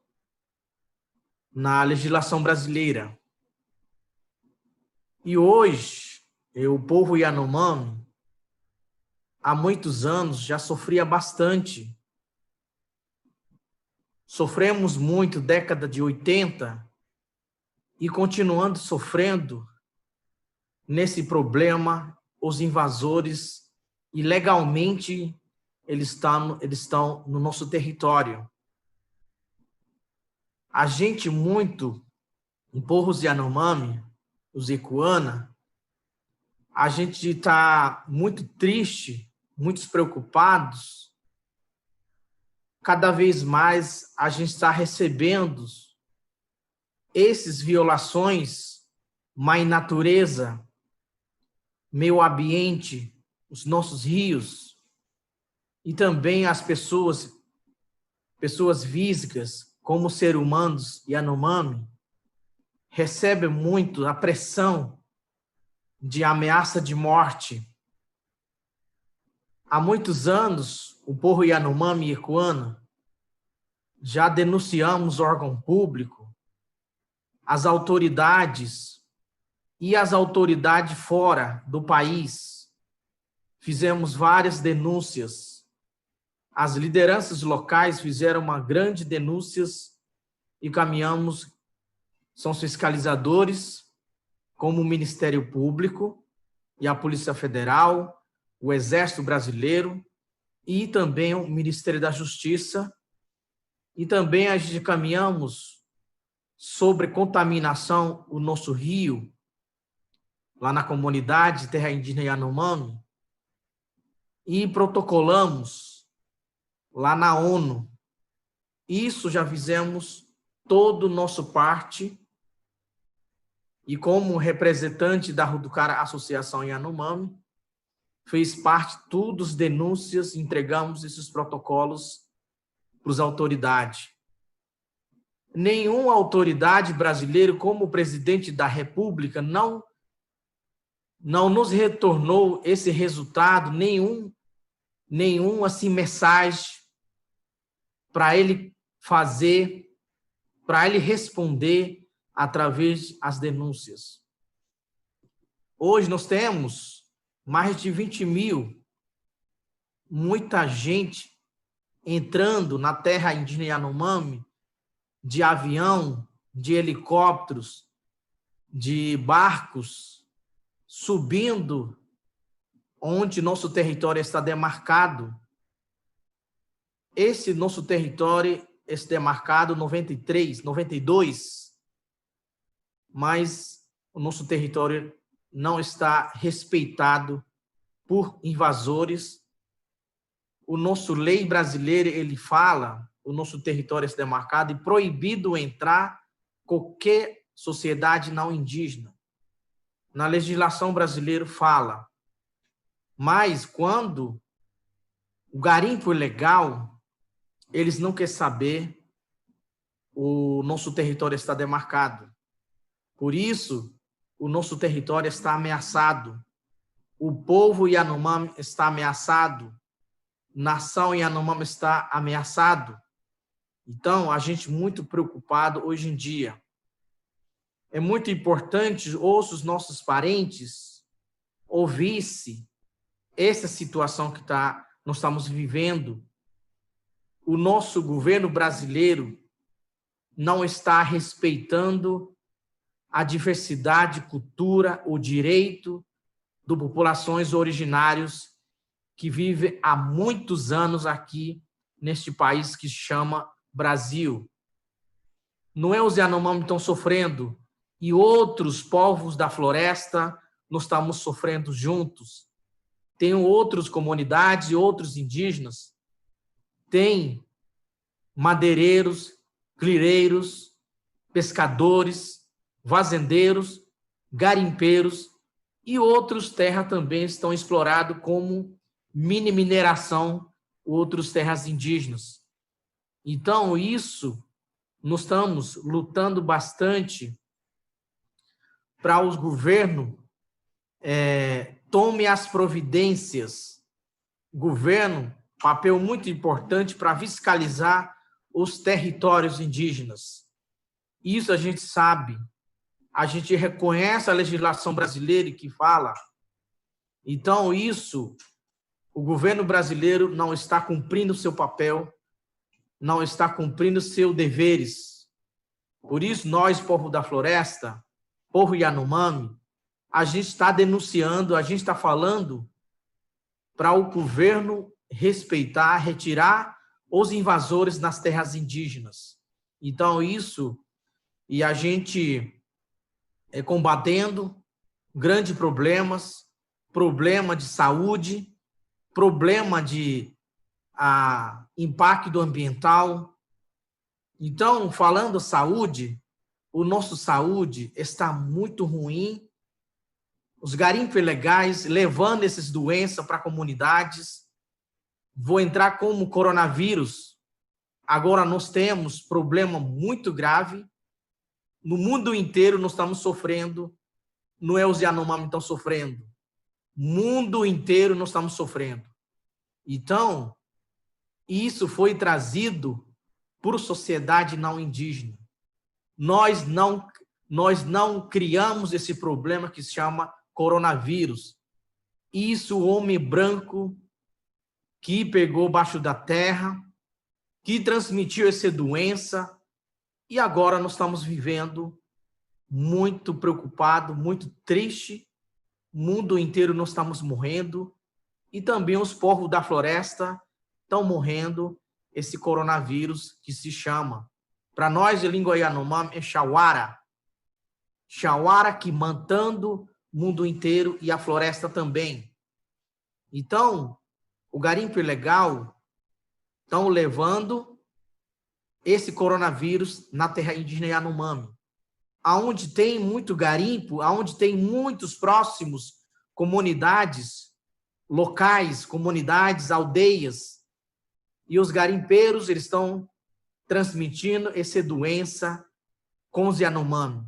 na legislação brasileira. E hoje, o povo Yanomami, há muitos anos, já sofria bastante. Sofremos muito, década de 80, e continuando sofrendo nesse problema, os invasores, ilegalmente, eles estão no nosso território. A gente muito, em povos Yanomami, os Equana, a gente está muito triste, muito preocupados. Cada vez mais a gente está recebendo essas violações, mãe natureza, meio ambiente, os nossos rios, e também as pessoas físicas, como seres humanos Yanomami, recebem muito a pressão de ameaça de morte. Há muitos anos, o povo Yanomami e Equana já denunciamos órgão público, as autoridades e as autoridades fora do país. Fizemos várias denúncias. As lideranças locais fizeram uma grande denúncias e caminhamos, são fiscalizadores, como o Ministério Público e a Polícia Federal, o Exército Brasileiro e também o Ministério da Justiça. E também a gente caminhamos sobre contaminação o nosso rio, lá na comunidade terra indígena Yanomami, e protocolamos lá na ONU. Isso já fizemos todo o nosso parte, e como representante da Rutucara Associação Yanomami, fez parte de todas as denúncias, entregamos esses protocolos para as autoridades. Nenhuma autoridade brasileira, como o presidente da República, não nos retornou esse resultado, nenhum assim, mensagem para ele fazer, para ele responder através das denúncias. Hoje nós temos mais de 20 mil, muita gente entrando na terra indígena Yanomami, de avião, de helicópteros, de barcos, subindo onde nosso território está demarcado. Esse nosso território está demarcado 93, 92, mas o nosso território não está respeitado por invasores. O nosso lei brasileira, ele fala, o nosso território é demarcado e proibido entrar qualquer sociedade não indígena. Na legislação brasileira fala. Mas quando o garimpo é legal, eles não querem saber, o nosso território está demarcado. Por isso, o nosso território está ameaçado. O povo Yanomami está ameaçado. Nação Yanomami está ameaçado. Então, a gente muito preocupado hoje em dia. É muito importante os nossos parentes ouvissem essa situação que nós estamos vivendo. O nosso governo brasileiro não está respeitando a diversidade, cultura, o direito de populações originárias que vivem há muitos anos aqui neste país que se chama Brasil. Não é os Yanomami que estão sofrendo e outros povos da floresta nós estamos sofrendo juntos. Tem outras comunidades e outros indígenas. Tem madeireiros, grileiros, pescadores, fazendeiros, garimpeiros e outros terras também estão explorados como mini mineração, outras terras indígenas. Então, isso, nós estamos lutando bastante para os governos tome as providências. O governo, papel muito importante para fiscalizar os territórios indígenas. Isso a gente sabe. A gente reconhece a legislação brasileira que fala. Então, isso, o governo brasileiro não está cumprindo o seu papel, não está cumprindo seus deveres. Por isso, nós, povo da floresta, povo Yanomami, a gente está denunciando, a gente está falando para o governo respeitar, retirar os invasores nas terras indígenas. Então, isso, e a gente combatendo grandes problemas, problema de saúde, problema de impacto ambiental. Então, falando saúde, o nosso saúde está muito ruim. Os garimpos ilegais levando essas doenças para comunidades. Vou entrar como coronavírus. Agora nós temos problema muito grave. No mundo inteiro nós estamos sofrendo. Não é os Yanomami que estão sofrendo. Mundo inteiro nós estamos sofrendo. Então, isso foi trazido por sociedade não indígena. Nós não criamos esse problema que se chama coronavírus. Isso o homem branco que pegou baixo da terra, que transmitiu essa doença, e agora nós estamos vivendo muito preocupado, muito triste. O mundo inteiro nós estamos morrendo, e também os povos da floresta estão morrendo esse coronavírus que se chama, para nós, em língua Yanomami, é Shawara. Shawara que mantendo o mundo inteiro e a floresta também. Então, o garimpo ilegal estão levando esse coronavírus na terra indígena Yanomami. Aonde tem muito garimpo, aonde tem muitos próximos comunidades locais, comunidades, aldeias, e os garimpeiros eles estão transmitindo essa doença com os Yanomami.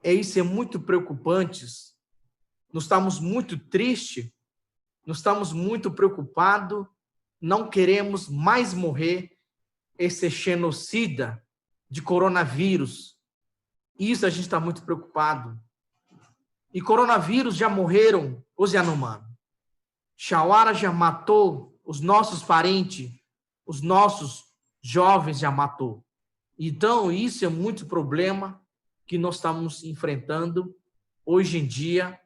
Isso é muito preocupante. Nós estamos muito tristes, nós estamos muito preocupados, não queremos mais morrer esse genocida de coronavírus. Isso a gente está muito preocupado. E coronavírus já morreram os Yanomami. Shawara já matou os nossos parentes, os nossos jovens já matou. Então, isso é muito problema que nós estamos enfrentando hoje em dia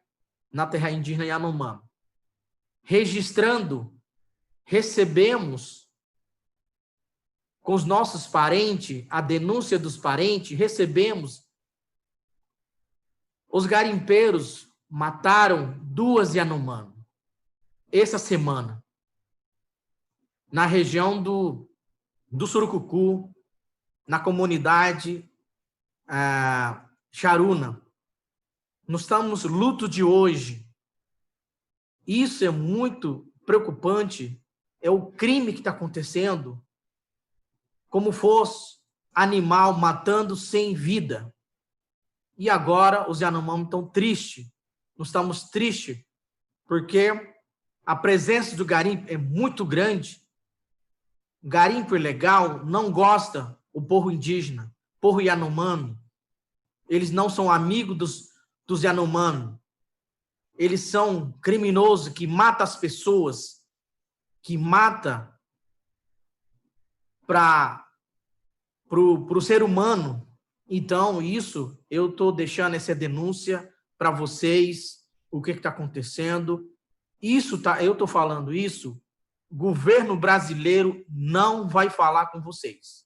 na terra indígena Yanomami. Registrando, recebemos com os nossos parentes, a denúncia dos parentes, recebemos os garimpeiros mataram 2 Yanomami essa semana na região do Surucucu, na comunidade Charuna. Nós estamos luto de hoje. Isso é muito preocupante. É o crime que está acontecendo, como fosse animal matando sem vida. E agora os Yanomami estão tristes. Nós estamos tristes porque a presença do garimpo é muito grande. Garimpo ilegal não gosta o povo indígena, povo Yanomami. Eles não são amigos dos Yanomami. Eles são criminosos que matam as pessoas, que matam para o ser humano. Então, isso, eu estou deixando essa denúncia para vocês, o que está acontecendo. Eu estou falando isso, o governo brasileiro não vai falar com vocês.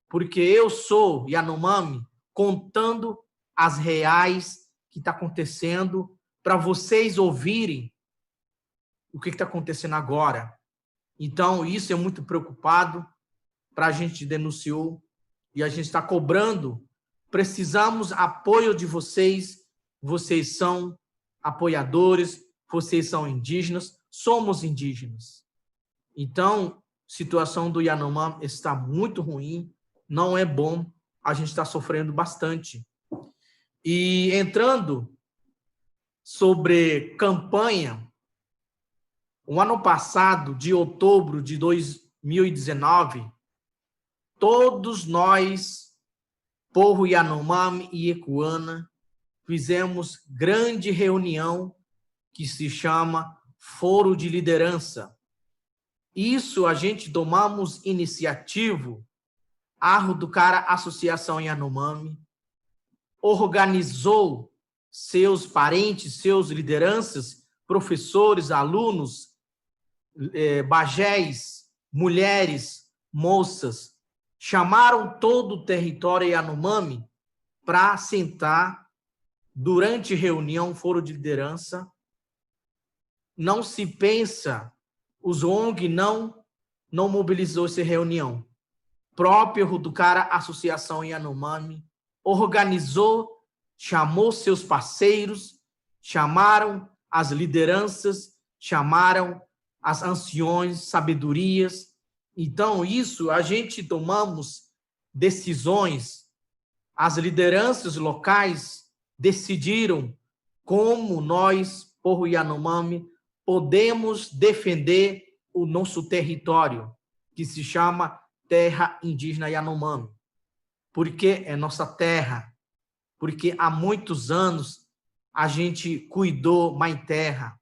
Porque eu sou Yanomami contando as reais que está acontecendo para vocês ouvirem o que está acontecendo agora. Então, isso é muito preocupado, para a gente denunciou e a gente está cobrando. Precisamos apoio de vocês. Vocês são apoiadores, vocês são indígenas, somos indígenas. Então, a situação do Yanomami está muito ruim, não é bom, a gente está sofrendo bastante. E entrando sobre campanha, o ano passado, de outubro de 2019, todos nós, povo Yanomami e Ecuana, fizemos grande reunião que se chama Foro de Liderança. Isso a gente tomamos iniciativa, a Rutucara Associação Yanomami organizou seus parentes, seus lideranças, professores, alunos, bagés, mulheres, moças, chamaram todo o território Yanomami para sentar durante reunião, foro de liderança, não se pensa, os ONG não mobilizou essa reunião. Próprio Rutucara Associação Yanomami organizou, chamou seus parceiros, chamaram as lideranças, chamaram as anciões, sabedorias. Então, isso, a gente tomamos decisões, as lideranças locais decidiram como nós, povo Yanomami, podemos defender o nosso território, que se chama terra indígena Yanomami. Porque é nossa terra, porque há muitos anos a gente cuidou Mãe Terra.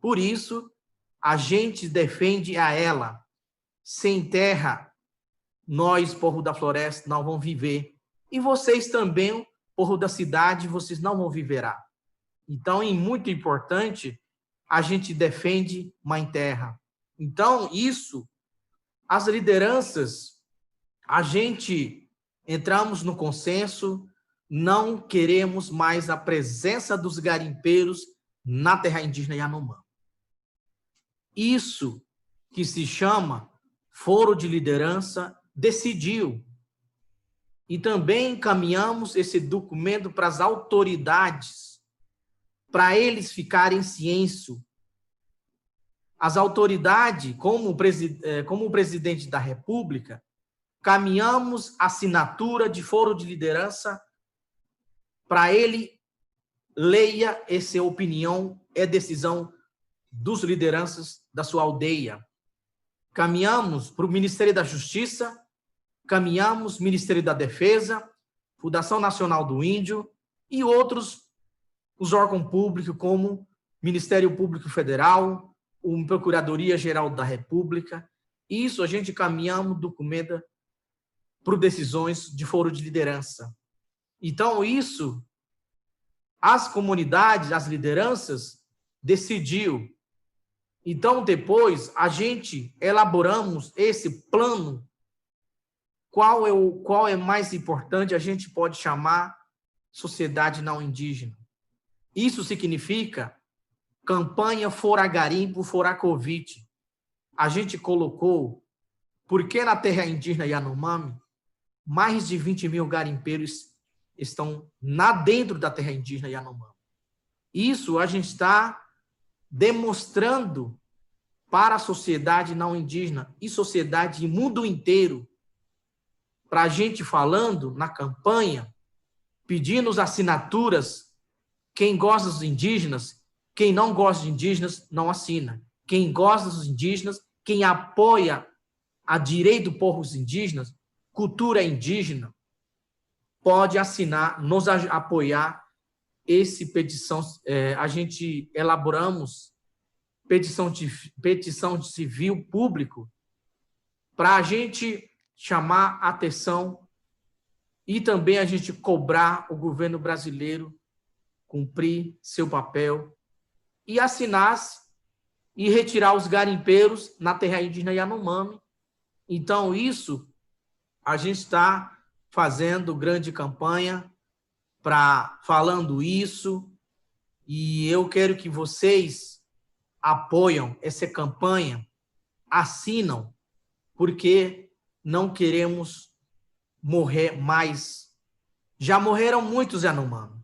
Por isso, a gente defende a ela. Sem terra, nós, povo da floresta, não vamos viver. E vocês também, povo da cidade, vocês não vão viverá. Então, é muito importante, a gente defende Mãe Terra. Então, isso, as lideranças, a gente entramos no consenso, não queremos mais a presença dos garimpeiros na terra indígena Yanomami. Isso que se chama Foro de Liderança decidiu. E também encaminhamos esse documento para as autoridades, para eles ficarem cientes. As autoridades, como o presidente da República, caminhamos a assinatura de foro de liderança para ele leia essa opinião, é decisão dos lideranças da sua aldeia. Caminhamos para o Ministério da Justiça, caminhamos Ministério da Defesa, Fundação Nacional do Índio e outros, os órgãos públicos como Ministério Público Federal, a Procuradoria-Geral da República. Isso a gente caminhamos documento para decisões de foro de liderança. Então, isso, as comunidades, as lideranças, decidiu. Então, depois, a gente elaboramos esse plano. Qual é mais importante? A gente pode chamar sociedade não indígena. Isso significa campanha Fora Garimpo, Fora Covid. A gente colocou, porque na terra indígena Yanomami, mais de 20 mil garimpeiros estão dentro da terra indígena Yanomami. Isso a gente está demonstrando para a sociedade não indígena e sociedade e mundo inteiro, para a gente falando na campanha, pedindo as assinaturas, quem gosta dos indígenas, quem não gosta de indígenas, não assina. Quem gosta dos indígenas, quem apoia a direito dos povos indígenas, cultura indígena, pode assinar, nos apoiar esse petição. A gente elaboramos petição de civil público para a gente chamar a atenção e também a gente cobrar o governo brasileiro cumprir seu papel e assinar e retirar os garimpeiros na terra indígena Yanomami. Então, isso, a gente está fazendo grande campanha falando isso, e eu quero que vocês apoiam essa campanha, assinam, porque não queremos morrer mais. Já morreram muitos Yanomami.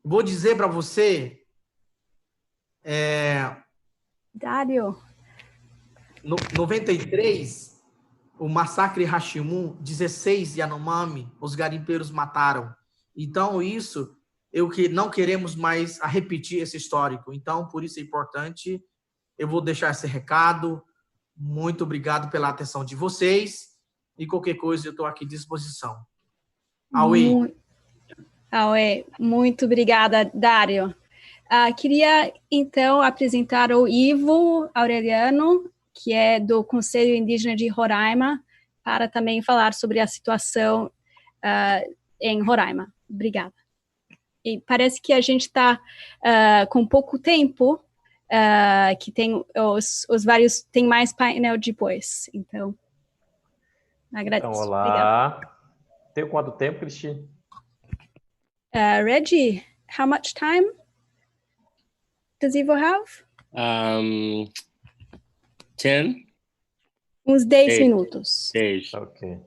Vou dizer para você, Dário. No 93, o massacre Hashimu, 16 Yanomami, os garimpeiros mataram. Então, isso, não queremos mais repetir esse histórico. Então, por isso é importante, eu vou deixar esse recado. Muito obrigado pela atenção de vocês. E qualquer coisa, eu estou aqui à disposição. Aue. Muito obrigada, Dário. Queria, então, apresentar o Ivo Aureliano, que é do Conselho Indígena de Roraima, para também falar sobre a situação em Roraima. Obrigada. E parece que a gente está com pouco tempo, que tem os vários, tem mais painel depois. Então, agradeço. Então, olá. Obrigada. Tem quanto tempo, Cristina? Reggie, how much time does Ivo have? 10? Uns 10 minutos. 10. Ok.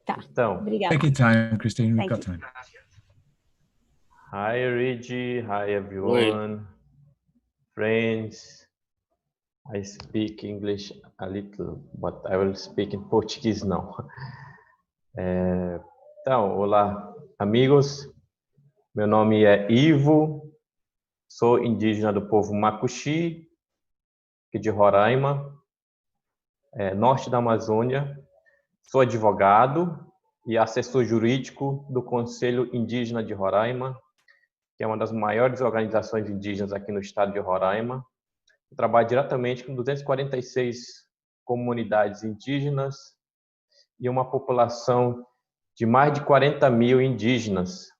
Tá. Então, Obrigada. Take your time, Christine. We've Thank got you. time. hi Reggie, hi everyone, friends. I speak English a little, but I will speak in Portuguese now. Então, olá, amigos. Meu nome é Ivo, sou indígena do povo Macuxi, aqui de Roraima, norte da Amazônia. Sou advogado e assessor jurídico do Conselho Indígena de Roraima, que é uma das maiores organizações indígenas aqui no estado de Roraima. Eu trabalho diretamente com 246 comunidades indígenas e uma população de mais de 40 mil indígenas.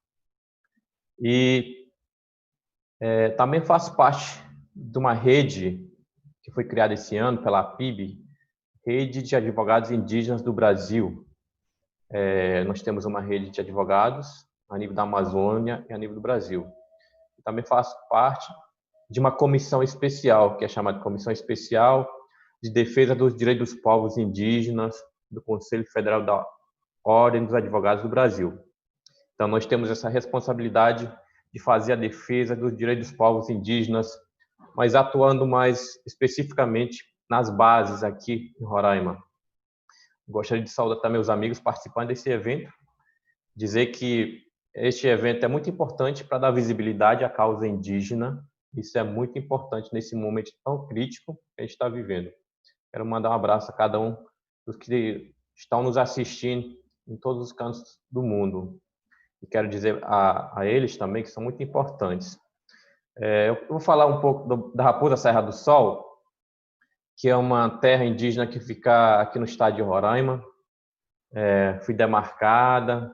E também faço parte de uma rede que foi criada esse ano pela PIB, Rede de Advogados Indígenas do Brasil. Nós temos uma rede de advogados a nível da Amazônia e a nível do Brasil. Também faço parte de uma comissão especial, que é chamada Comissão Especial de Defesa dos Direitos dos Povos Indígenas do Conselho Federal da Ordem dos Advogados do Brasil. Então, nós temos essa responsabilidade de fazer a defesa dos direitos dos povos indígenas, mas atuando mais especificamente nas bases aqui em Roraima. Gostaria de saudar também os amigos participando desse evento, dizer que este evento é muito importante para dar visibilidade à causa indígena. Isso é muito importante nesse momento tão crítico que a gente está vivendo. Quero mandar um abraço a cada um dos que estão nos assistindo em todos os cantos do mundo. E quero dizer a eles também que são muito importantes. Eu vou falar um pouco da Raposa Serra do Sol, que é uma terra indígena que fica aqui no estado de Roraima. Fui demarcada,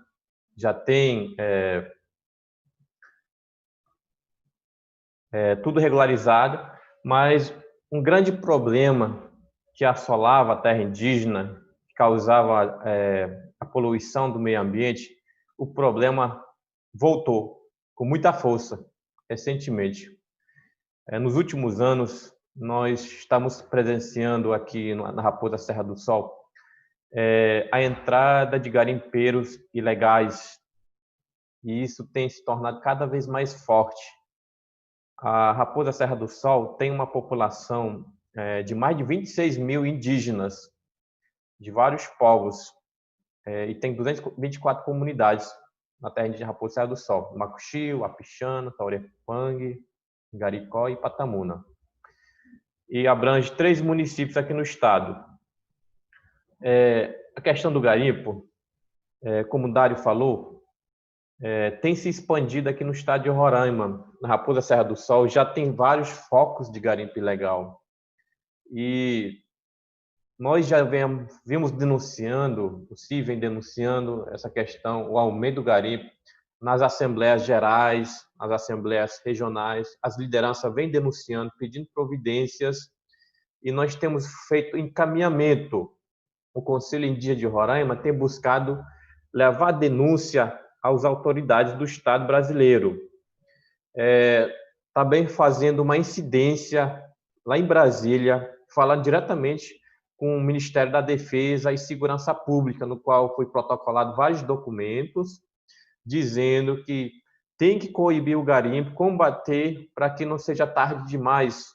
já tem tudo regularizado, mas um grande problema que assolava a terra indígena, que causava a poluição do meio ambiente, o problema voltou com muita força recentemente. Nos últimos anos, nós estamos presenciando aqui na Raposa Serra do Sol a entrada de garimpeiros ilegais, e isso tem se tornado cada vez mais forte. A Raposa Serra do Sol tem uma população de mais de 26 mil indígenas, de vários povos, e tem 224 comunidades na terra de Raposa Serra do Sol: Macuxi, Apixana, Taurepang, Garicó e Patamuna. E abrange 3 municípios aqui no estado. A questão do garimpo, como o Dário falou, tem se expandido aqui no estado de Roraima. Na Raposa Serra do Sol já tem vários focos de garimpo ilegal. E nós já vimos denunciando, o CI vem denunciando essa questão, o aumento do garimpo nas assembleias gerais, nas assembleias regionais. As lideranças vêm denunciando, pedindo providências, e nós temos feito encaminhamento. O Conselho Indígena de Roraima tem buscado levar denúncia às autoridades do Estado brasileiro. Também fazendo uma incidência lá em Brasília, falando diretamente com o Ministério da Defesa e Segurança Pública, no qual foi protocolado vários documentos, dizendo que tem que coibir o garimpo, combater para que não seja tarde demais.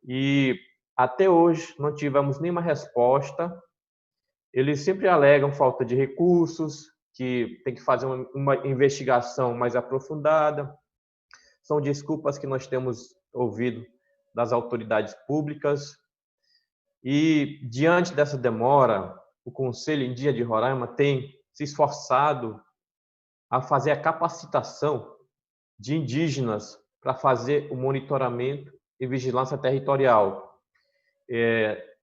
E até hoje não tivemos nenhuma resposta. Eles sempre alegam falta de recursos, que tem que fazer uma investigação mais aprofundada. São desculpas que nós temos ouvido das autoridades públicas. E, diante dessa demora, o Conselho Indígena de Roraima tem se esforçado a fazer a capacitação de indígenas para fazer o monitoramento e vigilância territorial.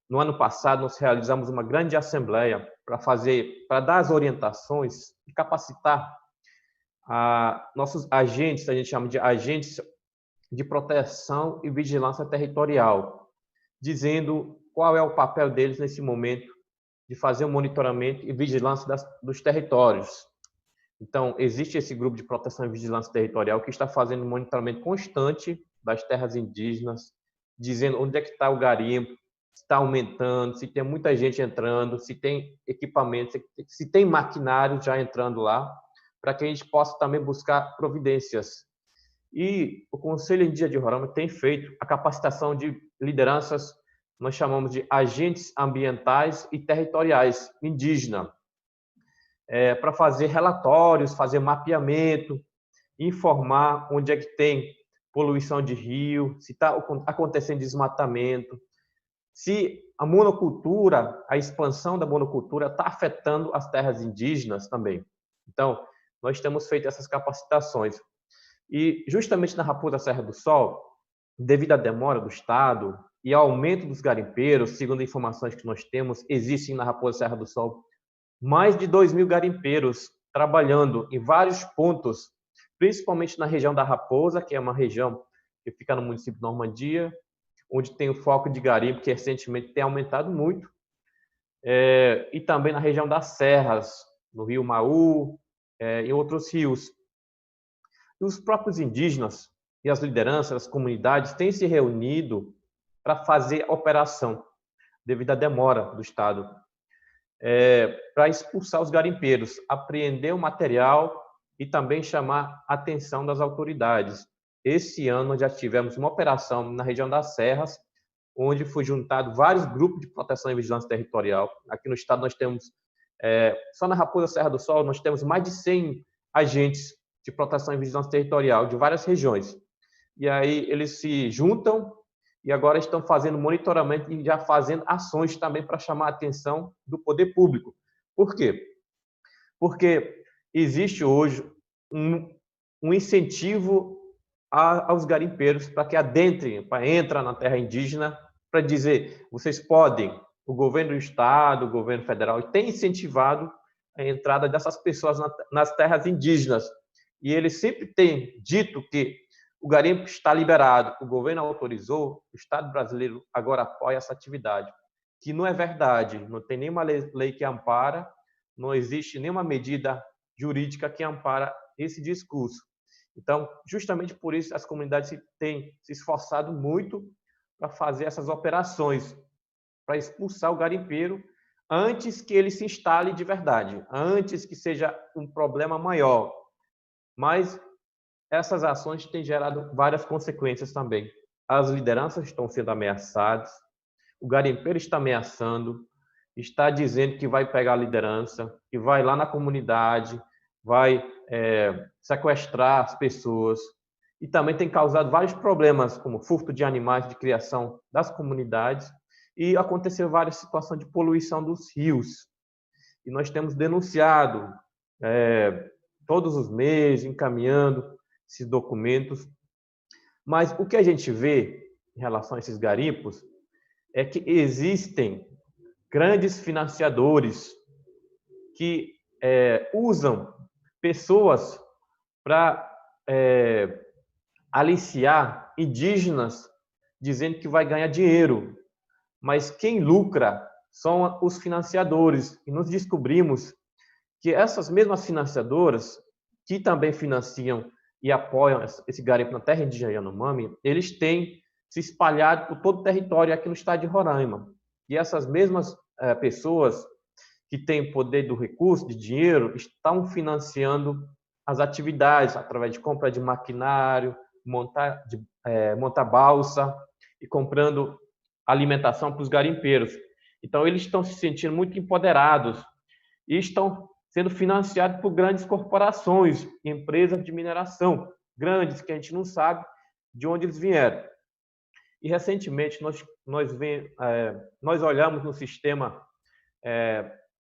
No ano passado, nós realizamos uma grande assembleia para dar as orientações e capacitar nossos agentes, a gente chama de agentes de proteção e vigilância territorial, dizendo qual é o papel deles nesse momento de fazer o monitoramento e vigilância dos territórios. Então, existe esse grupo de proteção e vigilância territorial que está fazendo um monitoramento constante das terras indígenas, dizendo onde é que está o garimpo, se está aumentando, se tem muita gente entrando, se tem equipamento, se tem maquinário já entrando lá, para que a gente possa também buscar providências. E o Conselho Indígena de Roraima tem feito a capacitação de lideranças, nós chamamos de agentes ambientais e territoriais indígenas, para fazer relatórios, fazer mapeamento, informar onde é que tem poluição de rio, se está acontecendo desmatamento, se a monocultura, a expansão da monocultura está afetando as terras indígenas também. Então, nós temos feito essas capacitações. E justamente na Raposa Serra do Sol, devido à demora do Estado e ao aumento dos garimpeiros, segundo informações que nós temos, existem na Raposa Serra do Sol mais de 2.000 garimpeiros trabalhando em vários pontos, principalmente na região da Raposa, que é uma região que fica no município de Normandia, onde tem o foco de garimpo, que recentemente tem aumentado muito, e também na região das serras, no rio Maú, e outros rios. E os próprios indígenas e as lideranças, as comunidades, têm se reunido para fazer a operação, devido à demora do Estado, para expulsar os garimpeiros, apreender o material e também chamar a atenção das autoridades. Esse ano nós já tivemos uma operação na região das serras, onde foi juntado vários grupos de proteção e vigilância territorial. Aqui no estado nós temos, só na Raposa Serra do Sol, nós temos mais de 100 agentes de proteção e vigilância territorial de várias regiões. E aí eles se juntam e agora estão fazendo monitoramento e já fazendo ações também para chamar a atenção do poder público. Por quê? Porque existe hoje um incentivo aos garimpeiros para que adentrem, para entrar na terra indígena, para dizer, vocês podem, o governo do estado, o governo federal tem incentivado a entrada dessas pessoas nas terras indígenas. E eles sempre têm dito que o garimpo está liberado, o governo autorizou, o Estado brasileiro agora apoia essa atividade, que não é verdade, não tem nenhuma lei que ampara, não existe nenhuma medida jurídica que ampara esse discurso. Então, justamente por isso, as comunidades têm se esforçado muito para fazer essas operações, para expulsar o garimpeiro antes que ele se instale de verdade, antes que seja um problema maior. Mas essas ações têm gerado várias consequências também. As lideranças estão sendo ameaçadas, o garimpeiro está ameaçando, está dizendo que vai pegar a liderança, que vai lá na comunidade, vai sequestrar as pessoas, e também tem causado vários problemas, como furto de animais de criação das comunidades, e aconteceu várias situações de poluição dos rios. E nós temos denunciado todos os meses, encaminhando esses documentos. Mas o que a gente vê em relação a esses garimpos é que existem grandes financiadores que usam pessoas para aliciar indígenas, dizendo que vai ganhar dinheiro. Mas quem lucra são os financiadores. E nós descobrimos que essas mesmas financiadoras, que também financiam e apoiam esse garimpo na terra indígena Yanomami, eles têm se espalhado por todo o território aqui no estado de Roraima. E essas mesmas pessoas que têm poder do recurso, de dinheiro, estão financiando as atividades através de compra de maquinário, montar balsa e comprando alimentação para os garimpeiros. Então, eles estão se sentindo muito empoderados e estão sendo financiados por grandes corporações, empresas de mineração, grandes, que a gente não sabe de onde eles vieram. E, recentemente, nós olhamos no sistema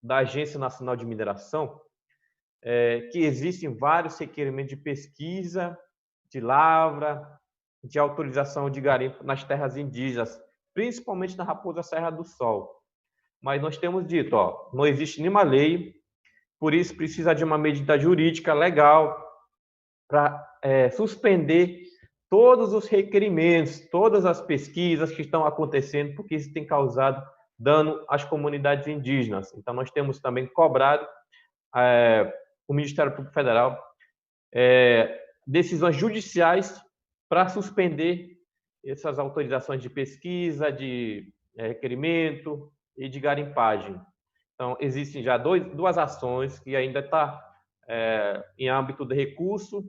da Agência Nacional de Mineração que existem vários requerimentos de pesquisa, de lavra, de autorização de garimpo nas terras indígenas, principalmente na Raposa Serra do Sol. Mas nós temos dito, não existe nenhuma lei, por isso precisa de uma medida jurídica legal para suspender todos os requerimentos, todas as pesquisas que estão acontecendo, porque isso tem causado dano às comunidades indígenas. Então, nós temos também cobrado o Ministério Público Federal decisões judiciais para suspender essas autorizações de pesquisa, de requerimento e de garimpagem. Então, existem já duas ações que ainda está em âmbito de recurso,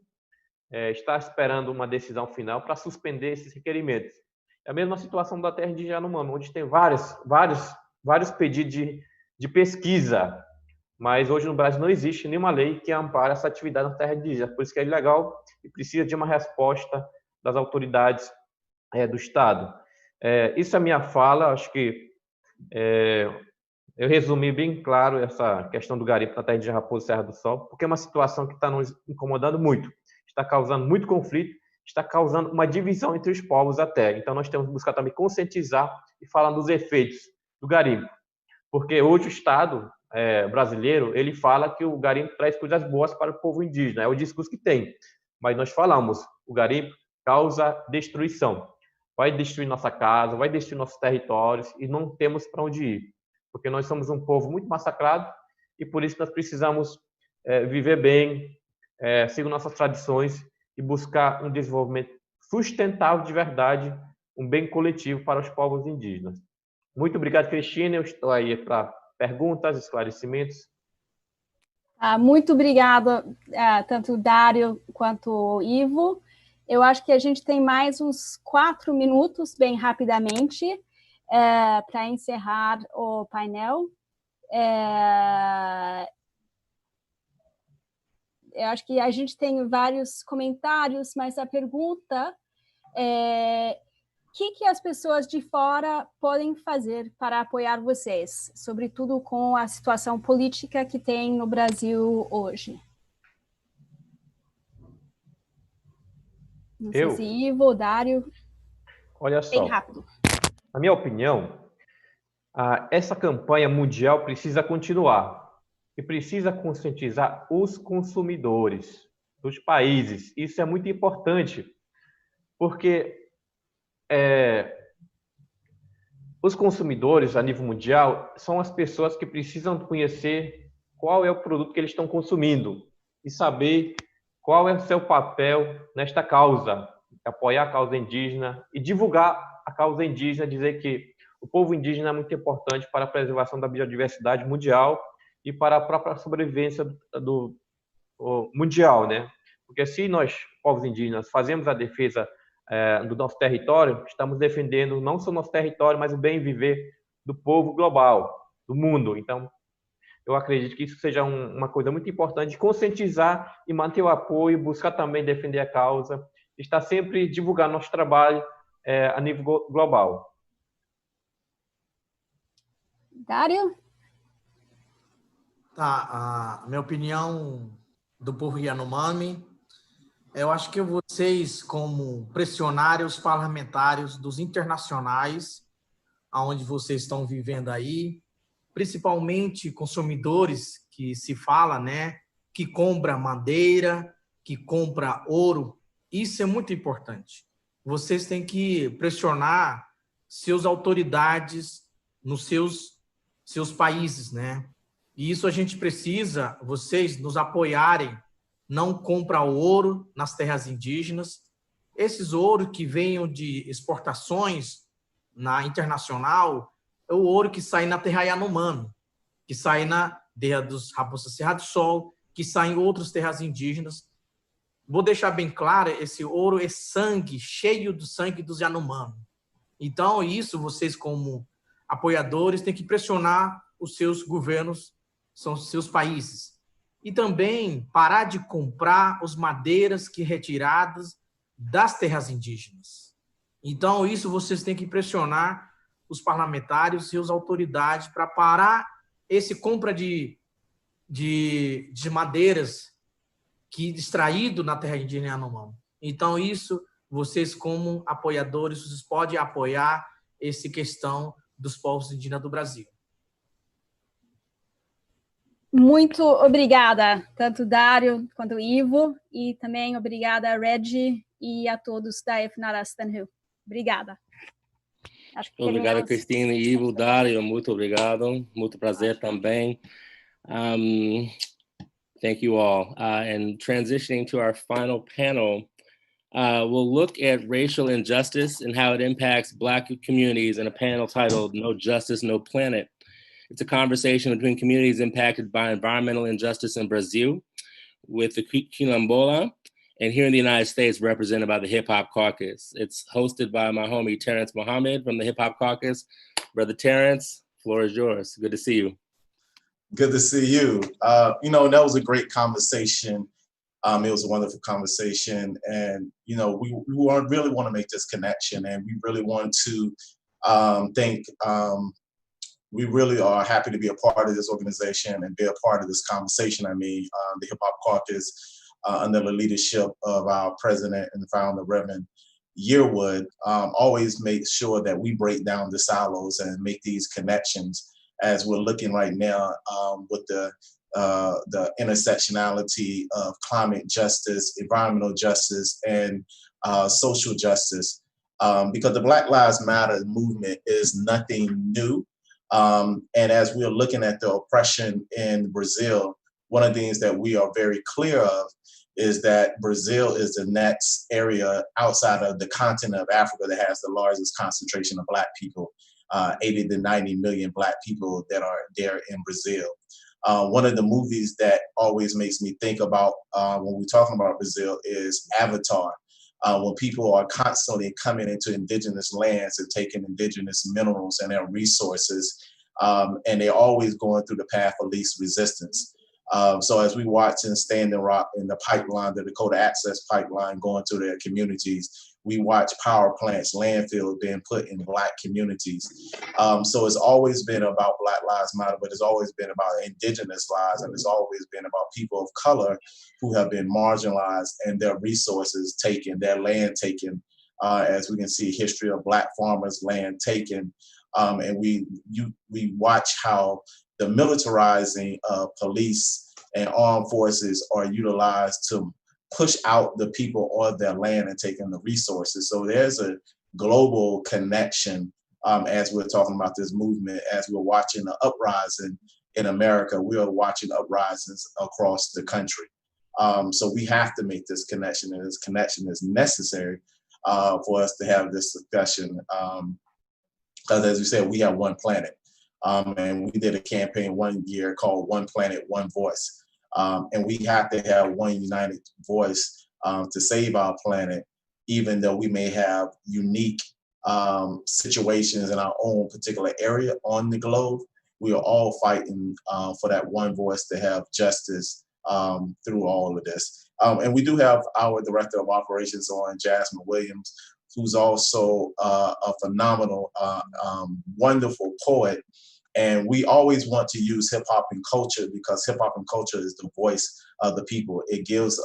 está esperando uma decisão final para suspender esses requerimentos. É a mesma situação da terra indígena Yanomami, onde tem vários pedidos de pesquisa, mas hoje no Brasil não existe nenhuma lei que ampare essa atividade na terra indígena, por isso que é ilegal e precisa de uma resposta das autoridades do Estado. Isso é a minha fala, acho que eu resumi bem claro essa questão do garimpo na terra indígena Raposa e Serra do Sol, porque é uma situação que está nos incomodando muito, está causando muito conflito, está causando uma divisão entre os povos até. Então, nós temos que buscar também conscientizar e falar dos efeitos do garimpo, porque hoje o Estado brasileiro, ele fala que o garimpo traz coisas boas para o povo indígena, é o discurso que tem, mas nós falamos, o garimpo causa destruição, vai destruir nossa casa, vai destruir nossos territórios e não temos para onde ir, porque nós somos um povo muito massacrado e por isso nós precisamos viver bem, seguir nossas tradições e buscar um desenvolvimento sustentável de verdade, um bem coletivo para os povos indígenas. Muito obrigado, Cristina. Eu estou aí para perguntas, esclarecimentos. Muito obrigada, tanto o Dário quanto o Ivo. Eu acho que a gente tem mais uns 4 minutos, bem rapidamente, para encerrar o painel. Eu acho que a gente tem vários comentários, mas a pergunta é: o que as pessoas de fora podem fazer para apoiar vocês, sobretudo com a situação política que tem no Brasil hoje? Não sei se Ivo, Dário. Olha só, bem rápido. Na minha opinião, essa campanha mundial precisa continuar e precisa conscientizar os consumidores dos países. Isso é muito importante, porque os consumidores a nível mundial são as pessoas que precisam conhecer qual é o produto que eles estão consumindo e saber qual é o seu papel nesta causa, apoiar a causa indígena e divulgar a causa indígena, dizer que o povo indígena é muito importante para a preservação da biodiversidade mundial e para a própria sobrevivência do mundial, né? Porque se nós, povos indígenas, fazemos a defesa do nosso território, estamos defendendo não só o nosso território, mas o bem viver do povo global, do mundo. Então, eu acredito que isso seja uma coisa muito importante, de conscientizar e manter o apoio, buscar também defender a causa, estar sempre divulgando nosso trabalho a nível global. Dário? Tá, a minha opinião do povo Yanomami, eu acho que vocês, como pressionários parlamentares dos internacionais, aonde vocês estão vivendo aí, principalmente consumidores que se fala, né, que compra madeira, que compra ouro, isso é muito importante. Vocês têm que pressionar suas autoridades nos seus países, né? E isso a gente precisa, vocês nos apoiarem, não compra ouro nas terras indígenas. Esses ouro que venham de exportações na internacional é o ouro que sai na terra Yanomami, que sai na terra dos Raposa Serra do Sol, que sai em outras terras indígenas. Vou deixar bem claro, esse ouro é sangue, cheio do sangue dos Yanomami. Então, isso vocês como apoiadores têm que pressionar os seus governos, são os seus países. E também parar de comprar as madeiras que retiradas das terras indígenas. Então, isso vocês têm que pressionar os parlamentares e as autoridades para parar esse compra de madeiras que extraído na terra indígena Yanomami. Então, isso, vocês como apoiadores, vocês podem apoiar essa questão dos povos indígenas do Brasil. Muito obrigada, tanto Dário quanto Ivo, e também obrigada a Regi e a todos da FNARASTANHU. Obrigada. Obrigado, Cristina, Ivo, Dário, muito obrigado, muito prazer também. Thank you all. And transitioning to our final panel, we'll look at racial injustice and how it impacts Black communities in a panel titled No Justice, No Planet. It's a conversation between communities impacted by environmental injustice in Brazil with the Quilombola, and here in the United States represented by the Hip Hop Caucus. It's hosted by my homie Terrence Mohammed from the Hip Hop Caucus. Brother Terrence, floor is yours. Good to see you. Good to see you. You know, that was a great conversation. It was a wonderful conversation, and you know, we really want to make this connection, and we really want to we really are happy to be a part of this organization and be a part of this conversation. I mean, the Hip Hop Caucus, under the leadership of our president and founder, Reverend Yearwood, always makes sure that we break down the silos and make these connections, as we're looking right now with the intersectionality of climate justice, environmental justice, and social justice. Because the Black Lives Matter movement is nothing new. And as we're looking at the oppression in Brazil, one of the things that we are very clear of is that Brazil is the next area outside of the continent of Africa that has the largest concentration of Black people, 80 to 90 million Black people that are there in Brazil. One of the movies that always makes me think about when we're talking about Brazil is Avatar. When people are constantly coming into indigenous lands and taking indigenous minerals and their resources, and they're always going through the path of least resistance. So as we watch and Standing Rock in the pipeline, the Dakota Access Pipeline going to their communities, we watch power plants, landfills being put in Black communities. So it's always been about Black Lives Matter, but it's always been about indigenous lives, and it's always been about people of color who have been marginalized and their resources taken, their land taken. As we can see, history of Black farmers' land taken. And we watch how the militarizing of police and armed forces are utilized to push out the people on their land and taking the resources. So there's a global connection as we're talking about this movement, as we're watching the uprising in America, we are watching uprisings across the country. So we have to make this connection, and this connection is necessary for us to have this discussion. Because as you said, we have one planet. And we did a campaign one year called One Planet, One Voice. And we have to have one united voice to save our planet, even though we may have unique situations in our own particular area on the globe. We are all fighting for that one voice to have justice through all of this. And we do have our Director of Operations on, Jasmine Williams, who's also a phenomenal, wonderful poet. And we always want to use hip hop and culture because hip hop and culture is the voice of the people. It gives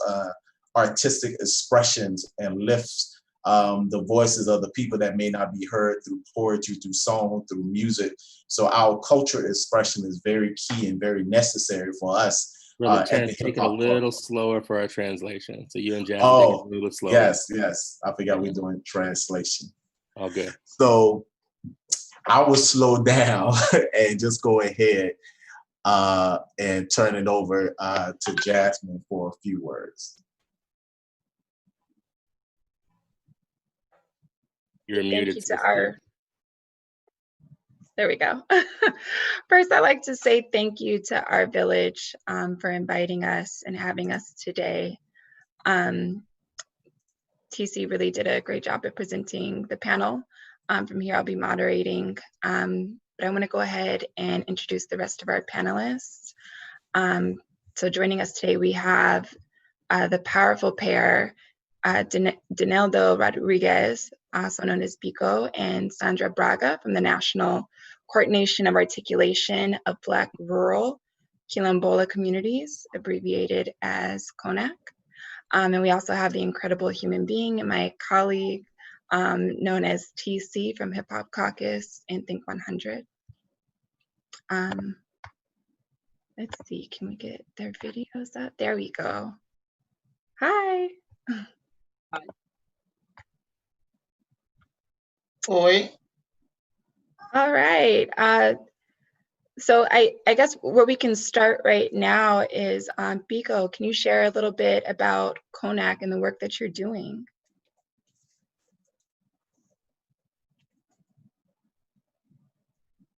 artistic expressions and lifts the voices of the people that may not be heard through poetry, through song, through music. So our culture expression is very key and very necessary for us. Brother Terrence, take it a little slower for our translation. So you and Jasmine take it a little slower. Yes. I forgot we're doing translation. All good. So I will slow down and just go ahead and turn it over to Jasmine for a few words. You're muted. There we go. First, I'd like to say thank you to our village for inviting us and having us today. TC really did a great job at presenting the panel. From here, I'll be moderating, but I want to go ahead and introduce the rest of our panelists. So joining us today, we have the powerful pair, Dineldo Rodriguez, also known as Pico, and Sandra Braga from the National Coordination of Articulation of Black Rural Quilombola Communities, abbreviated as CONAC. And we also have the incredible human being and my colleague, known as TC from Hip Hop Caucus and Think 100. Let's see, can we get their videos up? There we go. Hi. Hi. Oi. All right. So I guess where we can start right now is Biko, can you share a little bit about CONAC and the work that you're doing?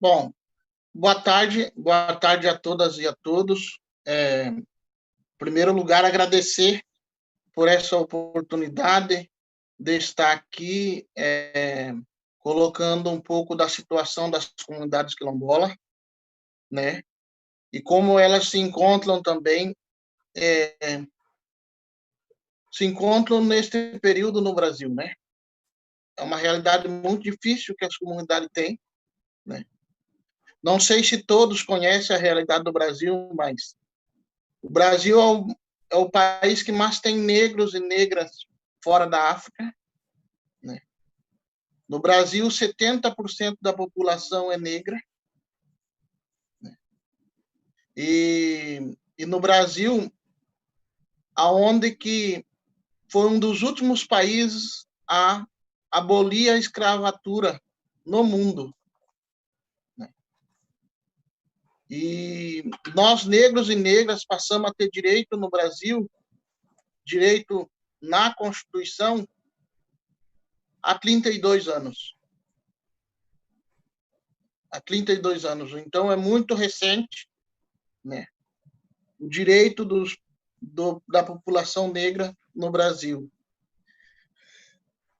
Bom, boa tarde a todas e a todos. Em primeiro lugar, agradecer por essa oportunidade de estar aqui colocando um pouco da situação das comunidades quilombolas, né? E como elas se encontram também, se encontram neste período no Brasil, né? É uma realidade muito difícil que as comunidades têm, né? Não sei se todos conhecem a realidade do Brasil, mas o Brasil é o país que mais tem negros e negras fora da África, né? No Brasil, 70% da população é negra, né? E no Brasil, aonde que foi um dos últimos países a abolir a escravatura no mundo, né? E nós, negros e negras, passamos a ter direito no Brasil, direito na Constituição, há 32 anos. Há 32 anos. Então, é muito recente, né, o direito da população negra no Brasil.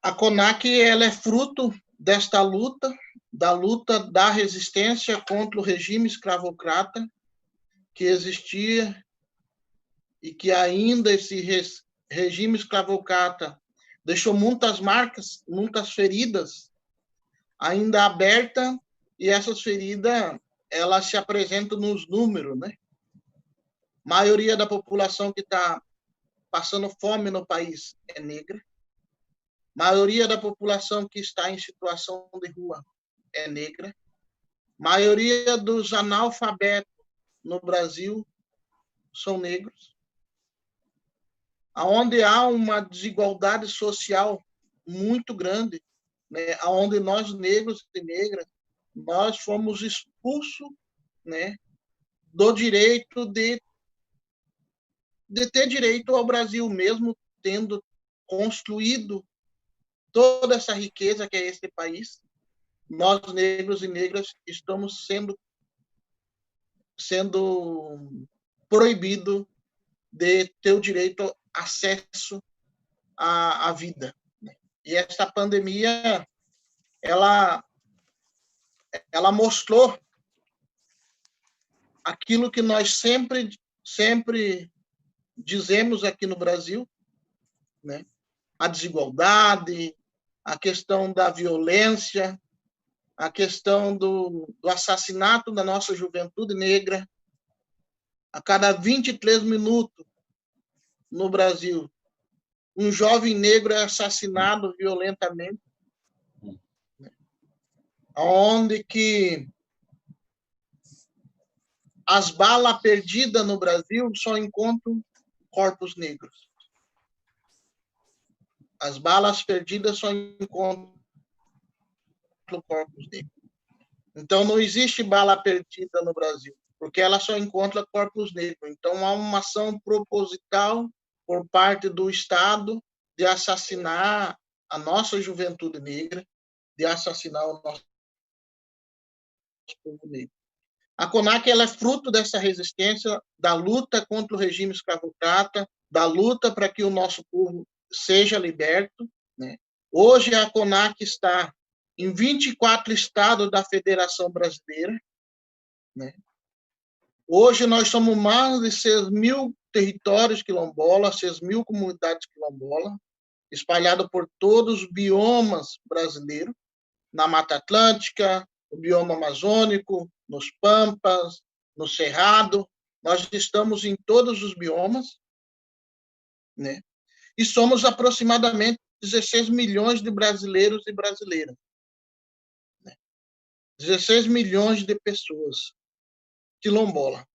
A CONAC, ela é fruto desta luta, da resistência contra o regime escravocrata que existia e que ainda esse regime escravocrata deixou muitas marcas, muitas feridas ainda abertas, e essas feridas, elas se apresentam nos números, né? A maioria da população que está passando fome no país é negra. A maioria da população que está em situação de rua é negra. A maioria dos analfabetos no Brasil são negros. Onde há uma desigualdade social muito grande, né? Onde nós, negros e negras, nós fomos expulsos, né, do direito de ter direito ao Brasil, mesmo tendo construído toda essa riqueza que é este país. Nós, negros e negras, estamos sendo proibidos de ter o direito ao acesso à vida, né? E esta pandemia, ela mostrou aquilo que nós sempre dizemos aqui no Brasil, né? A desigualdade, a questão da violência, a questão do assassinato da nossa juventude negra. A cada 23 minutos no Brasil, um jovem negro é assassinado violentamente, onde que as balas perdidas no Brasil só encontram corpos negros. As balas perdidas só encontram corpos negros. Então, não existe bala perdida no Brasil, porque ela só encontra corpos negros. Então, há uma ação proposital por parte do Estado de assassinar a nossa juventude negra, de assassinar o nosso povo negro. A CONAC, ela é fruto dessa resistência, da luta contra o regime escravocrata, da luta para que o nosso povo seja liberto, né? Hoje, a CONAC está em 24 estados da Federação Brasileira, né? Hoje, nós somos mais de 6.000 territórios quilombolas, 6.000 comunidades quilombolas, espalhadas por todos os biomas brasileiros, na Mata Atlântica, no bioma amazônico, nos pampas, no cerrado. Nós estamos em todos os biomas, né? E somos aproximadamente 16 milhões de brasileiros e brasileiras, né? 16 milhões de pessoas quilombola.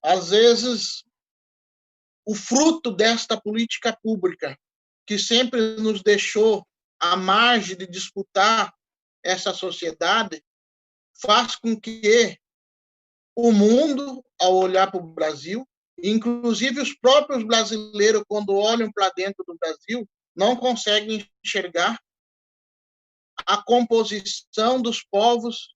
Às vezes, o fruto desta política pública, que sempre nos deixou à margem de disputar essa sociedade, faz com que o mundo, ao olhar para o Brasil, inclusive os próprios brasileiros, quando olham para dentro do Brasil, não conseguem enxergar a composição dos povos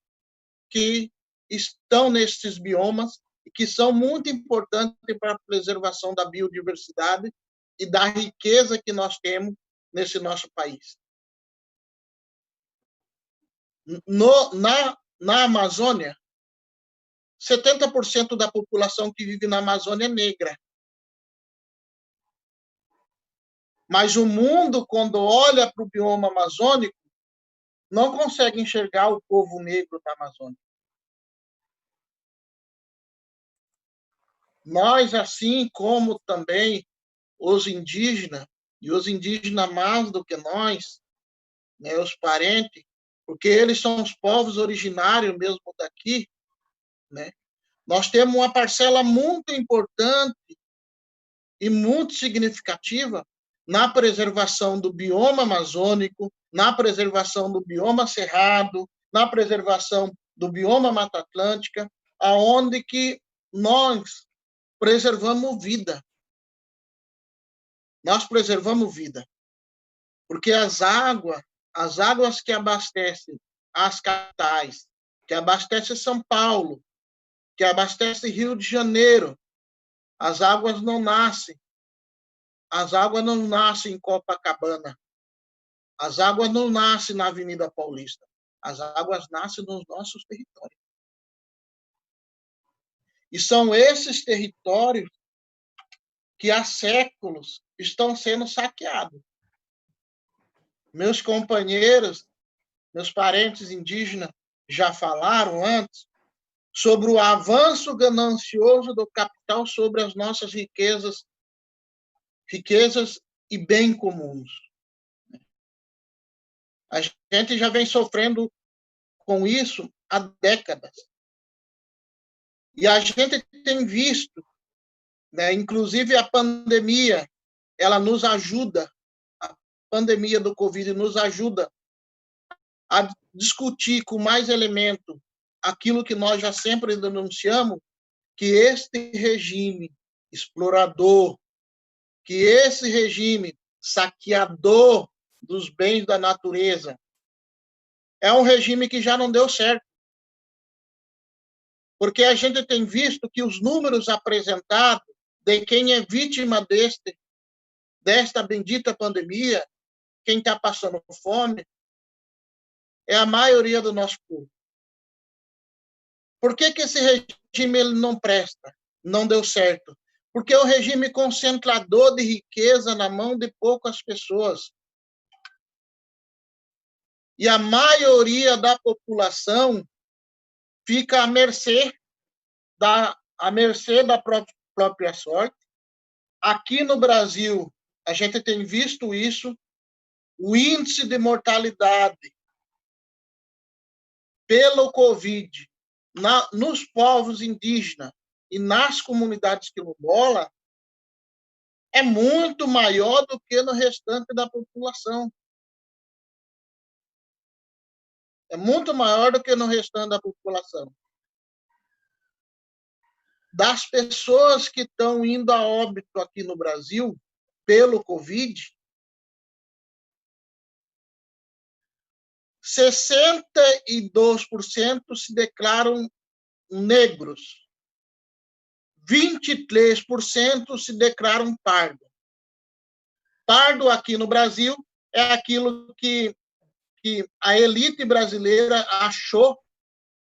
que estão nesses biomas e que são muito importantes para a preservação da biodiversidade e da riqueza que nós temos nesse nosso país. Na Amazônia, 70% da população que vive na Amazônia é negra. Mas o mundo, quando olha para o bioma amazônico, não consegue enxergar o povo negro da Amazônia. Nós, assim como também os indígenas, e os indígenas mais do que nós, né, os parentes, porque eles são os povos originários mesmo daqui, né? Nós temos uma parcela muito importante e muito significativa na preservação do bioma amazônico, na preservação do bioma cerrado, na preservação do bioma Mata Atlântica, aonde que nós preservamos vida. Nós preservamos vida. Porque as águas que abastecem as capitais, que abastecem São Paulo, que abastecem Rio de Janeiro, as águas não nascem. As águas não nascem em Copacabana. As águas não nascem na Avenida Paulista. As águas nascem nos nossos territórios. E são esses territórios que há séculos estão sendo saqueados. Meus companheiros, meus parentes indígenas já falaram antes sobre o avanço ganancioso do capital sobre as nossas riquezas e bem comuns. A gente já vem sofrendo com isso há décadas. E a gente tem visto, né, inclusive a pandemia, ela nos ajuda, a pandemia do Covid nos ajuda a discutir com mais elemento aquilo que nós já sempre denunciamos, que este regime explorador, que esse regime saqueador dos bens da natureza é um regime que já não deu certo. Porque a gente tem visto que os números apresentados de quem é vítima desta bendita pandemia, quem está passando fome, é a maioria do nosso povo. Por que esse regime ele não presta? Não deu certo? Porque é um regime concentrador de riqueza na mão de poucas pessoas. E a maioria da população fica à mercê da própria sorte. Aqui no Brasil, a gente tem visto isso, o índice de mortalidade pelo Covid nos povos indígenas e nas comunidades quilombolas é muito maior do que no restante da população. É muito maior do que no restante da população. Das pessoas que estão indo a óbito aqui no Brasil pelo Covid, 62% se declaram negros. 23% se declaram pardo. Pardo aqui no Brasil é aquilo que a elite brasileira achou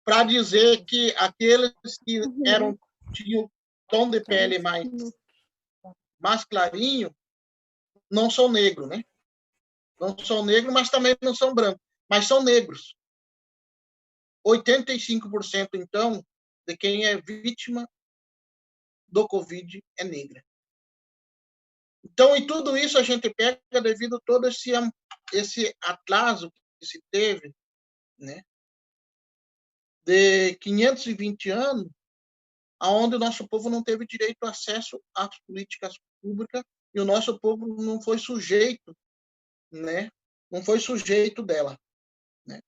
para dizer que aqueles que tinham tom de pele mais clarinho não são negros, né? Não são negros, mas também não são brancos, mas são negros. 85%, então, de quem é vítima do Covid é negra. Então, e tudo isso a gente pega devido a todo esse atraso que se teve, né, de 520 anos, onde o nosso povo não teve direito a acesso às políticas públicas e o nosso povo não foi sujeito, né, não foi sujeito dela, né.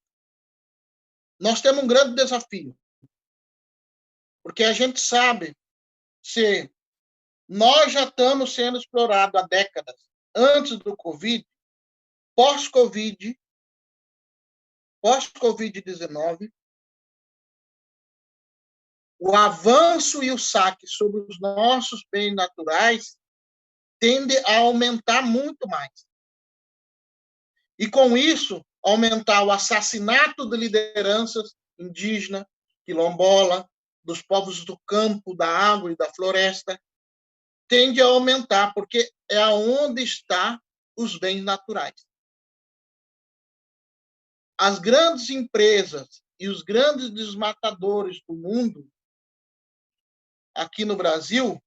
nós temos um grande desafio, porque a gente sabe se nós já estamos sendo explorados há décadas, antes do Covid, pós-Covid-19, o avanço e o saque sobre os nossos bens naturais tende a aumentar muito mais. E, com isso, aumentar o assassinato de lideranças indígenas, quilombola, dos povos do campo, da água e da floresta, tende a aumentar, porque é onde estão os bens naturais. As grandes empresas e os grandes desmatadores do mundo, aqui no Brasil,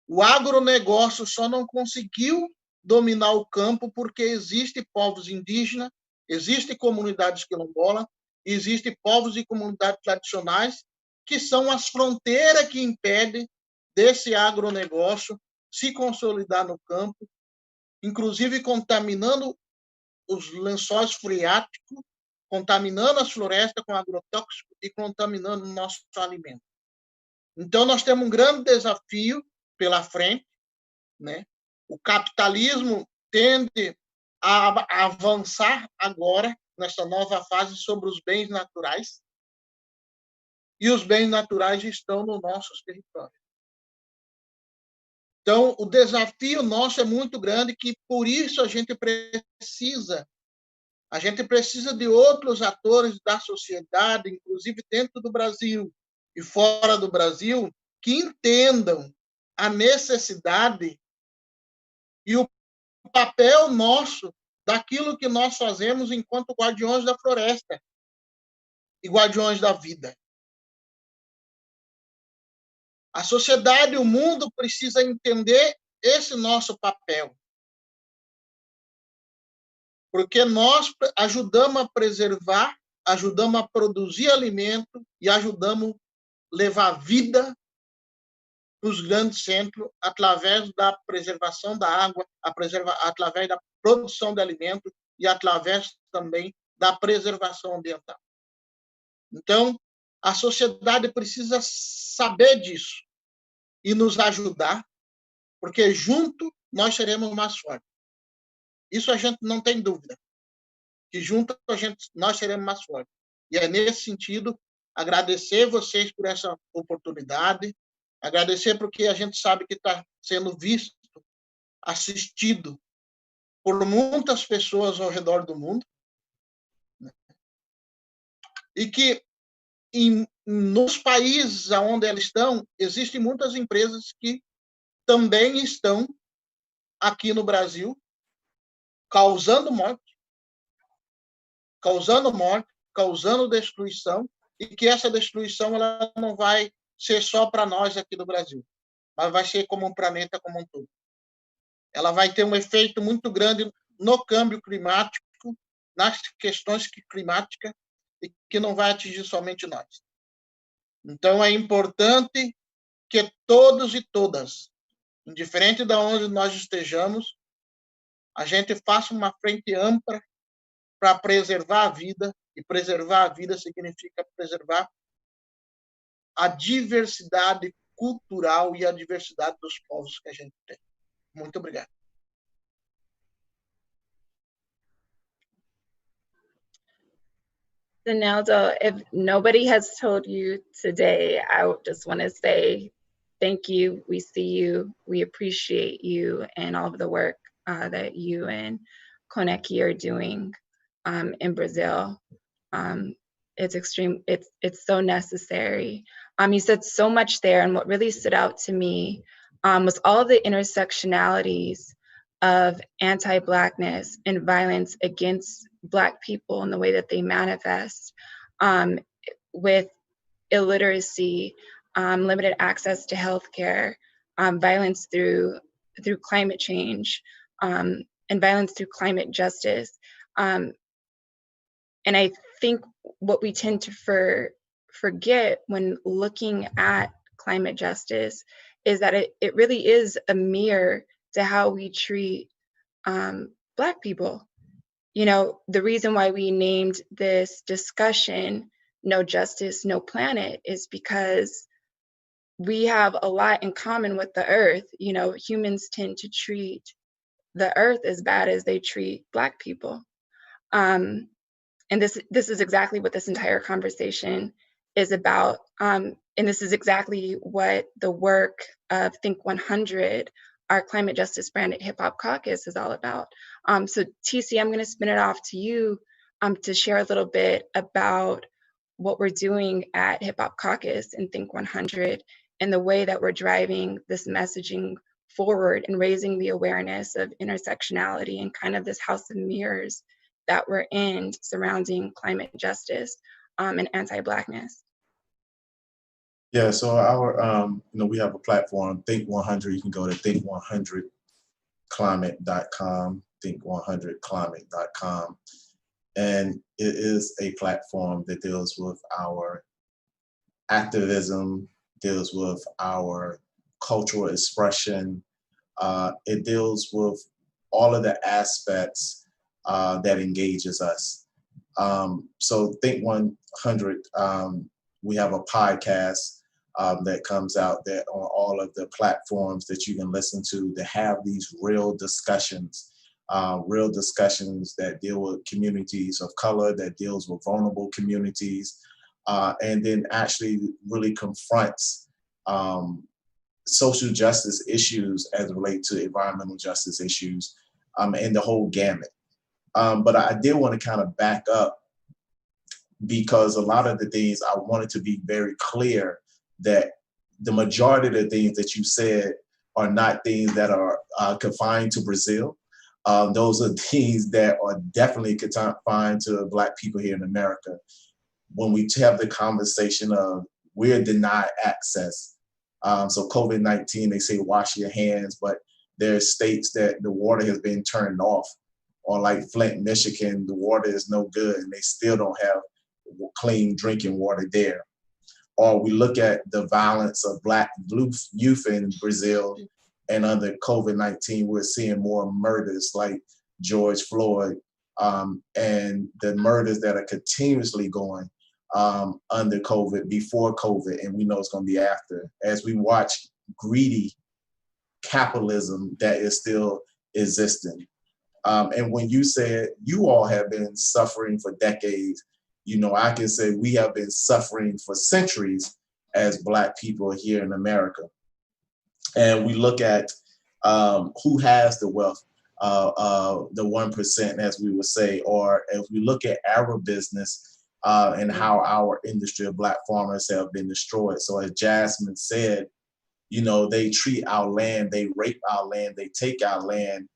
o agronegócio só não conseguiu dominar o campo porque existem povos indígenas, existem comunidades quilombolas, existem povos e comunidades tradicionais, que são as fronteiras que impedem desse agronegócio se consolidar no campo, inclusive contaminando os lençóis freáticos, contaminando as florestas com agrotóxicos e contaminando o nosso alimento. Então, nós temos um grande desafio pela frente, né? O capitalismo tende a avançar agora, nessa nova fase, sobre os bens naturais, e os bens naturais estão nos nossos territórios. Então, o desafio nosso é muito grande, que por isso a gente precisa de outros atores da sociedade, inclusive dentro do Brasil e fora do Brasil, que entendam a necessidade e o papel nosso daquilo que nós fazemos enquanto guardiões da floresta e guardiões da vida. A sociedade, o mundo precisa entender esse nosso papel. Porque nós ajudamos a preservar, ajudamos a produzir alimento e ajudamos a levar vida para os grandes centros através da preservação da água, através da produção de alimento e através também da preservação ambiental. Então, a sociedade precisa saber disso e nos ajudar, porque junto nós seremos mais fortes. Isso a gente não tem dúvida, que junto nós seremos mais fortes. E é nesse sentido, agradecer vocês por essa oportunidade, agradecer porque a gente sabe que está sendo visto, assistido por muitas pessoas ao redor do mundo, né? E que nos países onde elas estão, existem muitas empresas que também estão aqui no Brasil causando morte, causando destruição, e que essa destruição ela não vai ser só para nós aqui do Brasil, mas vai ser como um planeta como um todo. Ela vai ter um efeito muito grande no câmbio climático, nas questões climáticas, e que não vai atingir somente nós. Então, é importante que todos e todas, indiferente de onde nós estejamos, a gente faça uma frente ampla para preservar a vida, e preservar a vida significa preservar a diversidade cultural e a diversidade dos povos que a gente tem. Muito obrigado. Ronaldo, if nobody has told you today, I just want to say thank you. We see you. We appreciate you and all of the work that you and Koneki are doing in Brazil. It's so necessary. You said so much there, and what really stood out to me was all the intersectionalities of anti-Blackness and violence against Black people and the way that they manifest with illiteracy, limited access to healthcare, violence through climate change, and violence through climate justice. And I think what we tend to forget when looking at climate justice is that it really is a mirror to how we treat Black people. you know, the reason why we named this discussion No Justice, No Planet is because we have a lot in common with the earth. You know, humans tend to treat the earth as bad as they treat Black people. And this is exactly what this entire conversation is about. And this is exactly what the work of Think 100, our climate justice branded hip hop caucus, is all about. So TC, I'm gonna spin it off to you to share a little bit about what we're doing at Hip Hop Caucus and Think 100 and the way that we're driving this messaging forward and raising the awareness of intersectionality and kind of this house of mirrors that we're in surrounding climate justice and anti-Blackness. Yeah, so our, we have a platform, Think 100. You can go to think100climate.com, think100climate.com. And it is a platform that deals with our activism, deals with our cultural expression. It deals with all of the aspects that engages us. So Think 100, we have a podcast that comes out there on all of the platforms that you can listen to have these real discussions that deal with communities of color, that deals with vulnerable communities, and then actually really confronts social justice issues as it relates to environmental justice issues, and the whole gamut. But I did want to kind of back up, because a lot of the things I wanted to be very clear that the majority of the things that you said are not things that are confined to Brazil. Those are things that are definitely confined to Black people here in America. When we have the conversation of we're denied access. So COVID-19, they say wash your hands, but there are states that the water has been turned off, or like Flint, Michigan, the water is no good and they still don't have clean drinking water there. Or we look at the violence of Black youth in Brazil, and under COVID-19, we're seeing more murders like George Floyd, and the murders that are continuously going under COVID, before COVID, and we know it's going to be after, as we watch greedy capitalism that is still existing. And when you said you all have been suffering for decades, I can say we have been suffering for centuries as Black people here in America. And we look at who has the wealth, the 1%, as we would say, or if we look at agribusiness and how our industry of Black farmers have been destroyed. So as Jasmine said, they treat our land, they rape our land, they take our land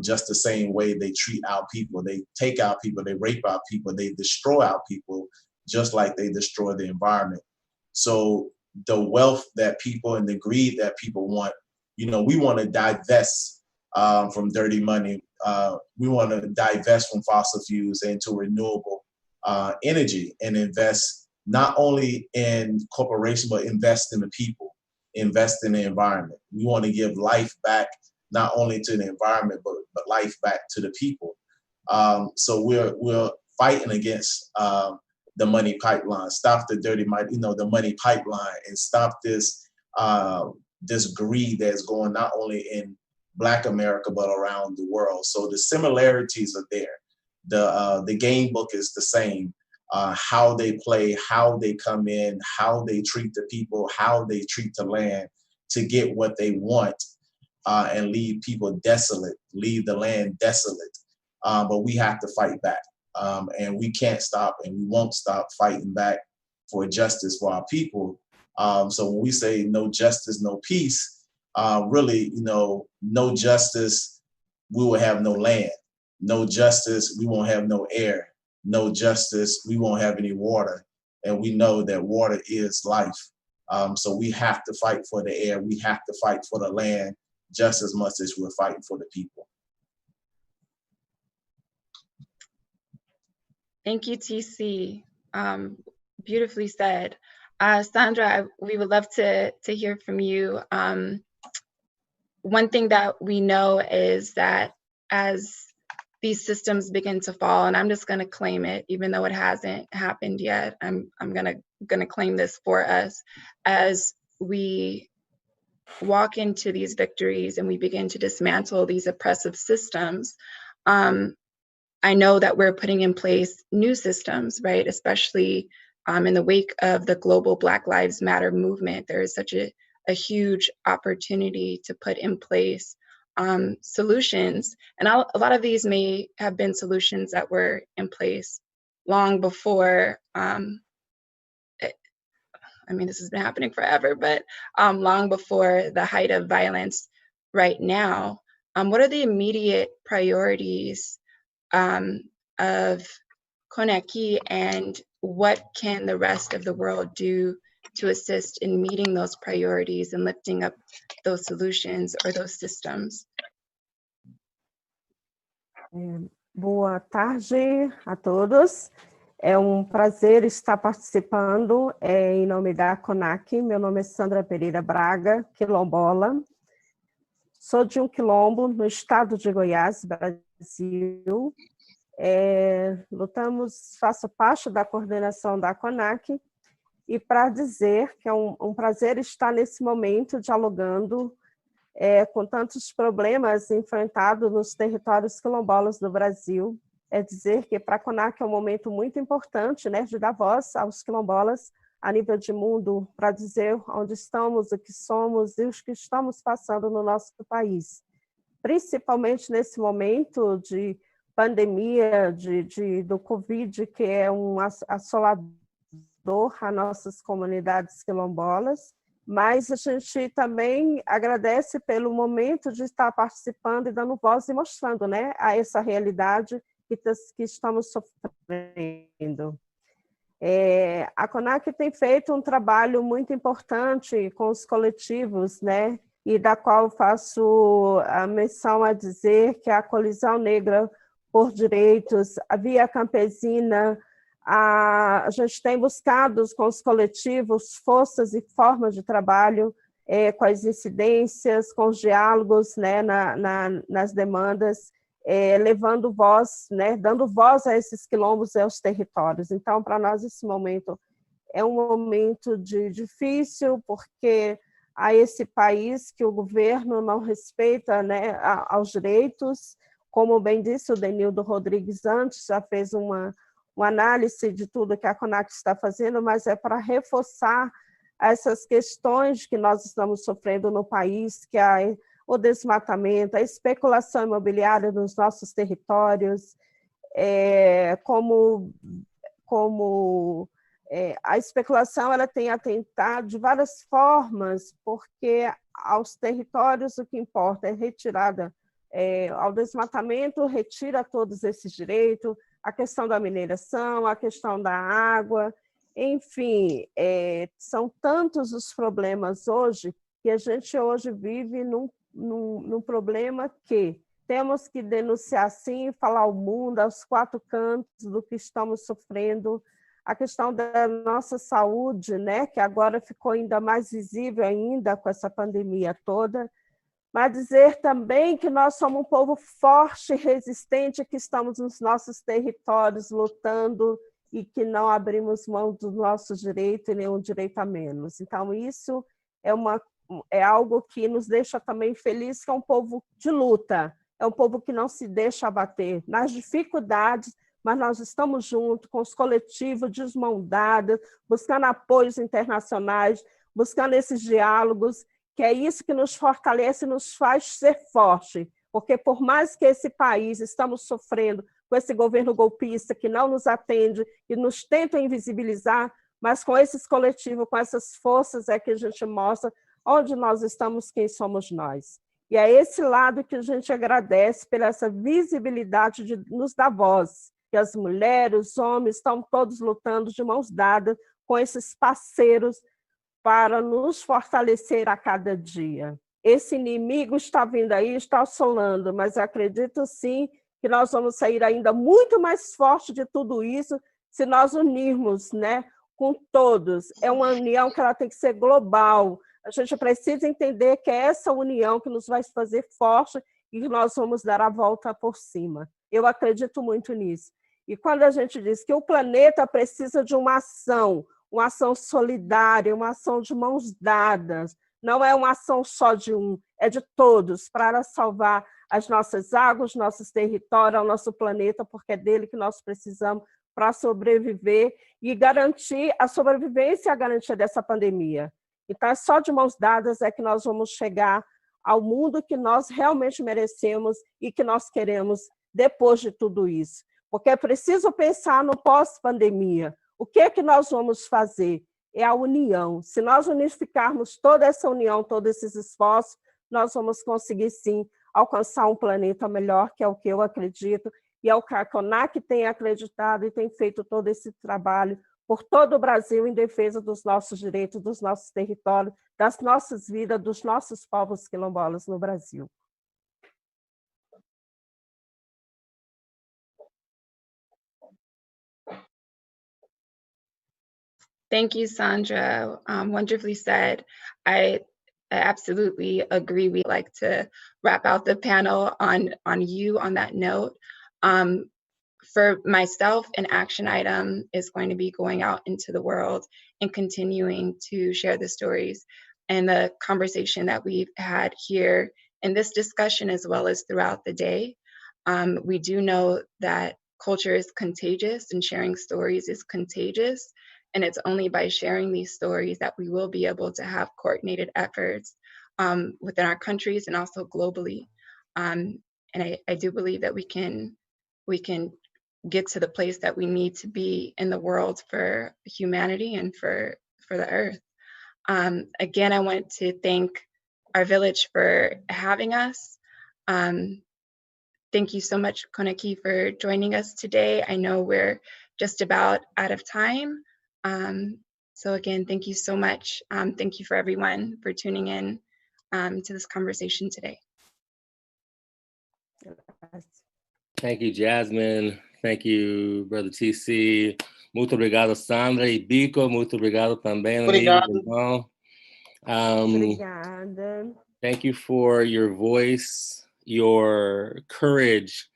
just the same way they treat our people. They take our people, they rape our people, they destroy our people, just like they destroy the environment. So the wealth that people and the greed that people want, we want to divest from dirty money. We want to divest from fossil fuels into renewable energy and invest not only in corporations, but invest in the people, invest in the environment. We want to give life back, not only to the environment, but life back to the people. So we're fighting against the money pipeline, stop the dirty money, the money pipeline, and stop this this greed that's going not only in Black America, but around the world. So the similarities are there. The game book is the same. How they play, how they come in, how they treat the people, how they treat the land to get what they want, and leave people desolate, leave the land desolate. But we have to fight back. And we can't stop and we won't stop fighting back for justice for our people. So when we say no justice, no peace, really, no justice, we will have no land. No justice, we won't have no air. No justice, we won't have any water. And we know that water is life. So we have to fight for the air. We have to fight for the land just as much as we're fighting for the people. Thank you, TC. Beautifully said. Sandra, we would love to hear from you. One thing that we know is that as these systems begin to fall, and I'm just going to claim it, even though it hasn't happened yet. I'm gonna claim this for us as we walk into these victories and we begin to dismantle these oppressive systems. I know that we're putting in place new systems, right? Especially in the wake of the global Black Lives Matter movement, there is such a huge opportunity to put in place solutions. And a lot of these may have been solutions that were in place long before, this has been happening forever, but long before the height of violence right now. What are the immediate priorities of Konaki, and what can the rest of the world do to assist in meeting those priorities and lifting up those solutions or those systems? Boa tarde a todos. É um prazer estar participando em nome da CONAC. Meu nome é Sandra Pereira Braga, quilombola. Sou de um quilombo no estado de Goiás, Brasil. Faço parte da coordenação da CONAC, e para dizer que é um prazer estar nesse momento dialogando com tantos problemas enfrentados nos territórios quilombolas do Brasil. É dizer que para a CONAC é um momento muito importante, né, de dar voz aos quilombolas a nível de mundo, para dizer onde estamos, o que somos e os que estamos passando no nosso país. Principalmente nesse momento de pandemia do Covid, que é um assolador a nossas comunidades quilombolas, mas a gente também agradece pelo momento de estar participando e dando voz e mostrando, né, a essa realidade que estamos sofrendo. A CONAC tem feito um trabalho muito importante com os coletivos, né, e da qual faço a menção a dizer que a Colisão Negra por Direitos, a Via Campesina, a gente tem buscado com os coletivos forças e formas de trabalho, com as incidências, com os diálogos, né, nas demandas, levando voz, né, dando voz a esses quilombos e aos territórios. Então, para nós, esse momento é um momento difícil, porque há esse país que o governo não respeita, né, aos direitos. Como bem disse o Denildo Rodrigues antes, já fez uma análise de tudo que a CONAC está fazendo, mas é para reforçar essas questões que nós estamos sofrendo no país, que é o desmatamento, a especulação imobiliária nos nossos territórios, a especulação ela tem atentado de várias formas, porque aos territórios o que importa é retirada, ao desmatamento retira todos esses direitos, a questão da mineração, a questão da água, enfim, são tantos os problemas hoje que a gente hoje vive num problema que temos que denunciar sim, falar ao mundo, aos quatro cantos do que estamos sofrendo, a questão da nossa saúde, né, que agora ficou ainda mais visível ainda com essa pandemia toda, mas dizer também que nós somos um povo forte e resistente, que estamos nos nossos territórios lutando e que não abrimos mão do nosso direito e nenhum direito a menos. Então, isso é algo que nos deixa também felizes, que é um povo de luta, é um povo que não se deixa abater nas dificuldades, mas nós estamos juntos com os coletivos de mão dada, buscando apoios internacionais, buscando esses diálogos, que é isso que nos fortalece e nos faz ser forte, porque por mais que esse país estamos sofrendo com esse governo golpista que não nos atende e nos tenta invisibilizar, mas com esses coletivos, com essas forças é que a gente mostra onde nós estamos, quem somos nós. E é esse lado que a gente agradece pela essa visibilidade de nos dar voz, que as mulheres, os homens estão todos lutando de mãos dadas com esses parceiros para nos fortalecer a cada dia. Esse inimigo está vindo aí, está assolando, mas acredito sim que nós vamos sair ainda muito mais forte de tudo isso se nós unirmos, né, com todos. É uma união que ela tem que ser global. A gente precisa entender que é essa união que nos vai fazer forte e que nós vamos dar a volta por cima. Eu acredito muito nisso. E quando a gente diz que o planeta precisa de uma ação solidária, uma ação de mãos dadas, não é uma ação só de um, é de todos, para salvar as nossas águas, nossos territórios, o nosso planeta, porque é dele que nós precisamos para sobreviver e garantir a sobrevivência e a garantia dessa pandemia. Então, é só de mãos dadas é que nós vamos chegar ao mundo que nós realmente merecemos e que nós queremos depois de tudo isso. Porque é preciso pensar no pós-pandemia. O que é que nós vamos fazer? É a união. Se nós unificarmos toda essa união, todos esses esforços, nós vamos conseguir, sim, alcançar um planeta melhor, que é o que eu acredito, e é o que a CONAC tem acreditado e tem feito todo esse trabalho por todo o Brasil em defesa dos nossos direitos, dos nossos territórios, das nossas vidas, dos nossos povos quilombolas no Brasil. Thank you, Sandra. Wonderfully said. I absolutely agree. We like to wrap out the panel on you on that note. For myself, an action item is going to be going out into the world and continuing to share the stories and the conversation that we've had here in this discussion as well as throughout the day. We do know that culture is contagious and sharing stories is contagious. And it's only by sharing these stories that we will be able to have coordinated efforts within our countries and also globally. And I do believe that we can get to the place that we need to be in the world for humanity and for the earth. Again, I want to thank our village for having us. Thank you so much, Konaki, for joining us today. I know we're just about out of time. So again, thank you so much. Thank you for everyone for tuning in to this conversation today. Thank you, Jasmine. Thank you, Brother TC. Muito obrigado, Sandra e Bico. Muito obrigado também. Obrigado. Obrigada. Thank you for your voice, your courage,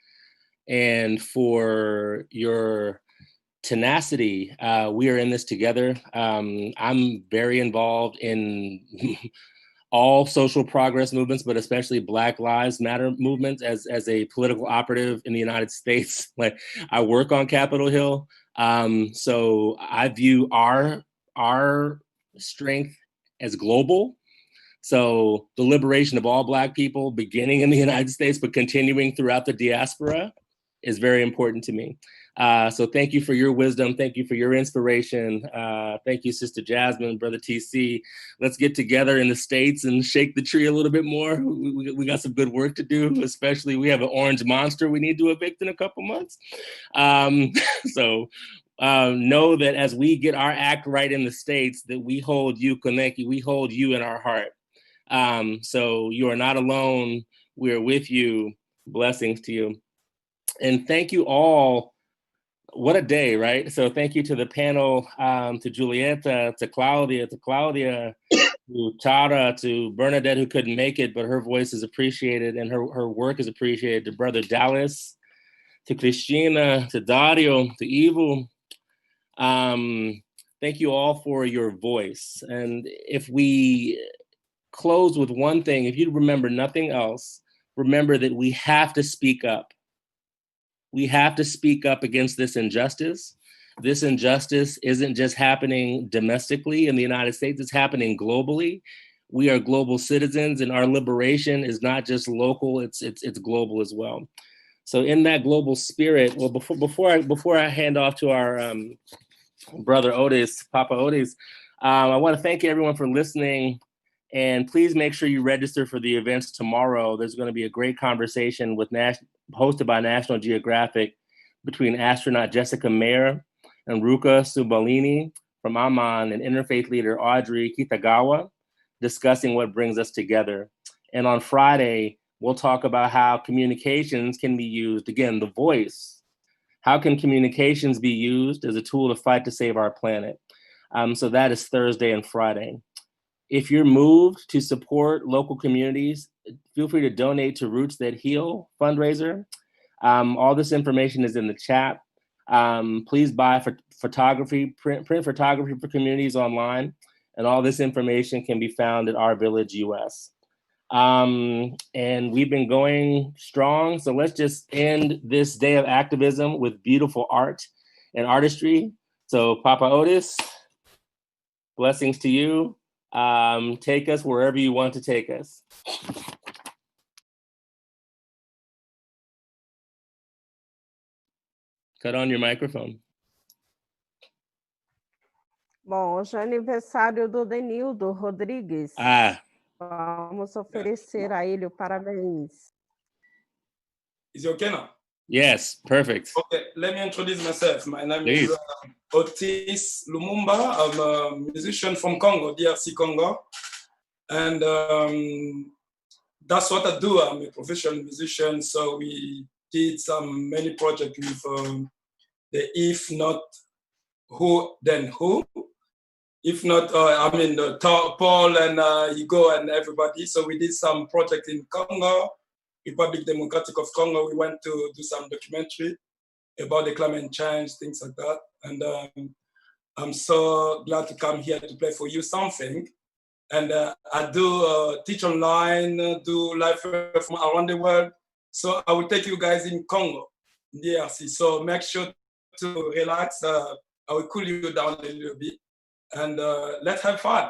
and for your tenacity. We are in this together. I'm very involved in all social progress movements, but especially Black Lives Matter movements as a political operative in the United States. Like, I work on Capitol Hill. So I view our strength as global. So the liberation of all Black people, beginning in the United States, but continuing throughout the diaspora, is very important to me. So thank you for your wisdom. Thank you for your inspiration. Thank you, Sister Jasmine, Brother TC. Let's get together in the States and shake the tree a little bit more. We got some good work to do, especially we have an orange monster we need to evict in a couple months. So know that as we get our act right in the States, that we hold you, Koneki, we hold you in our heart. So you are not alone. We are with you. Blessings to you. And thank you all. What a day, right? So thank you to the panel, to Julieta, to Claudia, to Tara, to Bernadette, who couldn't make it, but her voice is appreciated and her work is appreciated, to Brother Dallas, to Cristina, to Dario, to Ivo. Thank you all for your voice. And if we close with one thing, if you remember nothing else, remember that we have to speak up. We have to speak up against this injustice. This injustice isn't just happening domestically in the United States, it's happening globally. We are global citizens and our liberation is not just local, it's global as well. So in that global spirit, well, before I hand off to our brother Otis, Papa Otis, I want to thank everyone for listening. And please make sure you register for the events tomorrow. There's going to be a great conversation hosted by National Geographic between astronaut Jessica Mayer and Ruka Subalini from Amman and interfaith leader Audrey Kitagawa, discussing what brings us together. And on Friday, we'll talk about how communications can be used. Again, the voice. How can communications be used as a tool to fight to save our planet? So that is Thursday and Friday. If you're moved to support local communities, feel free to donate to Roots That Heal fundraiser. All this information is in the chat. Please buy photography, print photography for communities online, and all this information can be found at Our Village US. And we've been going strong, so let's just end this day of activism with beautiful art and artistry. So Papa Otis, blessings to you. Take us wherever you want to take us. Cut on your microphone. Bom, hoje é aniversário do Denildo Rodrigues. Vamos oferecer a ele o parabéns. Is it okay now? Yes, perfect. Okay, let me introduce myself. My name is Otis Lumumba. I'm a musician from Congo, DRC Congo. And that's what I do. I'm a professional musician. So we did many projects with the If Not Who, Then Who. If not, Paul and Hugo and everybody. So we did some project in Congo, Republic Democratic of Congo. We went to do some documentary about the climate change, things like that. And I'm so glad to come here to play for you something. And I do teach online, do live from around the world. So I will take you guys in Congo, in DRC. So make sure to relax. I will cool you down a little bit. And let's have fun.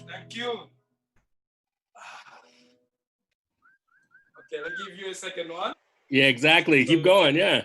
Thank you. Okay, I'll give you a second one. Yeah, exactly. Keep going. Yeah.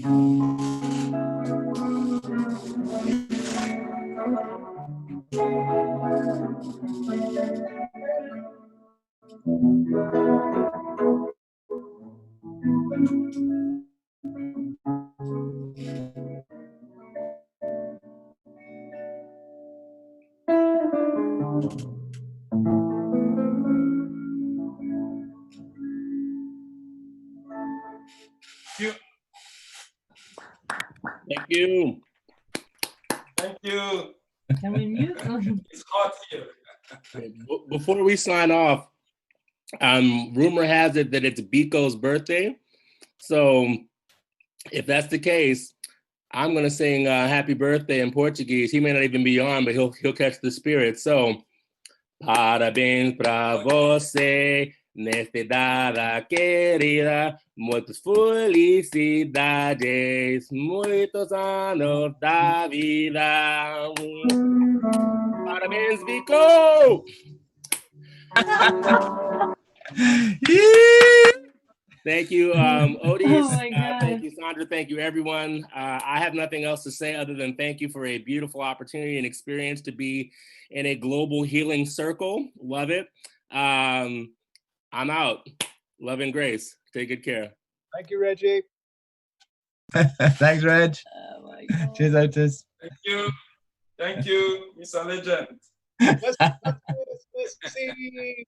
Thank you. Thank you. Can we mute? It's hot here. Before we sign off, rumor has it that it's Biko's birthday. So if that's the case, I'm gonna sing happy birthday in Portuguese. He may not even be on, but he'll catch the spirit. So, parabéns pra você, nesta data querida, muitas felicidades, muitos anos da vida. Parabéns, Biko! Thank you, Otis. Thank you, Sandra. Thank you, everyone. I have nothing else to say other than thank you for a beautiful opportunity and experience to be in a global healing circle. Love it. I'm out. Love and grace. Take good care. Thank you, Reggie. Thanks, Reg. Oh my God. Cheers, Otis. Thank you. Thank you, Mr. Legend. Let's see.